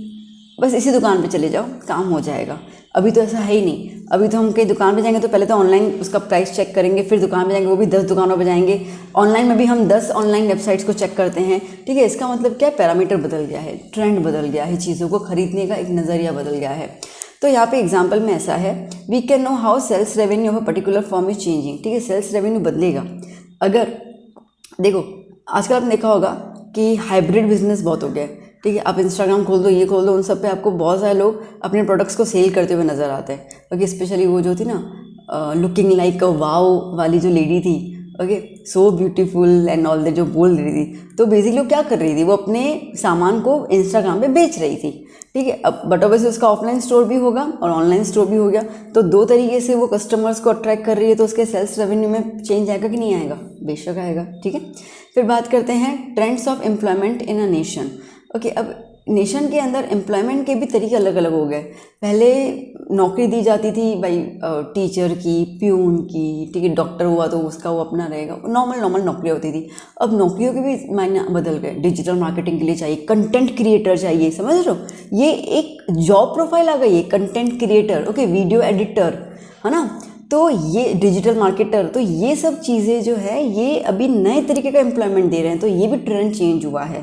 बस इसी दुकान पे चले जाओ काम हो जाएगा। अभी तो ऐसा है ही नहीं, अभी तो हम कहीं दुकान पे जाएंगे तो पहले तो ऑनलाइन उसका प्राइस चेक करेंगे, फिर दुकान पे जाएंगे वो भी 10 दुकानों पे जाएंगे, ऑनलाइन में भी हम 10 ऑनलाइन वेबसाइट्स को चेक करते हैं, ठीक है। इसका मतलब क्या है? पैरामीटर बदल गया है, ट्रेंड बदल गया है, चीज़ों को खरीदने का एक नज़रिया बदल गया है। तो यहाँ पे एग्जाम्पल में ऐसा है, we can know how sales revenue of a particular form is changing, ठीक है, सेल्स रेवेन्यू बदलेगा। अगर देखो आजकल आपने देखा होगा कि हाइब्रिड बिजनेस बहुत हो गया है, ठीक है, आप इंस्टाग्राम खोल दो, ये खोल दो, उन सब पे आपको बहुत सारे लोग अपने प्रोडक्ट्स को सेल करते हुए नज़र आते हैं। ओके, स्पेशली वो जो थी ना लुकिंग लाइक अ वाओ वाली जो लेडी थी, okay, so beautiful and all that, जो बोल रही थी, तो बेसिकली वो क्या कर रही थी, वो अपने सामान को इंस्टाग्राम पे बेच रही थी, ठीक है। अब बट ऑब्वियसली उसका ऑफलाइन स्टोर भी होगा और ऑनलाइन स्टोर भी हो गया, तो दो तरीके से वो कस्टमर्स को अट्रैक्ट कर रही है, तो उसके सेल्स रेवेन्यू में चेंज आएगा कि नहीं आएगा? बेशक आएगा, ठीक है। फिर बात करते हैं trends of employment in a nation. Okay, अब नेशन के अंदर एम्प्लॉयमेंट के भी तरीके अलग अलग हो गए। पहले नौकरी दी जाती थी भाई टीचर की, प्यून की, ठीक है, डॉक्टर हुआ तो उसका वो अपना रहेगा, नॉर्मल नौकरियाँ होती थी। अब नौकरियों के भी मायने बदल गए, डिजिटल मार्केटिंग के लिए चाहिए कंटेंट क्रिएटर चाहिए, समझ रहे हो, ये एक जॉब प्रोफाइल आ गई है, content creator, okay, video editor, है ना, तो ये डिजिटल मार्केटर, तो ये सब चीज़ें जो है ये अभी नए तरीके का एम्प्लॉयमेंट दे रहे हैं, तो ये भी ट्रेंड चेंज हुआ है।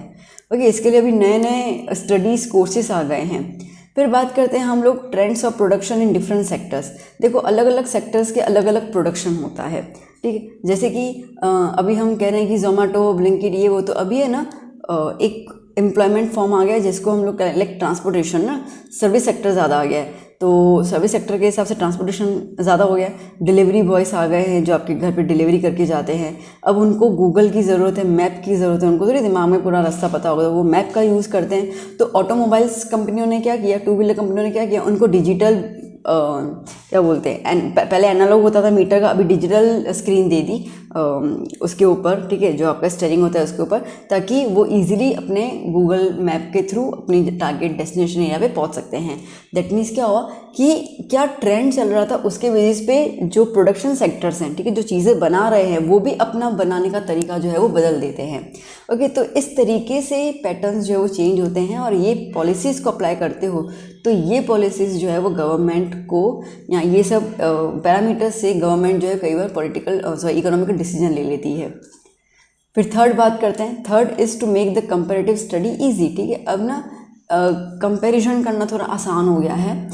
ओके, इसके लिए अभी नए नए स्टडीज़ कोर्सेस आ गए हैं। फिर बात करते हैं हम लोग trends of production in different sectors. देखो अलग अलग सेक्टर्स के अलग अलग प्रोडक्शन होता है, ठीक है, जैसे कि अभी हम कह रहे हैं कि जोमेटो, ब्लिंकिट, ये वो, तो अभी है ना एक एम्प्लॉयमेंट फॉर्म आ गया है जिसको हम लोग लाइक ट्रांसपोर्टेशन ना, सर्विस सेक्टर ज़्यादा आ गया है, तो सर्विस सेक्टर के हिसाब से ट्रांसपोर्टेशन ज़्यादा हो गया है। डिलीवरी बॉयज़ आ गए हैं जो आपके घर पे डिलीवरी करके जाते हैं। अब उनको गूगल की ज़रूरत है, मैप की ज़रूरत है, उनको थोड़ी दिमाग में पूरा रास्ता पता होगा, वो मैप का यूज़ करते हैं। तो ऑटोमोबाइल्स कंपनियों ने क्या किया, टू व्हीलर कंपनियों ने क्या किया, उनको डिजिटल क्या बोलते हैं, पहले एनालॉग होता था मीटर का, अभी डिजिटल स्क्रीन दे दी उसके ऊपर, ठीक है, जो आपका स्टीयरिंग होता है उसके ऊपर, ताकि वो इजीली अपने गूगल मैप के थ्रू अपनी टारगेट डेस्टिनेशन एरिया पे पहुंच सकते हैं। दैट मीन्स क्या हुआ कि क्या ट्रेंड चल रहा था उसके बेसिस पे जो प्रोडक्शन सेक्टर्स हैं, ठीक है, जो चीज़ें बना रहे हैं वो भी अपना बनाने का तरीका जो है वो बदल देते हैं। ओके, तो इस तरीके से पैटर्न्स जो है वो चेंज होते हैं, और ये पॉलिसीज़ को अप्लाई करते हो तो ये पॉलिसीज़ जो है वो गवर्नमेंट को, या ये सब पैरामीटर्स से गवर्नमेंट जो है कई बार पॉलिटिकल इकोनॉमिकल डिसीजन ले लेती है। फिर थर्ड बात करते हैं, third is to make the comparative study easy, ठीक है। अब ना कंपैरिजन करना थोड़ा आसान हो गया है।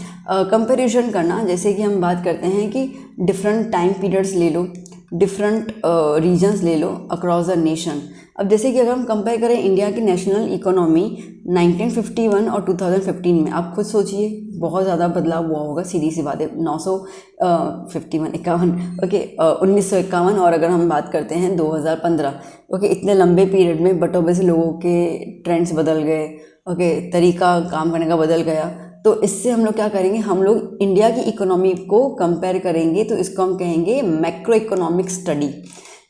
कंपैरिजन करना, जैसे कि हम बात करते हैं कि डिफरेंट टाइम पीरियड्स ले लो, डिफरेंट रीजन्स ले लो अक्रॉस द नेशन। अब जैसे कि अगर हम कंपेयर करें इंडिया की नेशनल इकोनॉमी 1951 और 2015 में, आप खुद सोचिए बहुत ज़्यादा बदलाव हुआ होगा, सीधी सी बात है। 1951 और अगर हम बात करते हैं 2015, ओके, इतने लंबे पीरियड में, बट ऑब्वियसली लोगों के ट्रेंड्स बदल गए, ओके, तरीका काम करने का बदल गया। तो इससे हम लोग क्या करेंगे, हम लोग इंडिया की इकोनॉमी को कंपेयर करेंगे, तो इसको हम कहेंगे मैक्रो इकोनॉमिक स्टडी,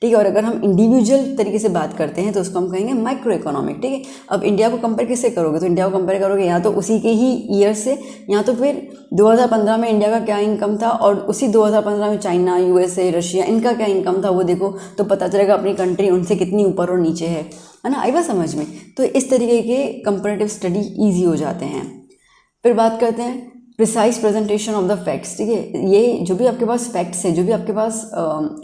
ठीक है। और अगर हम इंडिविजुअल तरीके से बात करते हैं तो उसको हम कहेंगे माइक्रो इकोनॉमिक, ठीक है। अब इंडिया को कंपेयर किससे करोगे, तो इंडिया को कंपेयर करोगे या तो उसी के ही ईयर से, या तो फिर 2015 में इंडिया का क्या इनकम था और उसी 2015 में चाइना, यूएसए, रशिया, इनका क्या इनकम था वो देखो, तो पता चलेगा अपनी कंट्री उनसे कितनी ऊपर और नीचे है ना। आई बात समझ में? तो इस तरीके के कंपेरेटिव स्टडी ईजी हो जाते हैं। फिर बात करते हैं precise presentation of the facts, ठीक है। ये जो भी आपके पास फैक्ट्स है, जो भी आपके पास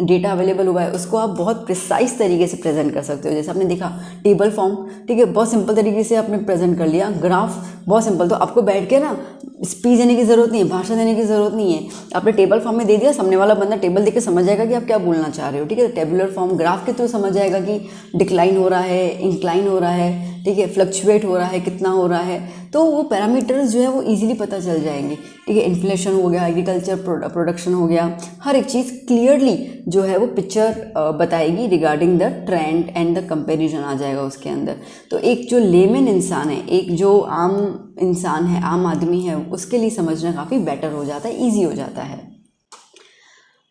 डेटा अवेलेबल हुआ है, उसको आप बहुत प्रिसाइज तरीके से प्रेजेंट कर सकते हो। जैसे आपने देखा टेबल फॉर्म, ठीक है, बहुत सिंपल तरीके से आपने प्रेजेंट कर लिया। ग्राफ बहुत सिंपल, तो आपको बैठ के ना स्पीच देने की ज़रूरत नहीं है, भाषण देने की ज़रूरत नहीं है। आपने टेबल फॉर्म में दे दिया, सामने वाला बंदा टेबल देख के समझ जाएगा कि आप क्या बोलना चाह रहे हो, ठीक है। टेबुलर फॉर्म ग्राफ के थ्रू समझ जाएगा कि डिक्लाइन हो रहा है, इंक्लाइन हो रहा है, ठीक है, फ्लक्चुएट हो रहा है, कितना हो रहा है, तो वो पैरामीटर्स जो है वो इजीली पता चल जाएंगे, ठीक है। इन्फ्लेशन हो गया, एग्रीकल्चर प्रोडक्शन हो गया, हर एक चीज़ क्लियरली जो है वो पिक्चर बताएगी regarding the trend and the comparison आ जाएगा उसके अंदर। तो एक जो लेमन इंसान है, एक जो आम इंसान है, आम आदमी है, उसके लिए समझना काफ़ी बेटर हो जाता है, ईजी हो जाता है।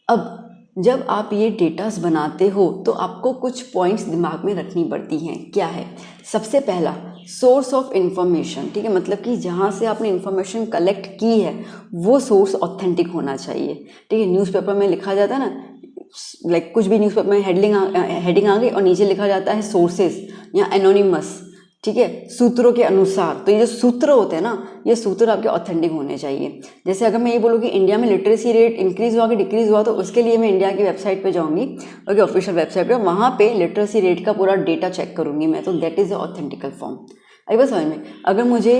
अब जब आप ये डेटास बनाते हो तो आपको कुछ पॉइंट्स दिमाग में रखनी पड़ती हैं। क्या है? सबसे पहला सोर्स ऑफ इन्फॉर्मेशन, ठीक है, मतलब कि जहाँ से आपने इन्फॉर्मेशन कलेक्ट की है वो सोर्स ऑथेंटिक होना चाहिए, ठीक है। न्यूज़पेपर में लिखा जाता है ना, लाइक कुछ भी न्यूज़पेपर में हेडिंग आ गई और नीचे लिखा जाता है सोर्सेज या एनोनिमस, ठीक है, सूत्रों के अनुसार। तो ये जो सूत्र होते हैं ना, ये सूत्र आपके ऑथेंटिक होने चाहिए। जैसे अगर मैं ये बोलूँ कि इंडिया में लिटरेसी रेट इंक्रीज़ हुआ कि डिक्रीज़ हुआ, तो उसके लिए मैं इंडिया की वेबसाइट पे जाऊँगी, ओके, ऑफिशियल वेबसाइट पे, वहाँ पे लिटरेसी रेट का पूरा डेटा चेक करूँगी मैं, तो दैट इज़ द ऑथेंटिकल फॉर्म। आई बस समझ में। अगर मुझे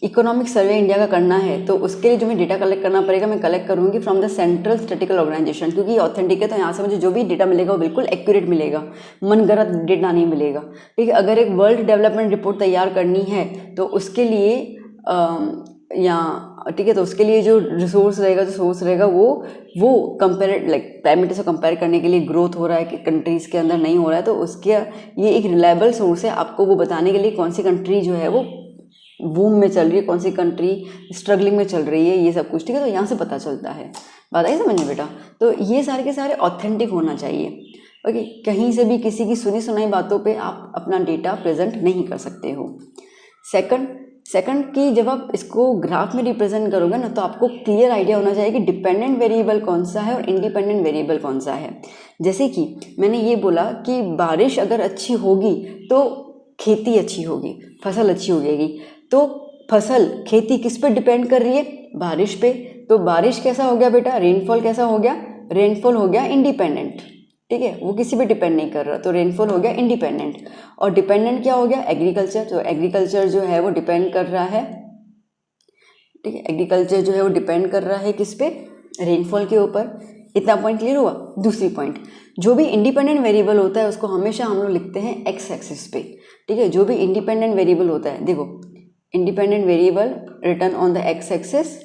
इकोनॉमिक सर्वे इंडिया का करना है तो उसके लिए जो मैं डेटा कलेक्ट करना पड़ेगा, मैं कलेक्ट करूँगी from the central statistical organisation, क्योंकि ये ऑथेंटिक है, तो यहाँ से मुझे जो भी डेटा मिलेगा वो बिल्कुल एक्यूरेट मिलेगा, मनगढ़ंत डेटा नहीं मिलेगा, ठीक है। अगर एक वर्ल्ड डेवलपमेंट रिपोर्ट तैयार करनी है तो उसके लिए ठीक है, तो उसके लिए जो रिसोर्स रहेगा, जो सोर्स रहेगा, वो कंपेयर, लाइक पैरामीटर से कंपेयर करने के लिए ग्रोथ हो रहा है कि कंट्रीज़ के अंदर नहीं हो रहा है, तो उसके ये एक रिलायबल सोर्स है आपको वो बताने के लिए कौन सी कंट्री जो है वो बूम में चल रही है, कौन सी कंट्री स्ट्रगलिंग में चल रही है, ये सब कुछ, ठीक है। तो यहाँ से पता चलता है, बात आई समझ में बेटा। तो ये सारे के सारे ऑथेंटिक होना चाहिए, ओके। कहीं से भी किसी की सुनी सुनाई बातों पे आप अपना डेटा प्रेजेंट नहीं कर सकते हो। सेकंड कि जब आप इसको ग्राफ में रिप्रेजेंट करोगे ना, तो आपको क्लियर आइडिया होना चाहिए कि डिपेंडेंट वेरिएबल कौन सा है और इंडिपेंडेंट वेरिएबल कौन सा है। जैसे कि मैंने ये बोला कि बारिश अगर अच्छी होगी तो खेती अच्छी होगी, फसल अच्छी होगी, तो फसल खेती किस पे डिपेंड कर रही है? बारिश पे। तो बारिश कैसा हो गया बेटा? रेनफॉल कैसा हो गया? रेनफॉल हो गया इंडिपेंडेंट, ठीक है, वो किसी पे डिपेंड नहीं कर रहा, तो रेनफॉल हो गया इंडिपेंडेंट। और डिपेंडेंट क्या हो गया? एग्रीकल्चर। तो एग्रीकल्चर जो है वो डिपेंड कर रहा है, ठीक है, एग्रीकल्चर जो है वो डिपेंड कर रहा है किस पे? रेनफॉल के ऊपर। इतना पॉइंट क्लियर हुआ। दूसरी पॉइंट, जो भी इंडिपेंडेंट वेरिएबल होता है उसको हमेशा हम लोग लिखते हैं एक्स एक्सिस पे, ठीक है। जो भी इंडिपेंडेंट वेरिएबल होता है, देखो, independent variable return on the x axis,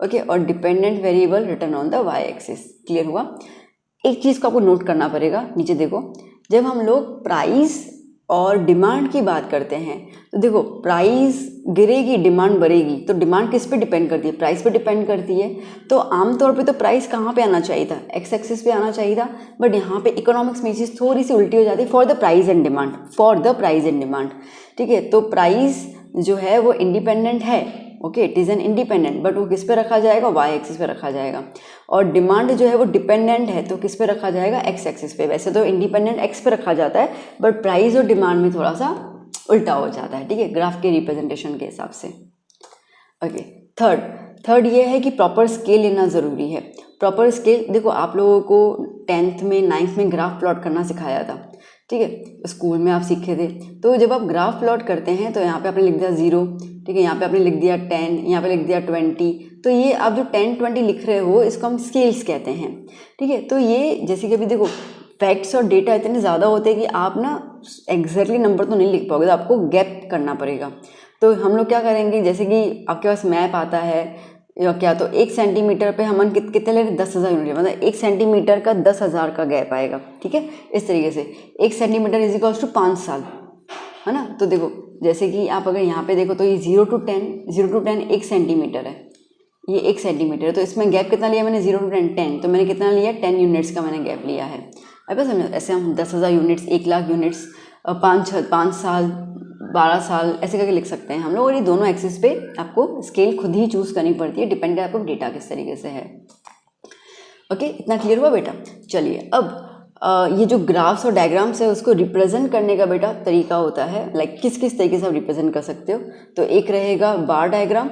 okay, और dependent variable return on the y axis. Clear हुआ। एक चीज़ को आपको नोट करना पड़ेगा, नीचे देखो, जब हम लोग प्राइस और डिमांड की बात करते हैं तो देखो, प्राइस गिरेगी, डिमांड बढ़ेगी, तो डिमांड किस पे डिपेंड करती है? प्राइस पे डिपेंड करती है। तो आमतौर पे तो प्राइस कहाँ पे आना चाहिए था? एक्स एक्सिस पे आना चाहिए था, बट यहाँ पे इकोनॉमिक्स में ये चीज़ थोड़ी सी उल्टी हो जाती है, for the price and demand, for the price and demand, ठीक है। तो प्राइस जो है वो इंडिपेंडेंट है, okay, it is an independent, but वो किस पे रखा जाएगा? वाई एक्सिस पे रखा जाएगा। और डिमांड जो है वो डिपेंडेंट है, तो किस पे रखा जाएगा? एक्स एक्सिस पे। वैसे तो इंडिपेंडेंट एक्स पे रखा जाता है, बट प्राइस और डिमांड में थोड़ा सा उल्टा हो जाता है, ठीक है, ग्राफ के रिप्रेजेंटेशन के हिसाब से। ओके, थर्ड ये है कि प्रॉपर स्केल लेना ज़रूरी है। प्रॉपर स्केल, देखो, आप लोगों को 10th में 9th में ग्राफ प्लॉट करना सिखाया था, ठीक है, स्कूल में आप सीखे थे। तो जब आप ग्राफ प्लॉट करते हैं तो यहाँ पे आपने लिख दिया 0, ठीक है, यहाँ पे आपने लिख दिया 10, यहाँ पे लिख दिया 20। तो ये आप जो 10, 20 लिख रहे हो, इसको हम स्केल्स कहते हैं, ठीक है। तो ये जैसे कि अभी देखो, फैक्ट्स और डेटा इतने ज़्यादा होते हैं कि आप ना एग्जैक्टली नंबर तो नहीं लिख पाओगे, तो आपको गैप करना पड़ेगा। तो हम लोग क्या करेंगे, जैसे कि आपके पास मैप आता है या क्या, तो 1 सेंटीमीटर पे हम कितने ले रहे? 10,000 यूनिट, मतलब 1 सेंटीमीटर का 10,000 का गैप आएगा, ठीक है। इस तरीके से 1 सेंटीमीटर इज इक्वल्स टू 5 साल, है ना। तो देखो, जैसे कि आप अगर यहाँ पे देखो तो ये 0 to 10 1 सेंटीमीटर है, ये 1 सेंटीमीटर है। तो इसमें गैप कितना लिया मैंने? 0 to 10, तो मैंने कितना लिया? 10 यूनिट्स का मैंने गैप लिया है। अब बस ऐसे हम 10,000 यूनिट्स, 1 लाख यूनिट्स, 5 साल, 12 साल ऐसे करके लिख सकते हैं हम लोग। और ये दोनों एक्सिस पे आपको स्केल खुद ही चूज़ करनी पड़ती है, डिपेंड है आपको डेटा किस तरीके से है। ओके, इतना क्लियर हुआ बेटा। चलिए, अब ये जो ग्राफ्स और डायग्राम्स है उसको रिप्रेजेंट करने का बेटा तरीका होता है, लाइक किस किस तरीके से आप रिप्रेजेंट कर सकते हो। तो एक रहेगा बार डायग्राम,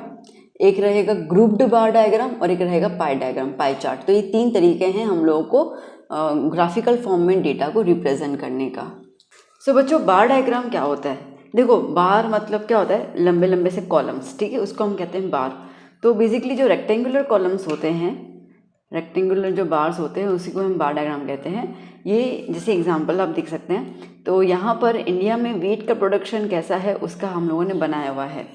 एक रहेगा ग्रुप्ड बार डायग्राम और एक रहेगा पाई डायग्राम, पाई चार्ट। तो ये 3 तरीके हैं हम लोगों को ग्राफिकल फॉर्म में डेटा को रिप्रेजेंट करने का। सो बच्चों, बार डायग्राम क्या होता है? देखो, बार मतलब क्या होता है? लंबे लंबे से कॉलम्स, ठीक है, उसको हम कहते हैं बार। तो बेसिकली जो रेक्टेंगुलर कॉलम्स होते हैं, रेक्टेंगुलर जो बार्स होते हैं, उसी को हम बार डायग्राम कहते हैं। ये जैसे एग्जांपल आप देख सकते हैं। तो यहाँ पर इंडिया में वीट का प्रोडक्शन कैसा है उसका हम लोगों ने बनाया हुआ है।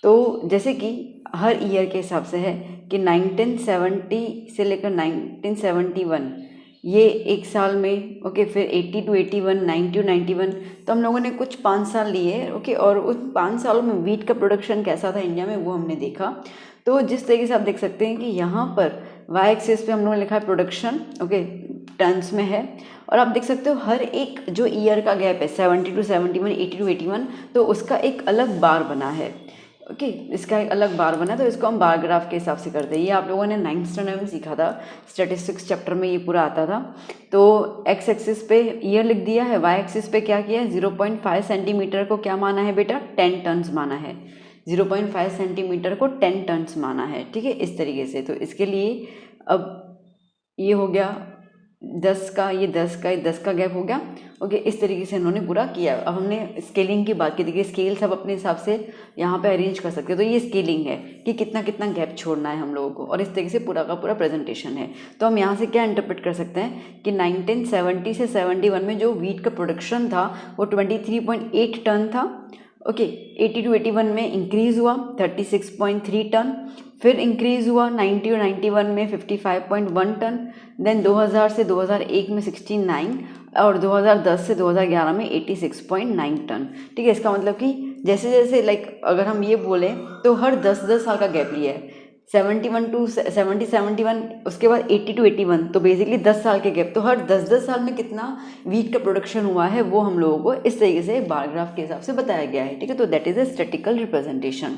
तो जैसे कि हर ईयर के हिसाब से है कि 1970 से लेकर 1971 ये एक साल में, ओके, फिर 80 to 81, 90 to 91, तो हम लोगों ने कुछ 5 साल लिए, ओके, और उस 5 सालों में वीट का प्रोडक्शन कैसा था इंडिया में वो हमने देखा। तो जिस तरीके से आप देख सकते हैं कि यहाँ पर वाई एक्सिस पे हम लोगों ने लिखा है प्रोडक्शन, ओके, टन्स में है, और आप देख सकते हो हर एक जो ईयर का गैप है 70 to 71, 80 to 81, तो उसका एक अलग बार बना है, ओके, इसका एक अलग बार बना है। तो इसको हम बार ग्राफ के हिसाब से करते हैं। ये आप लोगों ने 9th स्टैंडर्ड में सीखा था, स्टैटिस्टिक्स चैप्टर में ये पूरा आता था। तो एक्स एक्सिस पे ईयर लिख दिया है, वाई एक्सिस पे क्या किया है, 0.5 सेंटीमीटर को क्या माना है बेटा, 10 टन्स माना है। 0.5 सेंटीमीटर को 10 टन्स माना है, ठीक है, इस तरीके से। तो इसके लिए अब ये हो गया 10 का, ये 10 का, ये 10 का गैप हो गया, ओके, इस तरीके से इन्होंने पूरा किया। अब हमने स्केलिंग की बात की थी कि स्केल सब अपने हिसाब से यहाँ पे अरेंज कर सकते हैं। तो ये स्केलिंग है कि कितना कितना गैप छोड़ना है हम लोगों को, और इस तरीके से पूरा का पूरा प्रेजेंटेशन है। तो हम यहाँ से क्या इंटरप्रेट कर सकते हैं कि 1970 से 71 में जो वीट का प्रोडक्शन था वो 23.8 टन था, ओके, 80 to 81 में इंक्रीज़ हुआ 36.3 टन, फिर इंक्रीज़ हुआ 90 और 91 में 55.1 टन, देन 2000 से 2001 में 69, और 2010 से 2011 में 86.9 टन, ठीक है। इसका मतलब कि जैसे जैसे अगर हम ये बोलें तो हर 10-10 साल का गैप लिया है, 71 to 71, उसके बाद 80 to 81, तो बेसिकली 10 साल के गैप। तो हर 10-10 साल में कितना वीट का प्रोडक्शन हुआ है वो हम लोगों को इस तरीके से बार ग्राफ के हिसाब से बताया गया है, ठीक है। तो that is a statistical representation.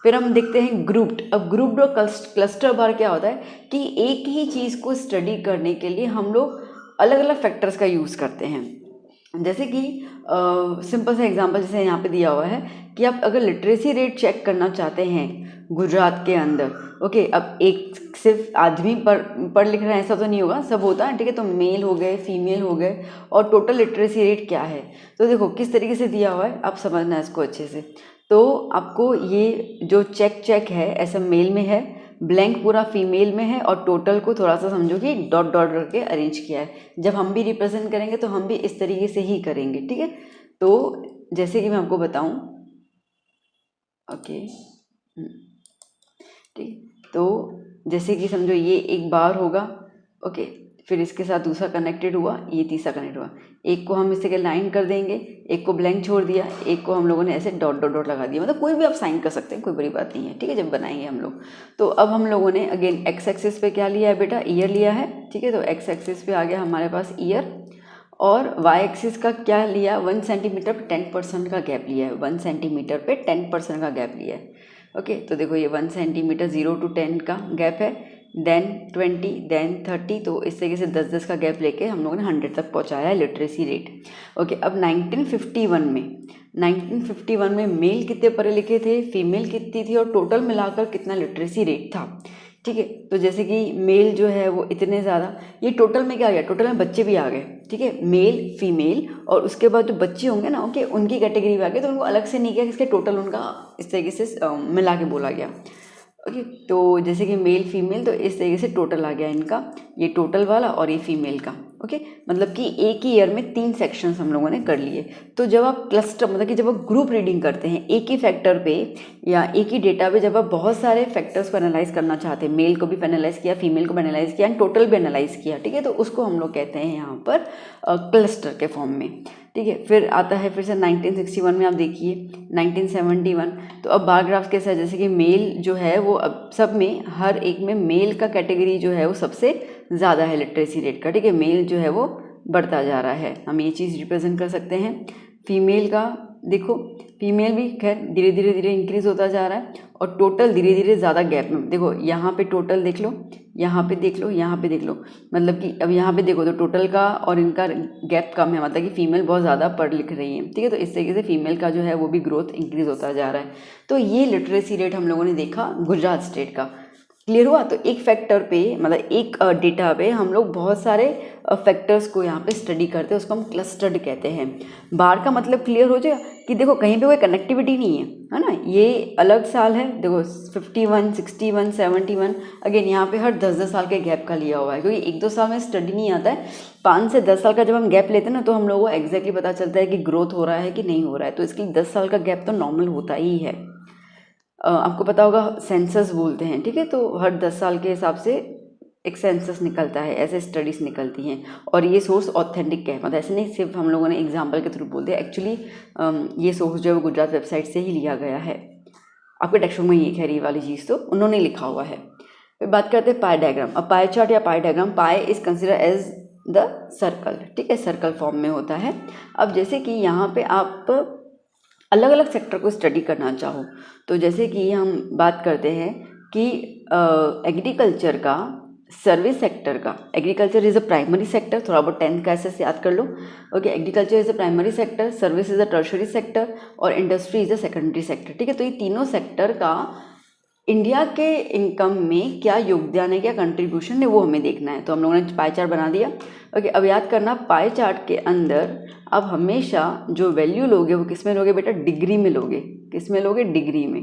फिर हम देखते हैं ग्रुप्ड। अब ग्रुप्ड और क्लस्टर बार क्या होता है कि एक ही चीज़ को स्टडी करने के लिए हम लोग अलग अलग फैक्टर्स का यूज़ करते हैं। जैसे कि सिंपल सा एग्जांपल जैसे यहाँ पे दिया हुआ है कि आप अगर लिटरेसी रेट चेक करना चाहते हैं गुजरात के अंदर, ओके, अब एक सिर्फ आदमी पढ़ लिख रहे हैं ऐसा तो नहीं होगा, सब होता है, ठीक है। तो मेल हो गए, फीमेल हो गए, और टोटल लिटरेसी रेट क्या है। तो देखो किस तरीके से दिया हुआ है, आप समझना इसको अच्छे से। तो आपको ये जो चेक है ऐसा मेल में है, ब्लैंक पूरा फीमेल में है, और टोटल को थोड़ा सा समझो कि डॉट डॉट करके अरेंज किया है। जब हम भी रिप्रेजेंट करेंगे तो हम भी इस तरीके से ही करेंगे, ठीक है। तो जैसे कि मैं आपको बताऊं, ओके, ठीक, तो जैसे कि समझो ये एक बार होगा, ओके, फिर इसके साथ दूसरा कनेक्टेड हुआ, ये तीसरा कनेक्ट हुआ, एक को हम इससे लाइन कर देंगे, एक को ब्लैंक छोड़ दिया, एक को हम लोगों ने ऐसे डॉट डॉट डॉट लगा दिया, मतलब कोई भी आप साइन कर सकते हैं, कोई बड़ी बात नहीं है, ठीक है, जब बनाएंगे हम लोग। तो अब हम लोगों ने अगेन एक्स एक्सिस पे क्या लिया है बेटा, ईयर लिया है, ठीक है। तो एक्स एक्सिस पे आ गया हमारे पास ईयर, और वाई एक्सिस का क्या लिया, 1 सेंटीमीटर पे 10% का गैप लिया है, 1 सेंटीमीटर पे 10% का गैप लिया है, ओके। तो देखो ये 1 सेंटीमीटर 0 to 10 का गैप है, देन 20, देन 30, तो इस तरीके से 10-10 का गैप लेके हम लोगों ने 100 तक पहुंचाया है लिटरेसी रेट, ओके। अब 1951 में मेल कितने पढ़े लिखे थे, फीमेल कितनी थी, और टोटल मिलाकर कितना लिटरेसी रेट था, ठीक है। तो जैसे कि मेल जो है वो इतने ज़्यादा, ये टोटल में क्या आ गया, टोटल में बच्चे भी आ गए, ठीक है, मेल फीमेल, और उसके बाद जो बच्चे होंगे ना, ओके, उनकी कैटेगरी में आ गए, तो उनको अलग से नहीं किया, इसके टोटल उनका इस तरीके से मिला के बोला गया, ओके। तो जैसे कि मेल फीमेल, तो इस तरीके से टोटल आ गया इनका, ये टोटल वाला और ये फीमेल का, ओके। मतलब कि एक ही ईयर में 3 सेक्शंस हम लोगों ने कर लिए। तो जब आप क्लस्टर मतलब कि जब आप ग्रुप रीडिंग करते हैं एक ही फैक्टर पे या एक ही डेटा पे, जब आप बहुत सारे फैक्टर्स को एनालाइज करना चाहते हैं, मेल को भी एनालाइज किया, फीमेल को भी एनालाइज किया, एंड टोटल भी एनालाइज किया, ठीक है, तो उसको हम लोग कहते हैं यहाँ पर क्लस्टर के फॉर्म में, ठीक है। फिर आता है फिर से 1961 में, आप देखिए 1971। तो अब बार ग्राफ के साथ जैसे कि मेल जो है वो अब सब में हर एक में मेल का कैटेगरी जो है वो सबसे ज़्यादा है लिटरेसी रेट का, ठीक है, मेल जो है वो बढ़ता जा रहा है, हम ये चीज़ रिप्रेजेंट कर सकते हैं। फीमेल का देखो फीमेल भी खैर धीरे धीरे धीरे इंक्रीज होता जा रहा है और टोटल धीरे धीरे ज़्यादा गैप में। देखो यहाँ पे टोटल देख लो, यहाँ पे देख लो, यहाँ पे देख लो, मतलब कि अब यहाँ पे देखो तो टोटल का और इनका गैप कम है, मतलब कि फ़ीमेल बहुत ज़्यादा पढ़ लिख रही है, ठीक है। तो इस तरीके से फीमेल का जो है वो भी ग्रोथ इंक्रीज़ होता जा रहा है। तो ये लिटरेसी रेट हम लोगों ने देखा गुजरात स्टेट का। क्लियर हुआ? तो एक फैक्टर पे मतलब एक डेटा पे हम लोग बहुत सारे फैक्टर्स को यहाँ पे स्टडी करते हैं, उसको हम क्लस्टर्ड कहते हैं। बार का मतलब क्लियर हो जाएगा कि देखो कहीं पे कोई कनेक्टिविटी नहीं है ना। ये अलग साल है, देखो 51, 61, 71, अगेन यहाँ पे हर 10-10 साल के गैप का लिया हुआ है, क्योंकि 1-2 साल में स्टडी नहीं आता है। 5 से 10 साल का जब हम गैप लेते हैं ना तो हम लोगों को एग्जैक्टली पता चलता है कि ग्रोथ हो रहा है कि नहीं हो रहा है। तो इसके लिए 10 साल का गैप तो नॉर्मल होता ही है। आपको पता होगा सेंसस बोलते हैं, ठीक है। तो हर 10 साल के हिसाब से एक सेंसस निकलता है, ऐसे स्टडीज़ निकलती हैं। और ये सोर्स ऑथेंटिक है, मतलब ऐसे नहीं सिर्फ हम लोगों ने एग्जाम्पल के थ्रू बोल दिया, एक्चुअली ये सोर्स जो है वो गुजरात वेबसाइट से ही लिया गया है। आपके टेक्स्ट बुक में ये खैर ये वाली चीज़ तो उन्होंने लिखा हुआ है। फिर बात करते हैं पाई डायग्राम। अब पाई चार्ट या pie diagram, pie is consider as the circle, ठीक है, सर्कल फॉर्म में होता है। अब जैसे कि यहाँ पे आप अलग अलग सेक्टर को स्टडी करना चाहो तो जैसे कि हम बात करते हैं कि एग्रीकल्चर का, सर्विस सेक्टर का, agriculture is a primary sector, थोड़ा बहुत 10th का ऐसे से याद कर लो। Okay, agriculture is a primary sector, service is a tertiary sector और industry is a secondary sector, ठीक है। तो ये तीनों सेक्टर का इंडिया के इनकम में क्या योगदान है, क्या कंट्रीब्यूशन है, वो हमें देखना है। तो हम लोगों ने पाई चार्ट बना दिया। ओके, अब याद करना पाई चार्ट के अंदर आप हमेशा जो वैल्यू लोगे वो किस में लोगे बेटा? डिग्री में लोगे। किस में लोगे? डिग्री में।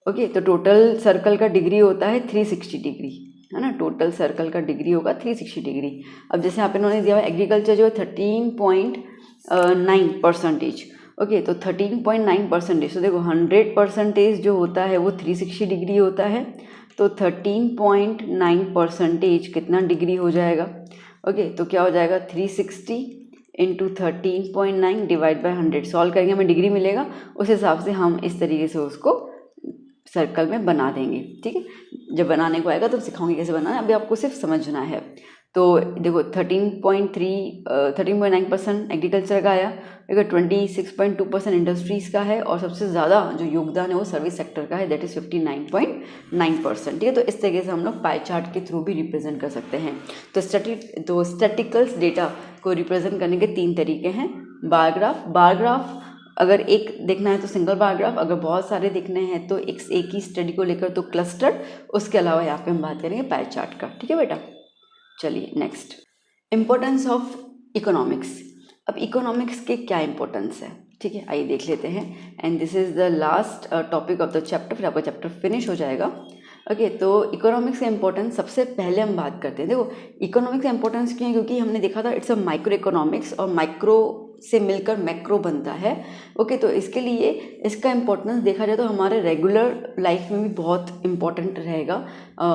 ओके, तो टोटल सर्कल का डिग्री होता है 360 डिग्री, है ना। टोटल सर्कल का डिग्री होगा 360 डिग्री। अब जैसे यहाँ पे उन्होंने दिया हुआ एग्रीकल्चर जो है 13.9%। ओके, तो 13.9%, तो देखो 100% जो होता है वो 360 डिग्री होता है। तो 13.9% कितना डिग्री हो जाएगा? ओके, तो क्या हो जाएगा? 360 इंटू 13.9 डिवाइड बाई 100। सॉल्व करेंगे हमें डिग्री मिलेगा, उस हिसाब से हम इस तरीके से उसको सर्कल में बना देंगे, ठीक है। जब बनाने को आएगा तो सिखाऊंगी कैसे बनाना है, अभी आपको सिर्फ समझना है। तो देखो 13.9% एग्रीकल्चर का आया, देखो 26.2% इंडस्ट्रीज़ का है और सबसे ज़्यादा जो योगदान है वो सर्विस सेक्टर का है, दैट इज़ 59.9%, ठीक है। तो इस तरीके से हम लोग पाई चार्ट के थ्रू भी रिप्रेजेंट कर सकते हैं। तो स्टैटिकल्स डेटा को रिप्रेजेंट करने के 3 तरीके हैं। बार ग्राफ अगर एक देखना है तो सिंगल बार ग्राफ, अगर बहुत सारे देखने हैं तो एक ही स्टडी को लेकर तो क्लस्टर्ड, उसके अलावा यहाँ पे हम बात करेंगे पाई चार्ट का, ठीक है बेटा। चलिए नेक्स्ट, इम्पोर्टेंस ऑफ इकोनॉमिक्स। अब इकोनॉमिक्स के क्या इम्पोर्टेंस है, ठीक है, आइए देख लेते हैं। And this is the last topic of the chapter, फिर आपका चैप्टर फिनिश हो जाएगा। ओके, तो इकोनॉमिक्स का इम्पोर्टेंस सबसे पहले हम बात करते हैं। देखो इकोनॉमिक्स का इम्पोर्टेंस क्यों है? क्योंकि हमने देखा था इट्स अ माइक्रो इकोनॉमिक्स, और माइक्रो से मिलकर मैक्रो बनता है। ओके, तो इसके लिए इसका इम्पोर्टेंस देखा जाए तो हमारे रेगुलर लाइफ में भी बहुत इम्पोर्टेंट रहेगा।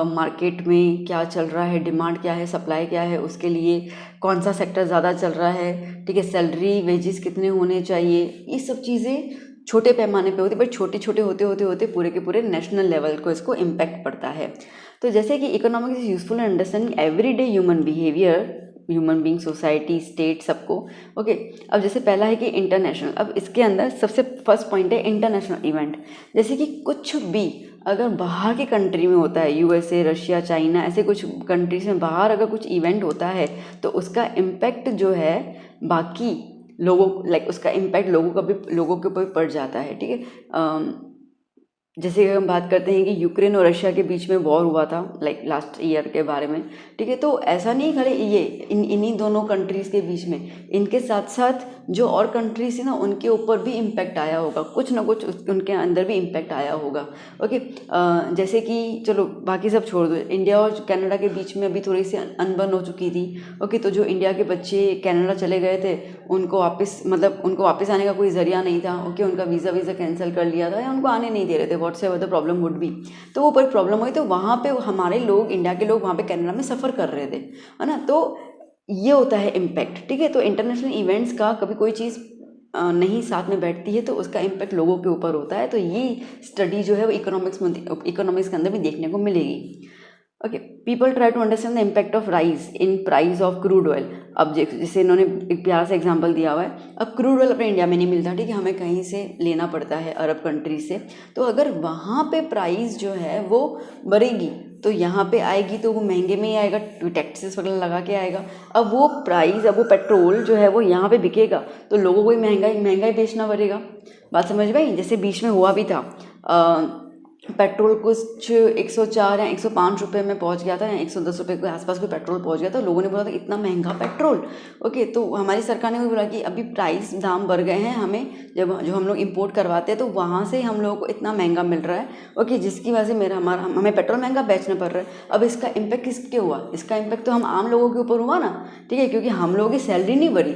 मार्केट में क्या चल रहा है, डिमांड क्या है, सप्लाई क्या है, उसके लिए कौन सा सेक्टर ज़्यादा चल रहा है, ठीक है, सैलरी वेजेस कितने होने चाहिए, ये सब चीज़ें छोटे पैमाने पे होती है, बट छोटे छोटे होते पूरे के पूरे नेशनल लेवल को इसको इम्पैक्ट पड़ता है। तो जैसे कि economics is useful in understanding everyday human behaviour, human being, society, state, सबको। ओके, अब जैसे पहला है कि इंटरनेशनल। अब इसके अंदर सबसे फर्स्ट पॉइंट है इंटरनेशनल इवेंट। जैसे कि कुछ भी अगर बाहर की कंट्री में होता है, यूएसए, रशिया, चाइना, ऐसे कुछ कंट्रीज में बाहर अगर कुछ इवेंट होता है तो उसका इम्पैक्ट जो है बाकी लोगों, लाइक उसका इम्पैक्ट लोगों के ऊपर पड़ जाता है, ठीक है। जैसे हम बात करते हैं कि यूक्रेन और रशिया के बीच में वॉर हुआ था लाइक लास्ट ईयर के बारे में, ठीक है। तो ऐसा नहीं खाली ये इन्हीं दोनों कंट्रीज़ के बीच में, इनके साथ साथ जो और कंट्रीज है ना उनके ऊपर भी इम्पैक्ट आया होगा, कुछ ना कुछ उनके अंदर भी इम्पैक्ट आया होगा। ओके, जैसे कि चलो बाकी सब छोड़ दो, इंडिया और कनाडा के बीच में अभी थोड़ी सी अनबन हो चुकी थी। ओके, तो जो इंडिया के बच्चे कनाडा चले गए थे उनको वापस आने का कोई ज़रिया नहीं था। ओके, उनका वीज़ा कैंसिल कर लिया था या उनको आने नहीं दे रहे थे, whatsoever the problem would be. तो वो पर प्रॉब्लम हुई तो वहाँ पे हमारे लोग, इंडिया के लोग वहाँ पे कनाडा में सफ़र कर रहे थे, है ना। तो ये होता है इम्पैक्ट, ठीक है। तो इंटरनेशनल इवेंट्स का कभी कोई चीज़ नहीं साथ में बैठती है तो उसका इम्पैक्ट लोगों के ऊपर होता है। तो ये स्टडी जो है वो इकोनॉमिक्स के अंदर भी देखने को मिलेगी। Okay, people try to understand the impact of rise in price of crude oil. अब जैसे इन्होंने एक प्यारा सा एग्जांपल दिया हुआ है, अब क्रूड ऑयल अपने इंडिया में नहीं मिलता, ठीक है, हमें कहीं से लेना पड़ता है अरब कंट्री से। तो अगर वहाँ पे प्राइस जो है वो बढ़ेगी तो यहाँ पे आएगी तो वो महंगे में ही आएगा, टैक्सेस वगैरह लगा के आएगा। अब वो प्राइस, अब वो पेट्रोल जो है वो यहाँ पे बिकेगा तो लोगों को ही महंगाई बेचना पड़ेगा। बात समझ में? जैसे बीच में हुआ भी था, पेट्रोल कुछ 104 या 105 रुपये में पहुंच गया था, या 110 रुपये के आसपास कोई पेट्रोल पहुंच गया था। लोगों ने बोला था इतना महंगा पेट्रोल। ओके, तो हमारी सरकार ने भी बोला कि अभी प्राइस दाम बढ़ गए हैं, हमें जब जो हम लोग इंपोर्ट करवाते हैं तो वहाँ से हम लोगों को इतना महंगा मिल रहा है। ओके, जिसकी वजह से हमें पेट्रोल महंगा बेचना पड़ रहा है। अब इसका इम्पैक्ट किसके हुआ? इसका इम्पैक्ट तो हम आम लोगों के ऊपर हुआ ना, ठीक है, क्योंकि हम लोगों की सैलरी नहीं बढ़ी।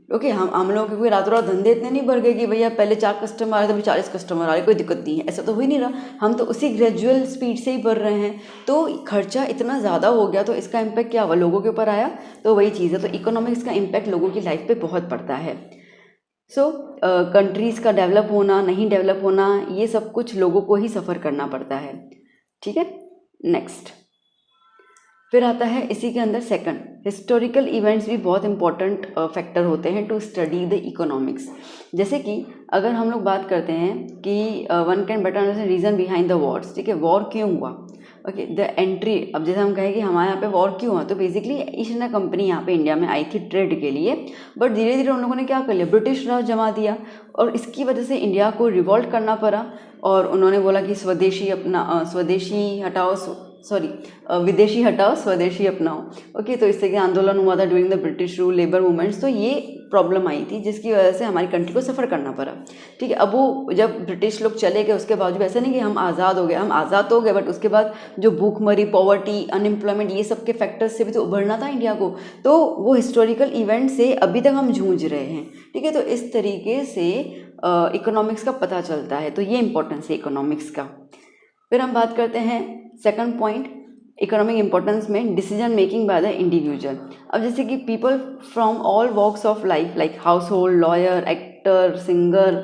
ओके, हम लोगों के कोई रातों रात धंधे इतने नहीं बढ़ गए कि भैया पहले 4 कस्टमर आ रहे थे, अभी 40 कस्टमर आ रहे, कोई दिक्कत नहीं है, ऐसा तो हो ही नहीं रहा। हम तो उसी ग्रेजुअल स्पीड से ही बढ़ रहे हैं, तो खर्चा इतना ज़्यादा हो गया तो इसका इम्पैक्ट क्या हुआ? लोगों के ऊपर आया। तो वही चीज़ है, तो इकोनॉमिक्स का इम्पैक्ट लोगों की लाइफ पे बहुत पड़ता है। सो कंट्रीज़ का डेवलप होना, नहीं डेवलप होना, ये सब कुछ लोगों को ही सफ़र करना पड़ता है, ठीक है। नेक्स्ट फिर आता है इसी के अंदर सेकंड, हिस्टोरिकल इवेंट्स भी बहुत इंपॉर्टेंट फैक्टर होते हैं टू स्टडी द इकोनॉमिक्स। जैसे कि अगर हम लोग बात करते हैं कि one can better understand reason behind the Wars, ठीक है, वॉर क्यों हुआ? ओके, द एंट्री, अब जैसे हम कहें कि हमारे यहाँ पे वॉर क्यों हुआ, तो बेसिकली ईस्ट इंडिया कंपनी यहाँ पे इंडिया में आई थी ट्रेड के लिए, बट धीरे धीरे उन लोगों ने क्या कर लिया, ब्रिटिश राज जमा दिया, और इसकी वजह से इंडिया को रिवॉल्ट करना पड़ा। और उन्होंने बोला कि विदेशी हटाओ स्वदेशी अपनाओ। ओके, तो इससे क्या आंदोलन हुआ था during the British rule, labour movements, तो ये प्रॉब्लम आई थी जिसकी वजह से हमारी कंट्री को सफ़र करना पड़ा, ठीक है। अब वो जब ब्रिटिश लोग चले गए उसके बावजूद ऐसा नहीं कि हम आज़ाद हो गए, हम आज़ाद तो हो गए, बट उसके बाद जो भूखमरी, पॉवर्टी, अनएम्प्लॉयमेंट, ये सब के फैक्टर्स से भी तो उभरना था इंडिया को। तो वो हिस्टोरिकल इवेंट से अभी तक हम जूझ रहे हैं, ठीक है। तो इस तरीके से इकोनॉमिक्स का पता चलता है, तो ये इंपॉर्टेंस है इकोनॉमिक्स का। फिर हम बात करते हैं सेकंड पॉइंट इकोनॉमिक इंपॉर्टेंस में, decision making by the individual. अब जैसे कि people from all walks of life like household, lawyer, actor, singer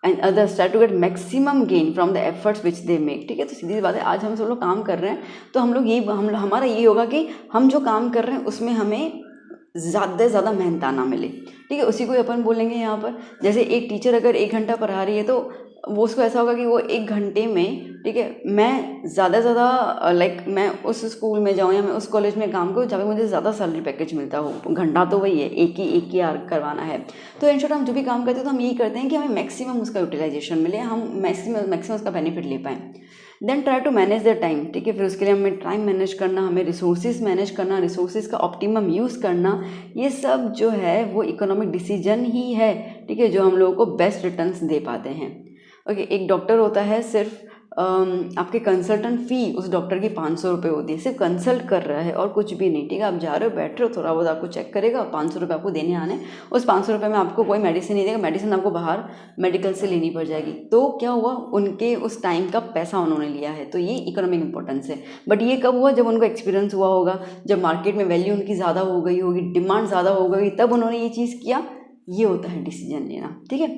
and others try to get maximum gain from the efforts which they make, ठीक है। तो सीधी बात है, आज हम सब लोग काम कर रहे हैं तो हम लोग हमारा ये होगा कि हम जो काम कर रहे हैं उसमें हमें ज़्यादा से ज़्यादा मेहनताना मिले, ठीक है। उसी को अपन बोलेंगे यहाँ पर, जैसे एक टीचर अगर 1 घंटा पढ़ा रही है तो वो उसको ऐसा होगा कि वो 1 घंटे में, ठीक है, मैं ज़्यादा से ज़्यादा मैं उस स्कूल में जाऊँ या मैं उस कॉलेज में काम करूँ जहाँ पे मुझे ज़्यादा सैलरी पैकेज मिलता हो। घंटा तो वही है, एक ही आर करवाना है। तो इन शॉर्ट हम जो भी काम करते हैं तो हम यही करते हैं कि हमें मैक्सिमम उसका यूटिलाइजेशन मिले, हम मैक्सिमम उसका बेनिफिट ले पाएँ। Then try to manage the time, ठीक है। फिर उसके लिए हमें टाइम मैनेज करना, हमें रिसोर्सेज मैनेज करना, रिसोर्सेज का ऑप्टिमम यूज़ करना, ये सब जो है वो इकोनॉमिक डिसीजन ही है, ठीक है, जो हम लोगों को बेस्ट रिटर्न्स दे पाते हैं। ओके, एक डॉक्टर होता है, सिर्फ आपके कंसल्टेंट फ़ी उस डॉक्टर की 500 रुपये होती है, सिर्फ कंसल्ट कर रहा है और कुछ भी नहीं, ठीक है। आप जा रहे हो, बैठ रहे हो, थोड़ा बहुत आपको चेक करेगा, 500 रुपये आपको देने आने, उस 500 रुपये में आपको कोई मेडिसिन नहीं देगा, मेडिसिन आपको बाहर मेडिकल से लेनी पड़ जाएगी। तो क्या हुआ, उनके उस टाइम का पैसा उन्होंने लिया है, तो ये इकोनॉमिक इंपॉर्टेंस है। बट ये कब हुआ, जब उनको एक्सपीरियंस हुआ होगा, जब मार्केट में वैल्यू उनकी ज़्यादा हो गई होगी, डिमांड ज़्यादा हो गई, तब उन्होंने ये चीज़ किया। ये होता है डिसीजन लेना, ठीक है।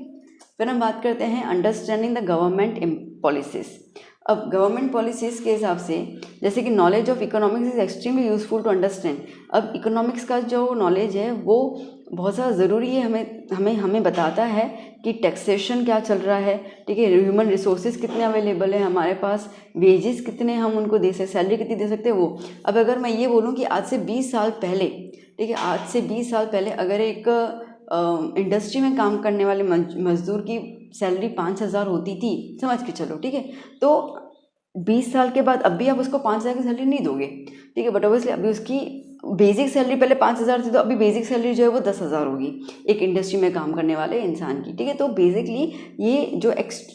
फिर हम बात करते हैं अंडरस्टैंडिंग द गवर्नमेंट पॉलिसीज़। अब गवर्नमेंट पॉलिसीज़ के हिसाब से, जैसे कि knowledge of economics is extremely useful to understand. अब इकोनॉमिक्स का जो नॉलेज है वो बहुत ज़्यादा ज़रूरी है, हमें बताता है कि टैक्सेशन क्या चल रहा है, ठीक है, ह्यूमन रिसोर्सेज कितने अवेलेबल है हमारे पास, वेजेस कितने हम उनको दे सकते, सैलरी कितनी दे सकते हैं वो। अब अगर मैं ये बोलूँ कि आज से 20 साल पहले, ठीक है, आज से 20 साल पहले अगर एक इंडस्ट्री में काम करने वाले मजदूर की सैलरी 5,000 होती थी, समझ के चलो, ठीक है, तो 20 साल के बाद अब भी आप उसको 5,000 की सैलरी नहीं दोगे, ठीक है। बट ऑब्वियसली अभी उसकी बेसिक सैलरी पहले 5,000 थी, तो अभी बेसिक सैलरी जो है वो 10,000 होगी एक इंडस्ट्री में काम करने वाले इंसान की, ठीक है। तो बेसिकली ये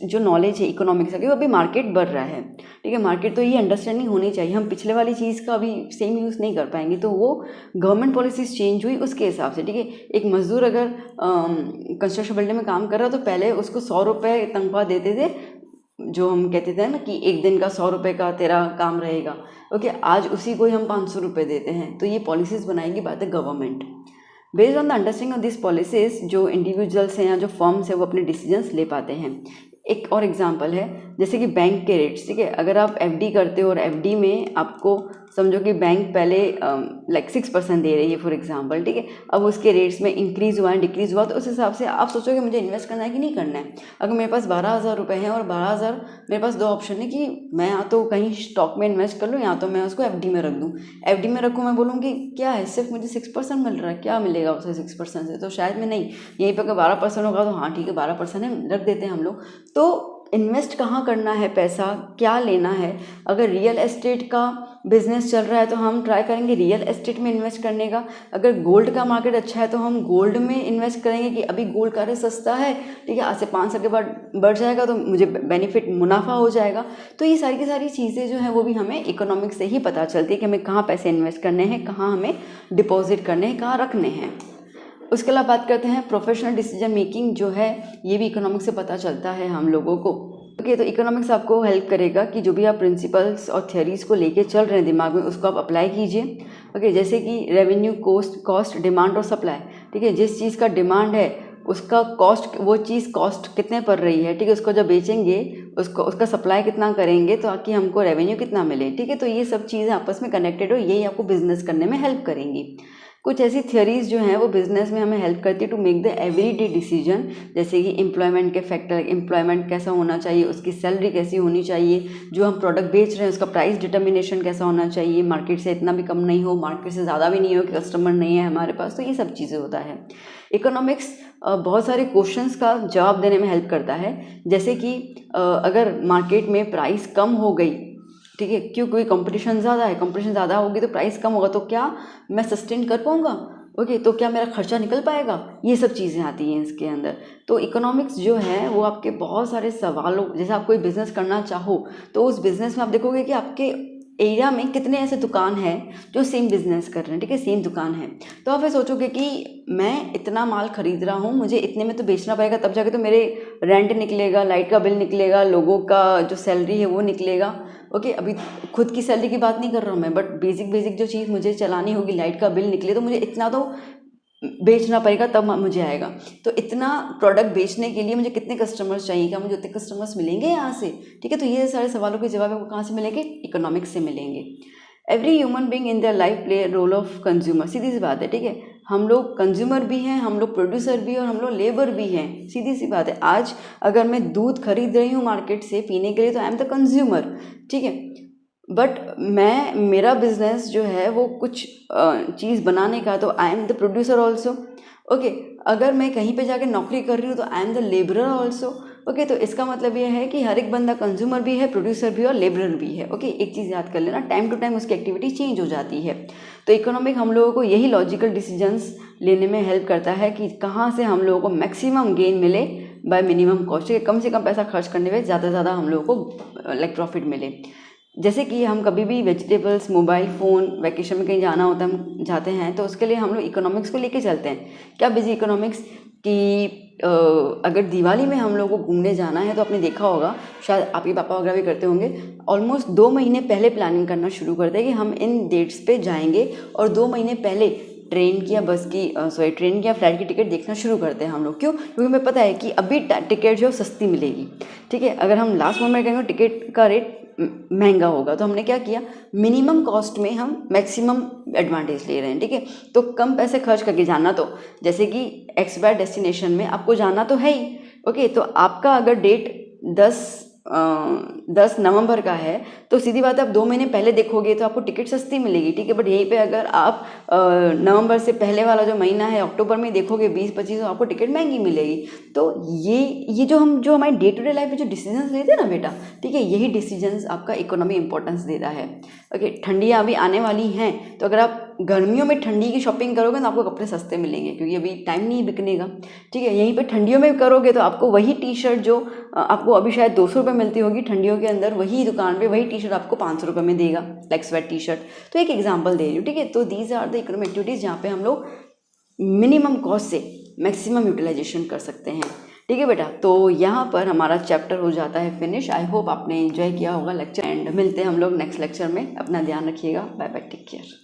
जो नॉलेज है इकोनॉमिक्स का, वो अभी मार्केट बढ़ रहा है, ठीक है, मार्केट, तो ये अंडरस्टैंडिंग होनी चाहिए। हम पिछले वाली चीज़ का अभी सेम यूज़ नहीं कर पाएंगे, तो वो गवर्नमेंट पॉलिसीज़ चेंज हुई उसके हिसाब से, ठीक है। एक मजदूर अगर कंस्ट्रक्शन बिल्डिंग में काम कर रहा, तो पहले उसको 100 रुपये तनख्वाह देते थे, जो हम कहते थे ना कि 1 दिन का 100 रुपये का तेरा काम रहेगा। ओके, आज उसी को ही हम 500 रुपये देते हैं। तो ये पॉलिसीज़ बनाएंगी by the government. Based on the understanding of this policies, जो इंडिविजुअल्स हैं या जो फर्म्स हैं वो अपने डिसीजंस ले पाते हैं। एक और एग्जांपल है, जैसे कि बैंक के रेट्स, ठीक है। अगर आप एफडी करते हो और एफडी में आपको समझो कि बैंक पहले लाइक 6% दे रही है फॉर एग्जांपल, ठीक है। अब उसके रेट्स में इंक्रीज़ हुआ है, डिक्रीज़ हुआ, तो उस हिसाब से आप सोचोगे मुझे इन्वेस्ट करना है कि नहीं करना है। अगर मेरे पास 12,000 रुपये हैं और 12,000, मेरे पास दो ऑप्शन है कि मैं या तो कहीं स्टॉक में इन्वेस्ट कर लूँ या तो मैं उसको एफडी में रख दूँ। एफडी में रखूँ, मैं बोलूँगी क्या है, सिर्फ मुझे 6% मिल रहा है, क्या मिलेगा उसे 6% से, तो शायद मैं नहीं, यहीं पर अगर 12% होगा तो हाँ ठीक है 12% है, रख देते हैं हम लोग। तो इन्वेस्ट कहाँ करना है, पैसा क्या लेना है। अगर रियल एस्टेट का बिजनेस चल रहा है तो हम ट्राई करेंगे रियल एस्टेट में इन्वेस्ट करने का। अगर गोल्ड का मार्केट अच्छा है तो हम गोल्ड में इन्वेस्ट करेंगे कि अभी गोल्ड का रेट सस्ता है, ठीक है, आज से 5 साल के बाद बढ़ जाएगा तो मुझे बेनिफिट मुनाफा हो जाएगा। तो ये सारी की सारी चीज़ें जो हैं वो भी हमें इकोनॉमिक्स से ही पता चलती है कि हमें कहाँ पैसे इन्वेस्ट करने हैं, कहाँ हमें डिपॉजिट करने हैं, कहाँ रखने हैं। उसके अलावा बात करते हैं प्रोफेशनल डिसीजन मेकिंग जो है, ये भी इकोनॉमिक्स से पता चलता है हम लोगों को। ओके, तो इकोनॉमिक्स आपको हेल्प करेगा कि जो भी आप प्रिंसिपल्स और थियरीज को लेके चल रहे हैं दिमाग में, उसको आप अप्लाई कीजिए। ओके, जैसे कि रेवेन्यू, कॉस्ट, डिमांड और सप्लाई, ठीक है। जिस चीज़ का डिमांड है उसका कॉस्ट, वो चीज़ कॉस्ट कितने पड़ रही है, ठीक है, उसको जब बेचेंगे उसका सप्लाई कितना करेंगे ताकि हमको रेवेन्यू कितना मिले, ठीक है। तो ये सब चीज़ें आपस में कनेक्टेड हो, यही आपको बिजनेस करने में हेल्प करेंगी। कुछ ऐसी थियरीज जो हैं वो बिजनेस में हमें हेल्प करती है to make the everyday decision, जैसे कि एम्प्लॉयमेंट के फैक्टर, एम्प्लॉयमेंट कैसा होना चाहिए, उसकी सैलरी कैसी होनी चाहिए, जो हम प्रोडक्ट बेच रहे हैं उसका प्राइस डिटर्मिनेशन कैसा होना चाहिए, मार्केट से इतना भी कम नहीं हो, मार्केट से ज़्यादा भी नहीं हो कि कस्टमर नहीं है हमारे पास, तो ये सब चीज़ें होता है। इकोनॉमिक्स बहुत सारे क्वेश्चंस का जवाब देने में हेल्प करता है, जैसे कि अगर मार्केट में प्राइस कम हो गई, ठीक है, क्यों, कोई कंपटीशन ज़्यादा है, कंपटीशन ज़्यादा होगी तो प्राइस कम होगा, तो क्या मैं सस्टेन कर पाऊँगा, ओके, तो क्या मेरा खर्चा निकल पाएगा, ये सब चीज़ें आती हैं इसके अंदर। तो इकोनॉमिक्स जो है वो आपके बहुत सारे सवालों, जैसे आप कोई बिज़नेस करना चाहो तो उस बिज़नेस में आप देखोगे कि आपके एरिया में कितने ऐसे दुकान हैं जो सेम बिजनेस कर रहे हैं, ठीक है, सेम दुकान है। तो आप फिर सोचोगे कि मैं इतना माल खरीद रहा हूँ, मुझे इतने में तो बेचना पड़ेगा, तब जाके तो मेरे रेंट निकलेगा, लाइट का बिल निकलेगा, लोगों का जो सैलरी है वो निकलेगा। ओके, अभी खुद की सैलरी की बात नहीं कर रहा हूँ मैं, बट बेसिक जो चीज़ मुझे चलानी होगी, लाइट का बिल निकले तो मुझे इतना तो बेचना पड़ेगा तब मुझे आएगा। तो इतना प्रोडक्ट बेचने के लिए मुझे कितने कस्टमर्स चाहिए, क्या मुझे उतने कस्टमर्स मिलेंगे यहाँ से, ठीक है। तो ये सारे सवालों के जवाब आपको कहाँ से मिलेंगे, इकोनॉमिक्स से मिलेंगे। Every human being in their life play role of consumer, सीधी सी बात है, ठीक है। हम लोग कंज्यूमर भी हैं, हम लोग प्रोड्यूसर भी हैं और हम लोग लेबर भी हैं, सीधी सी बात है। आज अगर मैं दूध खरीद रही हूँ मार्केट से पीने के लिए तो आई एम द कंज्यूमर, ठीक है, बट मेरा बिजनेस जो है वो कुछ चीज़ बनाने का, तो I am the producer also. Okay, अगर मैं कहीं पे जाके नौकरी कर रही हूँ तो I am the labourer also. Okay, तो इसका मतलब ये है कि हर एक बंदा कंज्यूमर भी है, प्रोड्यूसर भी और लेबरर भी है। ओके, एक चीज़ याद कर लेना, टाइम टू टाइम उसकी एक्टिविटी चेंज हो जाती है। तो इकोनॉमिक हम लोगों को यही लॉजिकल डिसीजंस लेने में हेल्प करता है कि कहाँ से हम लोगों को मैक्सिमम गेन मिले बाय मिनिमम कॉस्ट, कम से कम पैसा खर्च करने में ज़्यादा से ज़्यादा हम लोगों को लाइक प्रॉफिट मिले। जैसे कि हम कभी भी वेजिटेबल्स, मोबाइल फ़ोन, वैकेशन में कहीं जाना होता है, हम जाते हैं तो उसके लिए हम लोग इकोनॉमिक्स को लेके चलते हैं। क्या बिजी इकोनॉमिक्स कि अगर दिवाली में हम लोगों को घूमने जाना है तो आपने देखा होगा, शायद आपके पापा वगैरह भी करते होंगे, ऑलमोस्ट 2 महीने पहले प्लानिंग करना शुरू करते हैं कि हम इन डेट्स पे जाएंगे, और 2 महीने पहले ट्रेन की या बस की ट्रेन की या फ्लाइट की टिकट देखना शुरू करते हैं हम लोग। क्यों? क्योंकि हमें पता है कि अभी टिकट जो सस्ती मिलेगी, ठीक है। अगर हम लास्ट मोमेंट कहेंगे टिकट का रेट महंगा होगा, तो हमने क्या किया, मिनिमम कॉस्ट में हम मैक्सिमम एडवांटेज ले रहे हैं, ठीक है। तो कम पैसे खर्च करके जाना, तो जैसे कि XY डेस्टिनेशन में आपको जाना तो है ही, ओके, तो आपका अगर डेट 10 नवंबर का है तो सीधी बात है आप 2 महीने पहले देखोगे तो आपको टिकट सस्ती मिलेगी, ठीक है। बट यहीं पे अगर आप नवंबर से पहले वाला जो महीना है अक्टूबर में देखोगे 20-25, तो आपको टिकट महंगी मिलेगी। तो ये जो हमारे डे टू डे लाइफ में जो डिसीजंस लेते हैं ना बेटा, ठीक है, यही डिसीजंस आपका इकोनॉमी इंपॉर्टेंस देता है। ओके, ठंडियाँ अभी आने वाली हैं, तो अगर आप गर्मियों में ठंडी की शॉपिंग करोगे तो आपको कपड़े सस्ते मिलेंगे क्योंकि अभी टाइम नहीं बिकने का, ठीक है। यहीं पे ठंडियों में करोगे तो आपको वही टी शर्ट जो आपको अभी शायद 200 रुपये मिलती होगी ठंडियों के अंदर, वही दुकान पे वही टी शर्ट आपको 500 रुपये में देगा, लाइक स्वेट टी शर्ट। तो एक एग्जांपल दे रही हूँ, ठीक है। तो these are the economic activities जहाँ पे हम लोग मिनिमम कॉस्ट से मैक्सिमम यूटिलाइजेशन कर सकते हैं, ठीक है बेटा। तो यहाँ पर हमारा चैप्टर हो जाता है फिनिश। आई होप आपने एंजॉय किया होगा लेक्चर, एंड मिलते हैं हम लोग नेक्स्ट लेक्चर में। अपना ध्यान रखिएगा, बाय बाय, टेक केयर।